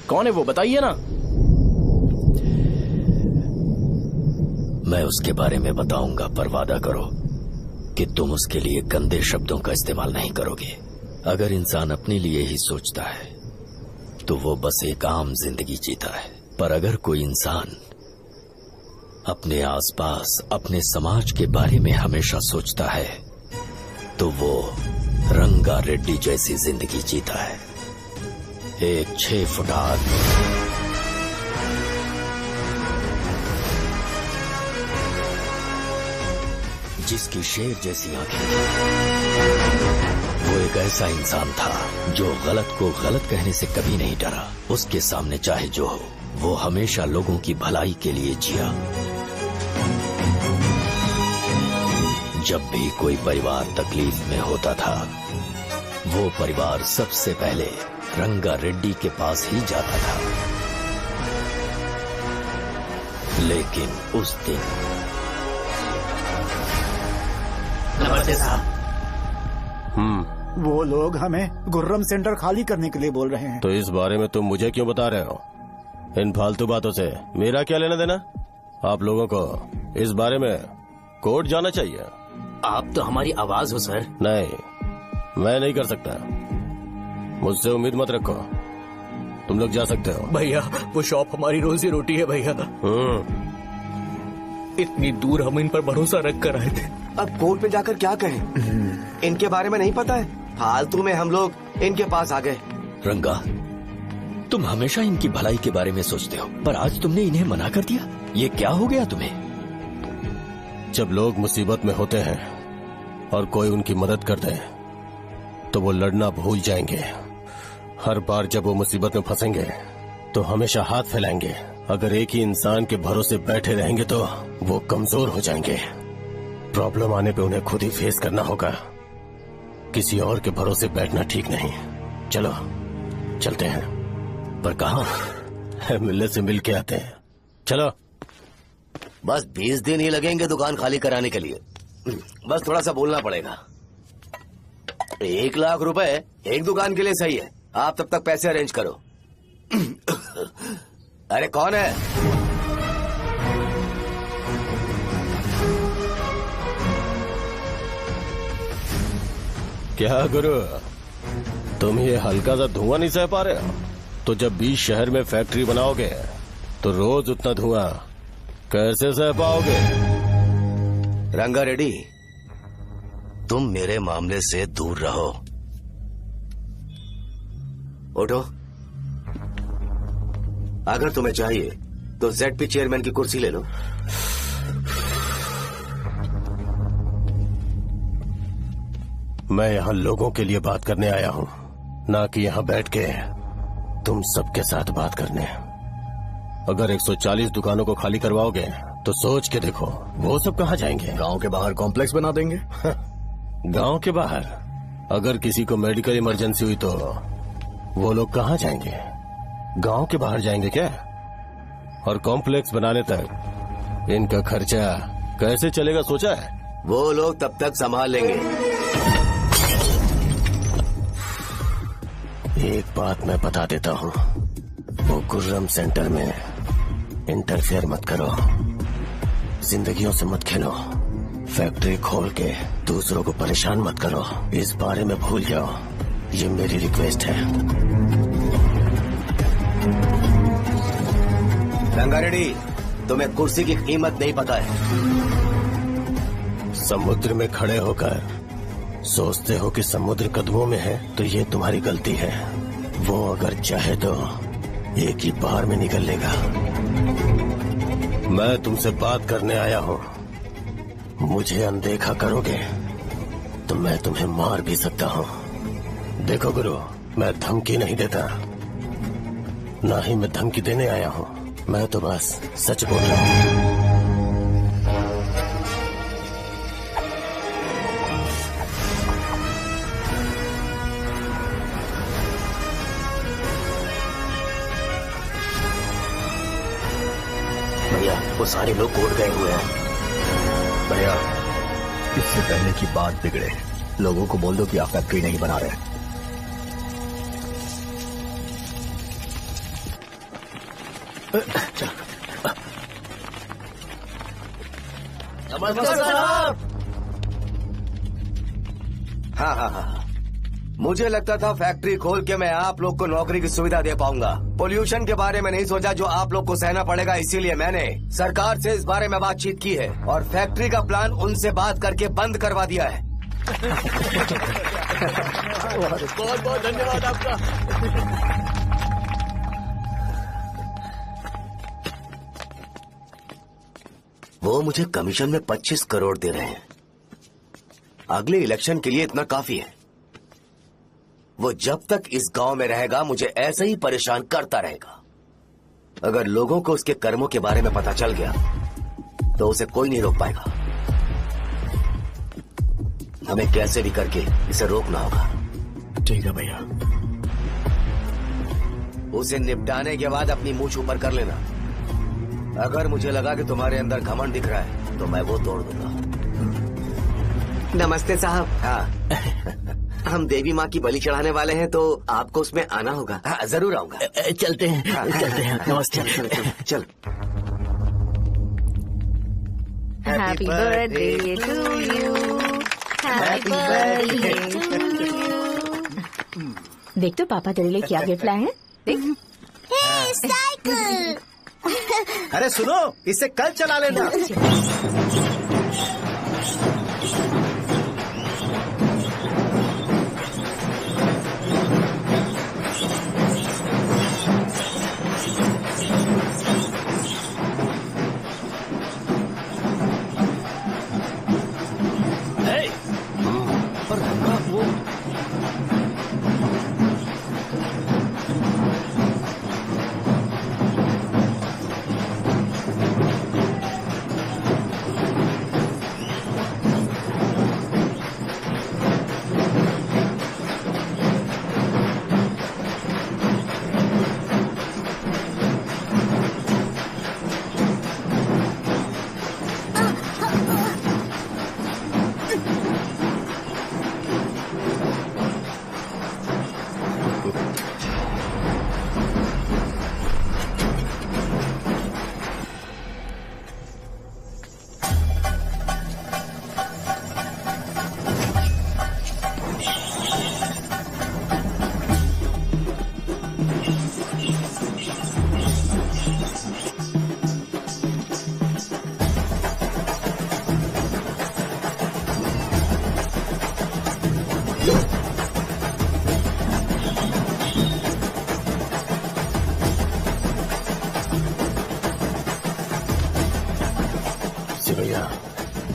Speaker 11: कौन है वो? बताइए ना।
Speaker 15: मैं उसके बारे में बताऊंगा, पर वादा करो कि तुम उसके लिए गंदे शब्दों का इस्तेमाल नहीं करोगे। अगर इंसान अपने लिए ही सोचता है तो वो बस एक आम जिंदगी जीता है, पर अगर कोई इंसान अपने आसपास, अपने समाज के बारे में हमेशा सोचता है तो वो रंगा रेड्डी जैसी जिंदगी जीता है। एक 6 फुट आदमी, जिसकी शेर जैसी आंखें, वो एक ऐसा इंसान था जो गलत को गलत कहने से कभी नहीं डरा। उसके सामने चाहे जो हो, वो हमेशा लोगों की भलाई के लिए जिया। जब भी कोई परिवार तकलीफ में होता था, वो परिवार सबसे पहले रंगा रेड्डी के पास ही जाता था। लेकिन उस दिन,
Speaker 13: नमस्ते साहब।
Speaker 6: वो लोग हमें गुर्रम सेंटर खाली करने के लिए बोल रहे हैं।
Speaker 10: तो इस बारे में तुम मुझे क्यों बता रहे हो? इन फालतू बातों से मेरा क्या लेना देना? आप लोगों को इस बारे में कोर्ट जाना चाहिए।
Speaker 13: आप तो हमारी आवाज हो सर।
Speaker 10: नहीं, मैं नहीं कर सकता। मुझसे उम्मीद मत रखो। तुम लोग जा सकते हो।
Speaker 13: भैया वो शॉप हमारी रोजी रोटी है भैया। इतनी दूर हम इन पर भरोसा रख कर आए थे।
Speaker 12: अब कोर्ट में जाकर क्या कहें? इनके बारे में नहीं पता है। फालतू में हम लोग इनके पास आ गए।
Speaker 15: रंगा, तुम हमेशा इनकी भलाई के बारे में सोचते हो, पर आज तुमने इन्हें मना कर दिया। ये क्या हो गया तुम्हें?
Speaker 10: जब लोग मुसीबत में होते हैं और कोई उनकी मदद कर दे तो वो लड़ना भूल जाएंगे। हर बार जब वो मुसीबत में फंसेंगे तो हमेशा हाथ फैलाएंगे। अगर एक ही इंसान के भरोसे बैठे रहेंगे तो वो कमजोर हो जाएंगे। प्रॉब्लम आने पे उन्हें खुद ही फेस करना होगा। किसी और के भरोसे बैठना ठीक नहीं। चलो चलते हैं।
Speaker 15: पर कहाँ?
Speaker 10: मिलने से मिल के आते हैं। चलो।
Speaker 12: बस 20 दिन ही लगेंगे दुकान खाली कराने के लिए। बस थोड़ा सा बोलना पड़ेगा। 1 लाख रुपए एक दुकान के लिए सही है। आप तब तक पैसे अरेंज करो। अरे कौन है?
Speaker 10: क्या गुरु, तुम ये हल्का सा धुआं नहीं सह पा रहे हो? तो जब बीच शहर में फैक्ट्री बनाओगे तो रोज उतना धुआं कैसे सह पाओगे?
Speaker 12: रंगा रेड्डी, तुम मेरे मामले से दूर रहो। उठो। अगर तुम्हें चाहिए तो जेडपी चेयरमैन की कुर्सी ले लो।
Speaker 10: मैं यहाँ लोगों के लिए बात करने आया हूँ, ना कि यहाँ बैठ के तुम सबके साथ बात करने। अगर 140 दुकानों को खाली करवाओगे तो सोच के देखो वो सब कहाँ जाएंगे?
Speaker 13: गांव के बाहर कॉम्प्लेक्स बना देंगे।
Speaker 10: गांव के बाहर? अगर किसी को मेडिकल इमरजेंसी हुई तो वो लोग कहाँ जाएंगे? गांव के बाहर जाएंगे क्या? और कॉम्प्लेक्स बनाने तक इनका खर्चा कैसे चलेगा सोचा है?
Speaker 12: वो लोग तब तक संभाल लेंगे।
Speaker 10: एक बात मैं बता देता हूँ, वो गुर्रम सेंटर में इंटरफेयर मत करो, जिंदगियों से मत खेलो, फैक्ट्री खोल के दूसरों को परेशान मत करो। इस बारे में भूल जाओ, ये मेरी रिक्वेस्ट है।
Speaker 12: रंगा रेड्डी, तुम्हें कुर्सी की कीमत नहीं पता है।
Speaker 10: समुद्र में खड़े होकर सोचते हो कि समुद्र कदमों में है तो ये तुम्हारी गलती है। वो अगर चाहे तो एक ही बार में निकल लेगा। मैं तुमसे बात करने आया हूँ, मुझे अनदेखा करोगे तो मैं तुम्हें मार भी सकता हूँ। देखो गुरु, मैं धमकी नहीं देता, ना ही मैं धमकी देने आया हूँ, मैं तो बस सच बोल रहा हूँ।
Speaker 12: वो सारे लोग कोर्ट गए हुए हैं।
Speaker 13: भैया, इससे पहले की बात बिगड़े, लोगों को बोल दो कि आप फैक्ट्री नहीं बना रहे।
Speaker 12: हाँ, मुझे लगता था फैक्ट्री खोल के मैं आप लोग को नौकरी की सुविधा दे पाऊंगा। पोल्यूशन के बारे में नहीं सोचा जो आप लोग को सहना पड़ेगा, इसीलिए मैंने सरकार से इस बारे में बातचीत की है और फैक्ट्री का प्लान उनसे बात करके बंद करवा दिया है।
Speaker 5: बहुत बहुत धन्यवाद आपका।
Speaker 12: वो मुझे कमीशन में 25 करोड़ दे रहे हैं। अगले इलेक्शन के लिए इतना काफी है। वो जब तक इस गांव में रहेगा मुझे ऐसे ही परेशान करता रहेगा। अगर लोगों को उसके कर्मों के बारे में पता चल गया तो उसे कोई नहीं रोक पाएगा। हमें कैसे भी करके इसे रोकना होगा।
Speaker 13: ठीक है भैया।
Speaker 12: उसे निपटाने के बाद अपनी मूंछ ऊपर कर लेना। अगर मुझे लगा कि तुम्हारे अंदर घमंड दिख रहा है तो मैं वो तोड़ दूंगा।
Speaker 2: नमस्ते साहब।
Speaker 12: हाँ,
Speaker 2: हम देवी माँ की बलि चढ़ाने वाले हैं तो आपको उसमें आना होगा।
Speaker 12: हाँ, जरूर आऊंगा।
Speaker 2: चलते हैं।
Speaker 12: हाँ,
Speaker 2: चलते हैं। नमस्ते।
Speaker 12: चल।
Speaker 20: Happy birthday to you, happy birthday to you. देख तो पापा तेरे लिए क्या गिफ्ट लाए हैं। देख।
Speaker 8: साइकिल। अरे सुनो, इसे कल चला लेना।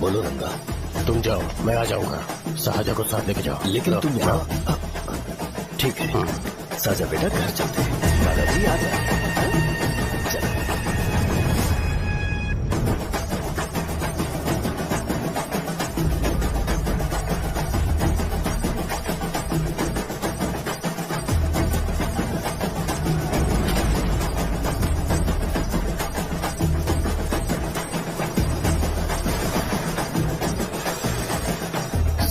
Speaker 15: बोलो रंगा।
Speaker 10: तुम जाओ, मैं आ जाऊंगा। साजा को साथ लेके जाओ।
Speaker 15: लेकिन तुम यहाँ। ठीक है साजा बेटा, घर चलते हैं। दादाजी आ जाओ।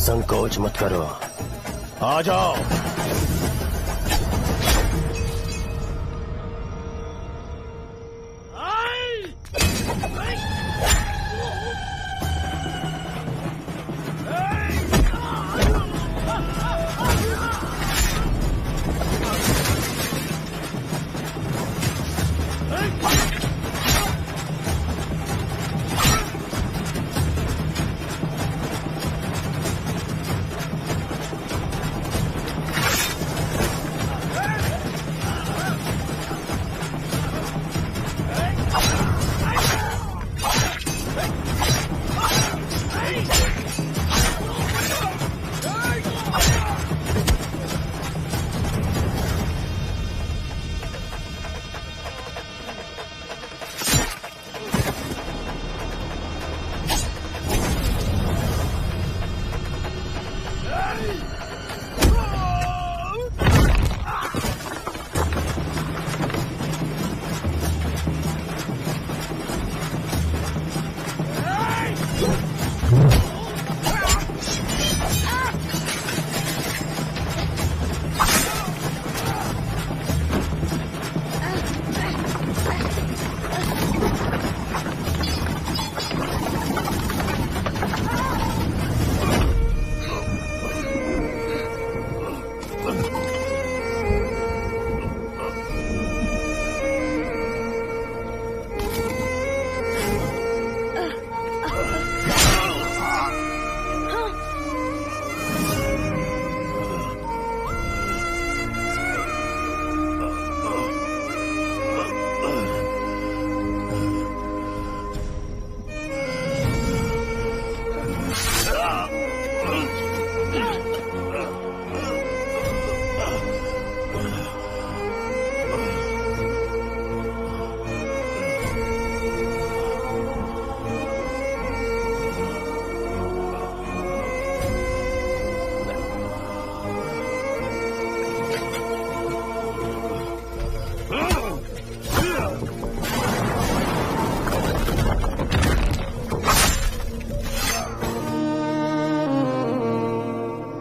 Speaker 10: संकोच मत करो, आ जाओ।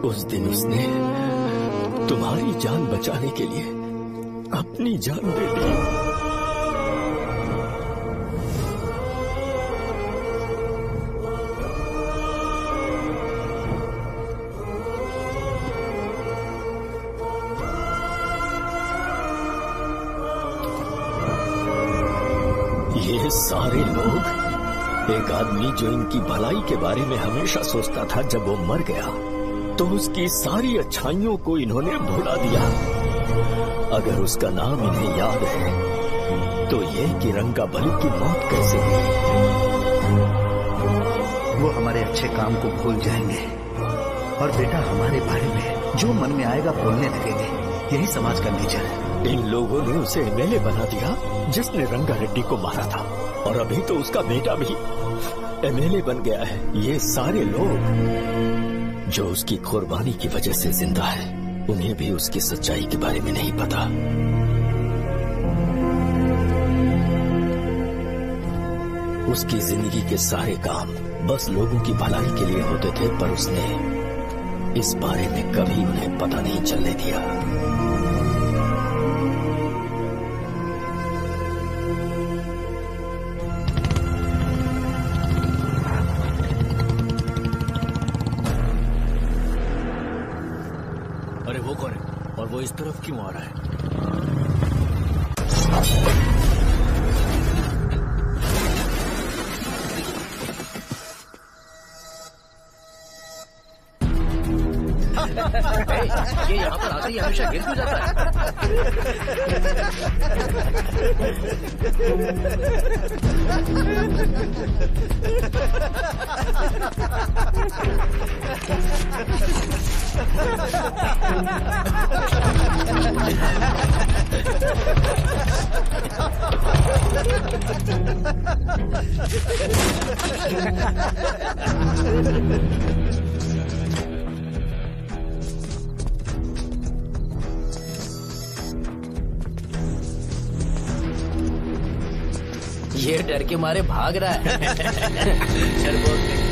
Speaker 15: उस दिन उसने तुम्हारी जान बचाने के लिए अपनी जान दे दी। ये सारे लोग, एक आदमी जो इनकी भलाई के बारे में हमेशा सोचता था, जब वो मर गया तो उसकी सारी अच्छाइयों को इन्होंने भुला दिया। अगर उसका नाम इन्हें याद है तो ये कि रंगाबली की मौत कैसे हुई।
Speaker 19: वो हमारे अच्छे काम को भूल जाएंगे और बेटा हमारे बारे में जो मन में आएगा बोलने लगेंगे। यही समाज का नेचर है।
Speaker 15: इन लोगों ने उसे एमएलए बना दिया जिसने रंगा रेड्डी को मारा था, और अभी तो उसका बेटा भी एमएलए बन गया है। ये सारे लोग जो उसकी कुर्बानी की वजह से जिंदा है, उन्हें भी उसकी सच्चाई के बारे में नहीं पता। उसकी जिंदगी के सारे काम बस लोगों की भलाई के लिए होते थे, पर उसने इस बारे में कभी उन्हें पता नहीं चलने दिया।
Speaker 13: अरे वो कौन है और वो इस तरफ क्यों आ रहा है?
Speaker 14: ये यहाँ पर आते ही हमेशा गिर क्यों जाता है? ये डर के मारे भाग रहा है। चल बोल दे।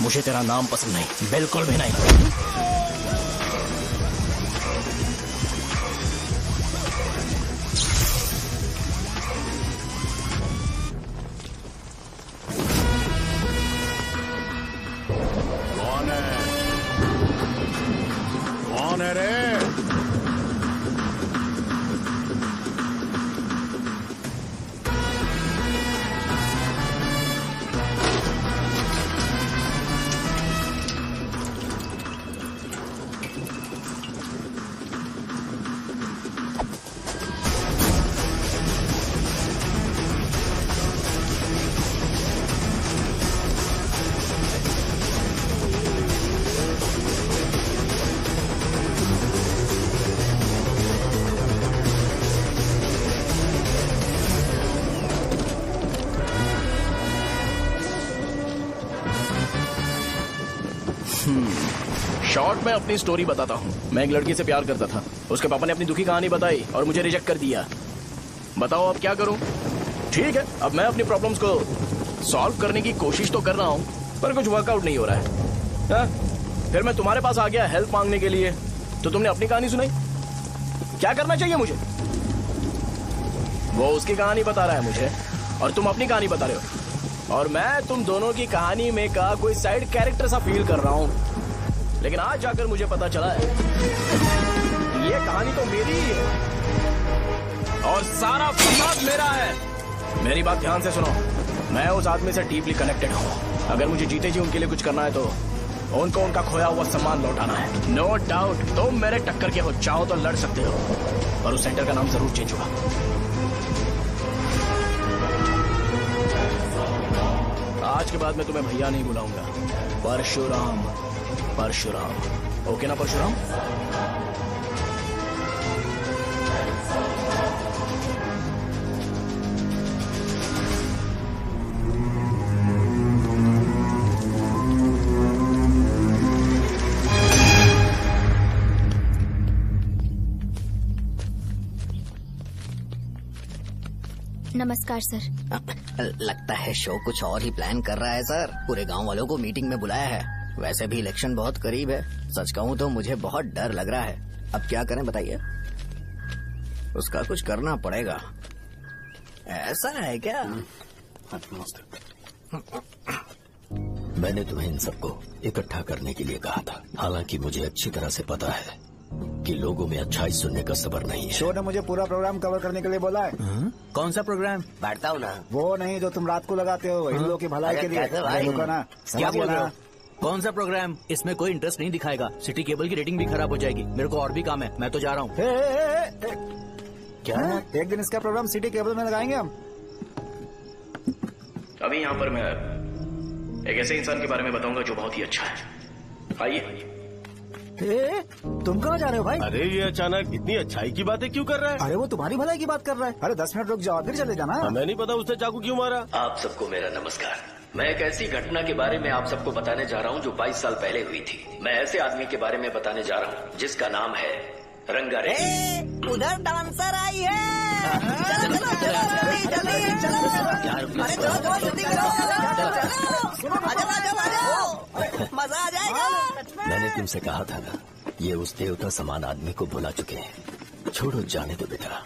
Speaker 11: मुझे तेरा नाम पसंद नहीं, बिल्कुल भी नहीं।
Speaker 17: कौन है? कौन है रे?
Speaker 11: शॉर्ट में अपनी स्टोरी बताता हूँ। मैं एक लड़की से प्यार करता था। उसके पापा ने अपनी दुखी कहानी बताई और मुझे रिजेक्ट कर दिया। बताओ अब क्या करूँ? ठीक है, अब मैं अपनी प्रॉब्लम्स को सॉल्व करने की कोशिश तो कर रहा हूँ, पर कुछ वर्कआउट नहीं हो रहा है। हा? फिर मैं तुम्हारे पास आ गया हेल्प मांगने के लिए, तो तुमने अपनी कहानी सुनाई। क्या करना चाहिए मुझे? वो उसकी कहानी बता रहा है मुझे और तुम अपनी कहानी बता रहे हो, और मैं तुम दोनों की कहानी में का कोई साइड कैरेक्टर सा फील कर रहा हूँ। लेकिन आज जाकर मुझे पता चला है ये कहानी तो मेरी ही है और सारा फसाद मेरा है। मेरी बात ध्यान से सुनो, मैं उस आदमी से डीपली कनेक्टेड हूँ। अगर मुझे जीते जी उनके लिए कुछ करना है तो उनको उनका खोया हुआ सम्मान लौटाना है। नो डाउट तुम मेरे टक्कर के हो, चाहो तो लड़ सकते हो, और उस सेंटर का नाम जरूर चेंज होगा। आज के बाद मैं तुम्हें भैया नहीं बुलाऊंगा, परशुराम। परशुराम, ओके ना परशुराम?
Speaker 18: नमस्कार सर।
Speaker 2: लगता है शो कुछ और ही प्लान कर रहा है सर। पूरे गांव वालों को मीटिंग में बुलाया है। वैसे भी इलेक्शन बहुत करीब है। सच कहूँ तो मुझे बहुत डर लग रहा है। अब क्या करें बताइए? उसका कुछ करना पड़ेगा। ऐसा है क्या?
Speaker 15: मैंने तुम्हें इन सबको इकट्ठा करने के लिए कहा था। हालांकि मुझे अच्छी तरह से पता है कि लोगों में अच्छाई सुनने का सब्र नहीं है।
Speaker 6: शो ने मुझे पूरा प्रोग्राम कवर करने के लिए बोला है।
Speaker 13: कौन सा प्रोग्राम?
Speaker 2: बैठता हूँ ना।
Speaker 6: वो नहीं जो तुम रात को लगाते हो इन लोगों की भलाई के लिए।
Speaker 13: क्या बोल रहे हो? कौन सा प्रोग्राम? इसमें कोई इंटरेस्ट नहीं दिखाएगा। सिटी केबल की रेटिंग भी खराब हो जाएगी। मेरे को और भी काम है, मैं तो जा रहा हूँ।
Speaker 6: क्या? एक दिन इसका प्रोग्राम सिटी केबल में लगाएंगे हम।
Speaker 11: अभी यहाँ पर मैं एक ऐसे इंसान के बारे में बताऊंगा जो बहुत ही अच्छा है। आइए।
Speaker 6: तुम कहाँ जा रहे हो भाई?
Speaker 16: अरे ये अचानक इतनी अच्छाई की बातें क्यों कर रहा है?
Speaker 6: अरे वो तुम्हारी भलाई की बात कर रहा है। अरे 10 मिनट रुक जाओ फिर चले जाना।
Speaker 16: हमें नहीं पता उसने चाकू क्यों मारा।
Speaker 15: आप सबको मेरा नमस्कार। मैं एक ऐसी घटना के बारे में आप सबको बताने जा रहा हूँ जो 22 साल पहले हुई थी। मैं ऐसे आदमी के बारे में बताने जा रहा हूँ जिसका नाम है रंगारेड्डी।
Speaker 2: उधर डांसर आई है। चलो जल्दी जल्दी चलो। अरे चलो जल्दी करो। आ जाओ। मजा आ जाएगा।
Speaker 15: मैंने तुमसे कहा था ना, ये उस देवता समान आदमी को भुला चुके हैं। छोड़ो, जाने दो बेटा।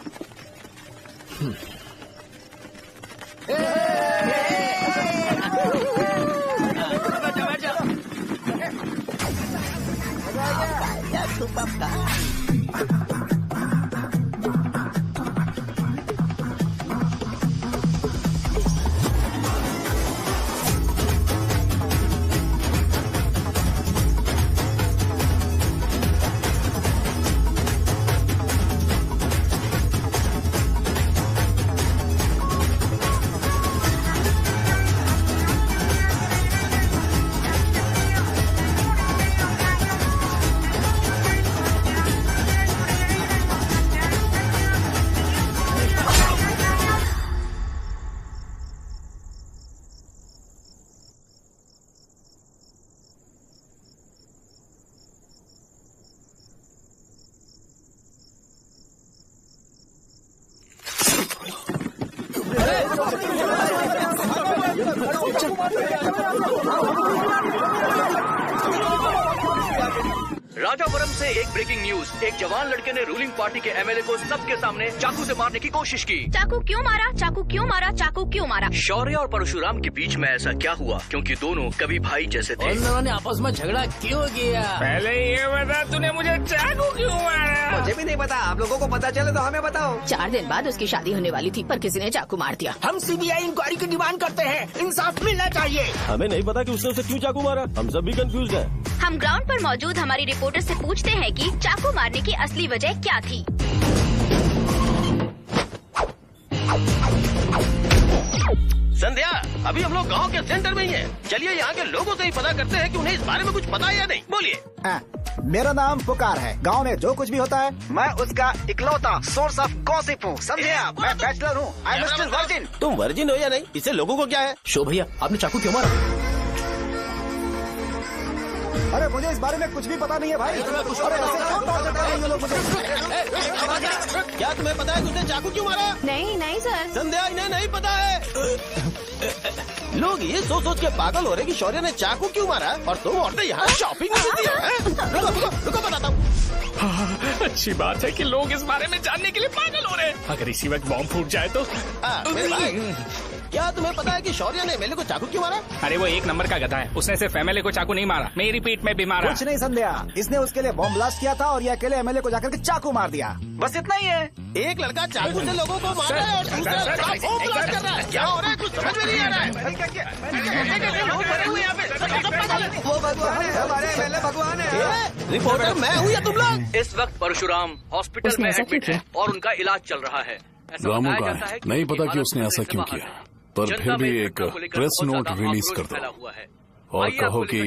Speaker 21: राजापुरम से एक ब्रेकिंग न्यूज। एक जवान लड़के ने रूलिंग पार्टी के एमएलए को सबके सामने चाकू से मारने की कोशिश की।
Speaker 18: चाकू क्यों मारा? चाकू क्यों मारा? चाकू क्यों मारा?
Speaker 21: शौर्य और परशुराम के बीच में ऐसा क्या हुआ? क्योंकि दोनों कभी भाई जैसे थे।
Speaker 14: उन दोनों ने आपस में झगड़ा क्यों किया?
Speaker 7: पहले ये बता, तूने मुझे चाकू क्यों मारा?
Speaker 12: मुझे भी नहीं पता। आप लोगों को पता चले तो हमें बताओ।
Speaker 20: 4 दिन बाद उसकी शादी होने वाली थी, पर किसी ने चाकू मार दिया।
Speaker 13: हम सीबीआई इंक्वायरी की डिमांड करते हैं। इंसाफ मिलना चाहिए।
Speaker 16: हमें नहीं पता कि उसने उसे क्यों चाकू मारा। हम सब भी कंफ्यूज हैं।
Speaker 18: हम ग्राउंड पर मौजूद हमारी रिपोर्टर से पूछते हैं कि चाकू मारने की असली वजह क्या थी।
Speaker 9: संध्या, अभी हम लोग गांव के सेंटर में ही हैं। चलिए यहाँ के लोगों से ही पता करते हैं कि उन्हें इस बारे में कुछ पता है या नहीं। बोलिए।
Speaker 6: मेरा नाम पुकार है। गांव में जो कुछ भी होता है मैं उसका इकलौता सोर्स ऑफ गॉसिप हूँ, समझे आप? मैं बैचलर हूँ। I am still virgin.
Speaker 9: तुम वर्जिन हो या नहीं, इससे लोगों को क्या है?
Speaker 5: शो भैया, आपने चाकू क्यों मारा?
Speaker 6: अरे मुझे इस बारे में कुछ भी पता नहीं है भाई। अरे ऐसे क्यों टॉर्चर कर रहे हैं ये लोग मुझे?
Speaker 9: क्या तुम्हें पता है कि उसने चाकू क्यों मारा?
Speaker 20: नहीं नहीं सर।
Speaker 9: संध्या, इन्हें नहीं पता है। लोग ये सोच सोच के पागल हो रहे कि शौर्य ने चाकू क्यों मारा और तुम औरतें यहाँ शॉपिंग में बिजी हैं। रुको बताता हूँ।
Speaker 7: अच्छी बात है कि लोग इस बारे में जानने के लिए पागल हो रहे हैं। अगर इसी वक्त बॉम्ब फूट जाए तो।
Speaker 9: मेरे भाई, क्या तुम्हें पता है कि शौर्य ने एमएलए को चाकू क्यों मारा?
Speaker 7: अरे वो एक नंबर का गधा है। उसने सिर्फ एमएलए को चाकू नहीं मारा, मेरी पीठ में भी मारा।
Speaker 6: कुछ नहीं संध्या, इसने उसके लिए बॉम्ब ब्लास्ट किया था और ये अकेले एमएलए को जाकर के चाकू मार दिया। बस इतना ही है।
Speaker 9: एक लड़का चाकू से लोगों को मार रहा है और दूसरा लड़का बॉम्ब ब्लास्ट कर रहा है। क्या हो रहा है? कुछ समझ में नहीं आ रहा है। लोग मरे हुए यहाँ पे।
Speaker 12: वो भगवान है, हमारे एमएलए भगवान है।
Speaker 9: रिपोर्टर मैं हूँ या तुम लोग?
Speaker 21: इस वक्त परशुराम हॉस्पिटल में एडमिट है और उनका इलाज चल रहा है।
Speaker 17: रामू का है, नहीं पता कि उसने ऐसा क्यों किया, पर फिर भी एक प्रेस नोट रिलीज कर दो और कहो कि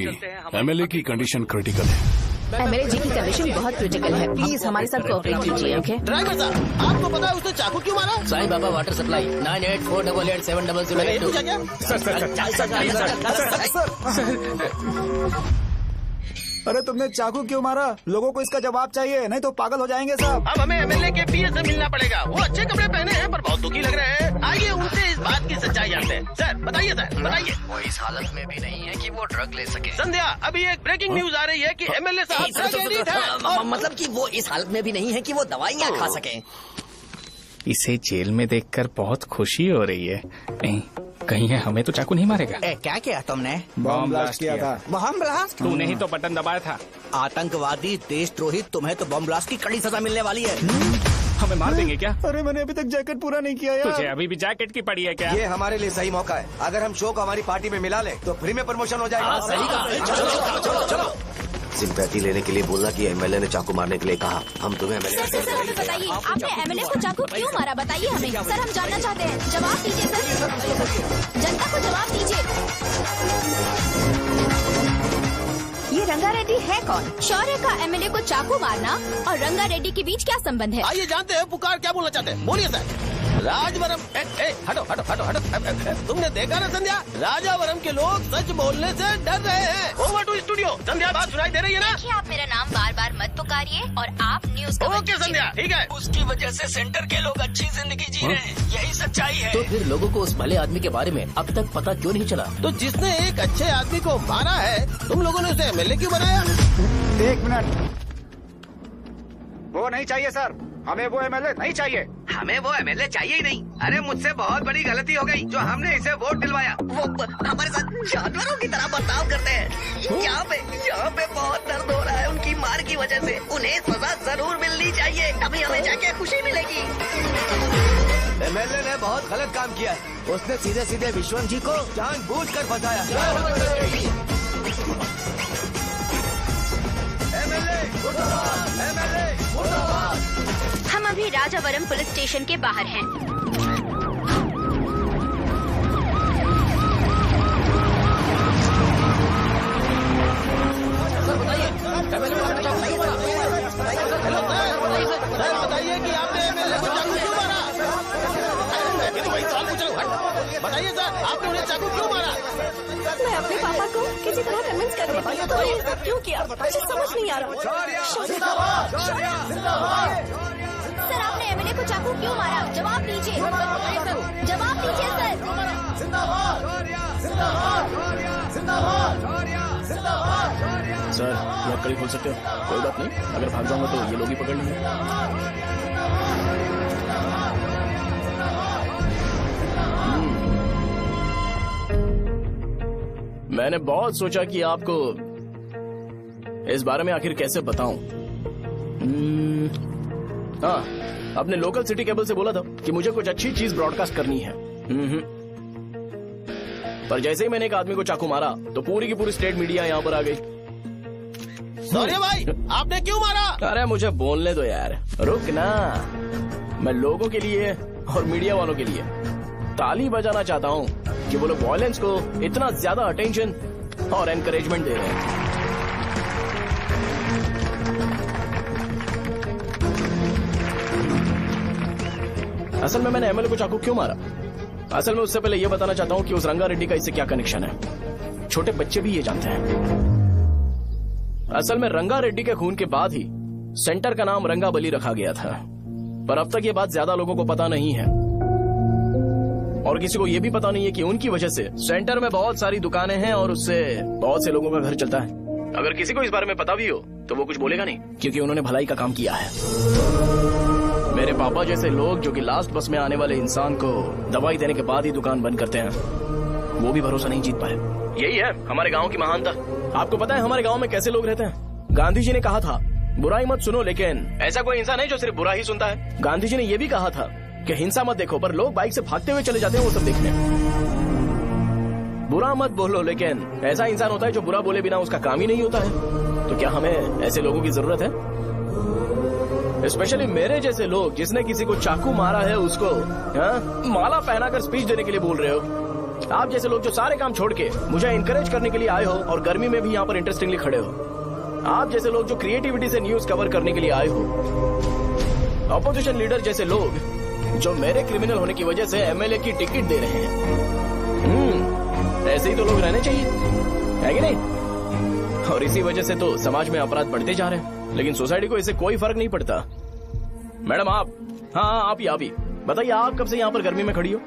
Speaker 17: एमएलए की कंडीशन क्रिटिकल है।
Speaker 20: एमएलए जी की कंडीशन बहुत क्रिटिकल है। प्लीज हमारे साथ कोऑपरेट कीजिए। ओके
Speaker 9: ड्राइवर साहब, आपको पता है उसने चाकू क्यों मारा?
Speaker 14: Sai Baba water supply 9848870082।
Speaker 6: अरे तुमने चाकू क्यों मारा? लोगों को इसका जवाब चाहिए, नहीं तो पागल हो जाएंगे सब।
Speaker 9: अब हमें एमएलए के पीए से मिलना पड़ेगा। वो अच्छे कपड़े पहने हैं पर बहुत दुखी लग रहे हैं। आइए उनसे इस बात की सच्चाई जानते हैं। सर बताइए, सर बताइए।
Speaker 15: वो इस हालत में भी नहीं है कि वो ड्रग ले सके।
Speaker 9: संध्या, अभी एक ब्रेकिंग न्यूज आ रही है कि एमएलए साहब ड्रग एडिक्ट है।
Speaker 2: मतलब कि वो इस हालत में भी नहीं है कि वो दवाइयाँ खा सके।
Speaker 7: इसे जेल में देखकर बहुत खुशी हो रही है। कहीं है हमें तो चाकू नहीं मारेगा।
Speaker 2: क्या किया तुमने?
Speaker 6: बॉम्ब ब्लास्ट किया था।
Speaker 2: Bomb blast?
Speaker 7: तूने ही तो बटन दबाया था।
Speaker 2: आतंकवादी, देशद्रोही, तुम्हें तो बॉम्ब ब्लास्ट की कड़ी सजा मिलने वाली है।
Speaker 7: हमें मार देंगे क्या?
Speaker 6: अरे मैंने अभी तक जैकेट पूरा नहीं किया यार।
Speaker 7: तुझे अभी भी जैकेट की पड़ी है क्या?
Speaker 12: ये हमारे लिए सही मौका है। अगर हम शो को हमारी पार्टी में मिला ले तो फ्री में प्रमोशन हो जाएगा।
Speaker 14: सही कहा।
Speaker 12: चलो। सिंपैथी लेने के लिए बोला कि एमएलए ने चाकू मारने के लिए कहा। हम तुम्हें एमएलए।
Speaker 18: सर हमें बताइए, आपने एमएलए को चाकू क्यों मारा? बताइए हमें। सर हम जानना चाहते हैं, जवाब दीजिए सर। जनता को जवाब दीजिए।
Speaker 20: ये रंगा रेड्डी है कौन?
Speaker 18: शौर्य का एमएलए को चाकू मारना और रंगा रेड्डी के बीच क्या संबंध है?
Speaker 9: आइए जानते हैं पुकार क्या बोलना चाहते हैं। बोलिए सर। राजवरम हटो। तुमने देखा ना संध्या, राजावरम के लोग सच बोलने से डर रहे हैं। Over to studio. संध्या, बात सुनाई दे रही है ना?
Speaker 18: देखिए, आप मेरा नाम बार बार मत पुकारिए। उतारिए और आप न्यूज
Speaker 9: ओके संध्या, ठीक है।
Speaker 14: उसकी वजह से सेंटर के लोग अच्छी जिंदगी जी रहे हैं, यही सच्चाई है। तो फिर लोगों को उस भले आदमी के बारे में अब तक पता क्यों नहीं चला?
Speaker 9: तो जिसने एक अच्छे आदमी को मारा है, तुम लोगों ने उसे एमएलए क्यों बनाया?
Speaker 6: 1 मिनट, वो नहीं चाहिए सर, हमें वो एमएलए नहीं चाहिए।
Speaker 12: हमें वो एमएलए चाहिए ही नहीं। अरे मुझसे बहुत बड़ी गलती हो गई जो हमने इसे वोट दिलवाया।
Speaker 2: वो हमारे साथ जानवरों की तरह बर्ताव करते हैं। यहाँ पे बहुत दर्द हो रहा है उनकी मार की वजह से। उन्हें सजा जरूर मिलनी चाहिए, अभी हमें जाके खुशी मिलेगी।
Speaker 12: एमएलए ने बहुत गलत काम किया। उसने सीधे सीधे विश्वम जी को जानबूझकर फंसाया।
Speaker 18: हम अभी राजावरम पुलिस स्टेशन के बाहर हैं।
Speaker 9: बताइए कि आपने एमएलए को चाकू क्यों मारा? वही सवाल पूछ रहा हूँ। बताइए सर, आपने उन्हें चाकू क्यों मारा?
Speaker 4: मैं अपने पापा को किसी तरह कन्विंस कर रही थी, तो ये सब क्यों किया मुझे समझ नहीं आ रहा।
Speaker 18: सर, आपने एमएलए को चाकू क्यों मारा? जवाब दीजिए, जवाब दीजिए
Speaker 5: सर। ये कड़ी खोल सकते हो? कोई बात नहीं, अगर भाग जाऊंगा तो ये लोग ही पकड़ लेंगे। मैंने बहुत सोचा कि आपको इस बारे में आखिर कैसे बताऊं। हाँ, अपने लोकल सिटी केबल से बोला था कि मुझे कुछ अच्छी चीज ब्रॉडकास्ट करनी है। पर जैसे ही मैंने एक आदमी को चाकू मारा तो पूरी की पूरी स्टेट मीडिया यहाँ पर आ गई।
Speaker 9: सॉरी भाई, आपने क्यों मारा?
Speaker 5: अरे मुझे बोलने दो यार, रुक ना। मैं लोगों के लिए और मीडिया वालों के लिए ताली बजाना चाहता हूँ कि वो लोग वायलेंस को इतना ज्यादा अटेंशन और एनकरेजमेंट दे रहे हैं। असल में मैंने एमएलए को चाकू क्यों मारा? असल में उससे पहले यह बताना चाहता हूँ कि उस रंगा रेड्डी का इससे क्या कनेक्शन है। छोटे बच्चे भी ये जानते हैं। असल में रंगा रेड्डी के खून के बाद ही सेंटर का नाम रंगाबली रखा गया था, पर अब तक ये बात ज्यादा लोगों को पता नहीं है और किसी को ये भी पता नहीं है कि उनकी वजह से सेंटर में बहुत सारी दुकानें हैं और उससे बहुत से लोगों का घर चलता है। अगर किसी को इस बारे में पता भी हो तो वो कुछ बोलेगा नहीं, क्योंकि उन्होंने भलाई का काम किया है। मेरे पापा जैसे लोग जो कि लास्ट बस में आने वाले इंसान को दवाई देने के बाद ही दुकान बंद करते हैं, वो भी भरोसा नहीं जीत पाए। यही है हमारे गाँव की महानता। आपको पता है हमारे गाँव में कैसे लोग रहते हैं? गांधी जी ने कहा था बुराई मत सुनो, लेकिन ऐसा कोई इंसान है जो सिर्फ बुरा ही सुनता है। गांधी जी ने यह भी कहा था कि हिंसा मत देखो, पर लोग बाइक से भागते हुए चले जाते हैं वो सब देखने। बुरा मत बोलो, लेकिन ऐसा इंसान होता है जो बुरा बोले बिना उसका काम ही नहीं होता है। तो क्या हमें ऐसे लोगों की जरूरत है? स्पेशली मेरे जैसे लोग जिसने किसी को चाकू मारा है उसको माला पहनाकर स्पीच देने के लिए बोल रहे हो। आप जैसे लोग जो सारे काम छोड़ के मुझे इंकरेज करने के लिए आए हो और गर्मी में भी यहाँ पर इंटरेस्टिंगली खड़े हो। आप जैसे लोग जो क्रिएटिविटी से न्यूज कवर करने के लिए आए हो। ऑपोजिशन लीडर जैसे लोग जो मेरे क्रिमिनल होने की वजह से एमएलए की टिकट दे रहे हैं। ऐसे ही तो लोग रहने चाहिए, है कि नहीं? और इसी वजह से तो समाज में अपराध बढ़ते जा रहे हैं, लेकिन सोसाइटी को इससे कोई फर्क नहीं पड़ता। मैडम आप, हाँ आप ही बताइए, आप कब से यहाँ पर गर्मी में खड़ी हो?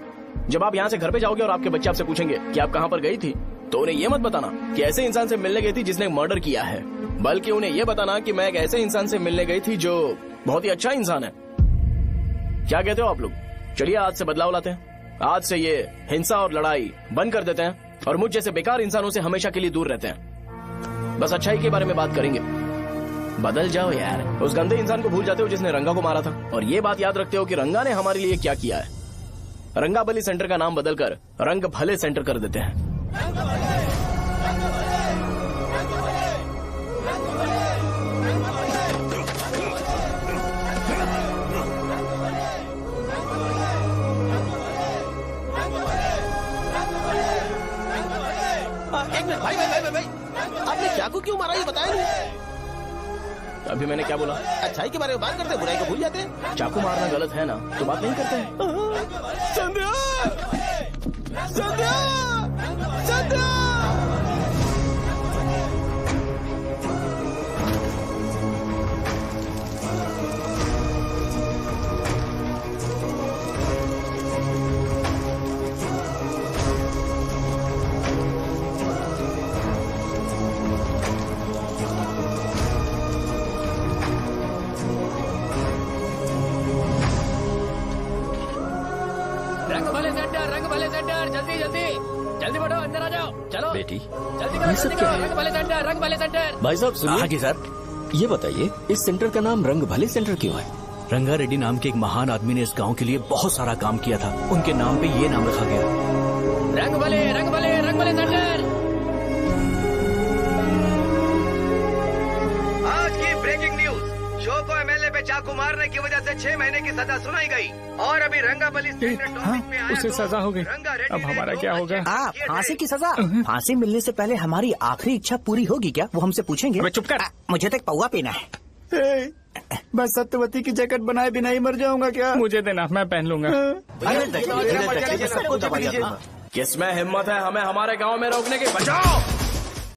Speaker 5: जब आप यहाँ से घर पे जाओगे और आपके बच्चे आपसे पूछेंगे कि आप कहाँ पर गई थी, तो उन्हें ये मत बताना कि ऐसे इंसान से मिलने गई थी जिसने मर्डर किया है, बल्कि उन्हें ये बताना कि मैं एक ऐसे इंसान से मिलने गई थी जो बहुत ही अच्छा इंसान है। क्या कहते हो आप लोग? चलिए आज से बदलाव लाते हैं। आज से ये हिंसा और लड़ाई बंद कर देते हैं और मुझ जैसे बेकार इंसानों से हमेशा के लिए दूर रहते हैं। बस अच्छाई के बारे में बात करेंगे। बदल जाओ यार। उस गंदे इंसान को भूल जाते हो जिसने रंगा को मारा था, और ये बात याद रखते हो कि रंगा ने हमारे लिए क्या किया है। रंगाबली सेंटर का नाम बदलकर रंग भले सेंटर कर देते हैं।
Speaker 9: एक मिनट भाई, आपने चाकू क्यों मारा ये बताया नहीं?
Speaker 5: अभी मैंने क्या बोला?
Speaker 9: अच्छाई के बारे में बात करते हैं, बुराई को भूल जाते हैं।
Speaker 5: चाकू मारना गलत है ना, तो बात नहीं करते हैं।
Speaker 9: संध्या! संध्या! संध्या!
Speaker 11: भले सेंटर, जल्दी जल्दी जल्दी बढ़ो, अंदर आ जाओ, चलो
Speaker 15: बेटी
Speaker 11: जल्दी करो, जल्दी करो, रंग भले सेंटर, रंग भले सेंटर।
Speaker 15: भाई साहब सुनिए।
Speaker 13: हाँ जी सर।
Speaker 15: ये बताइए इस सेंटर का नाम रंग भले सेंटर क्यों है?
Speaker 13: रंगा रेड्डी नाम के एक महान आदमी ने इस गांव के लिए बहुत सारा काम किया था, उनके नाम पे ये नाम रखा गया।
Speaker 11: रंग भले, रंग भले, रंग भले सेंटर।
Speaker 21: आज की ब्रेकिंग न्यूज, शो को एमएलए पे चाकू मारने की वजह से 6 महीने की सजा सुनाई गई और अभी रंगाबली
Speaker 7: उसे सजा हो गई। अब हमारा क्या होगा?
Speaker 1: फांसी की सजा? फांसी मिलने से पहले हमारी आखिरी इच्छा पूरी होगी क्या, वो हमसे पूछेंगे?
Speaker 7: अबे चुप कर।
Speaker 1: मुझे तो एक पौवा पीना है।
Speaker 6: मैं सत्यवती की जैकेट बनाए बिना ही मर जाऊंगा क्या?
Speaker 7: मुझे देना, मैं पहन लूंगा।
Speaker 5: किसमें हिम्मत है हमें हमारे गांव में रोकने की? बचाओ।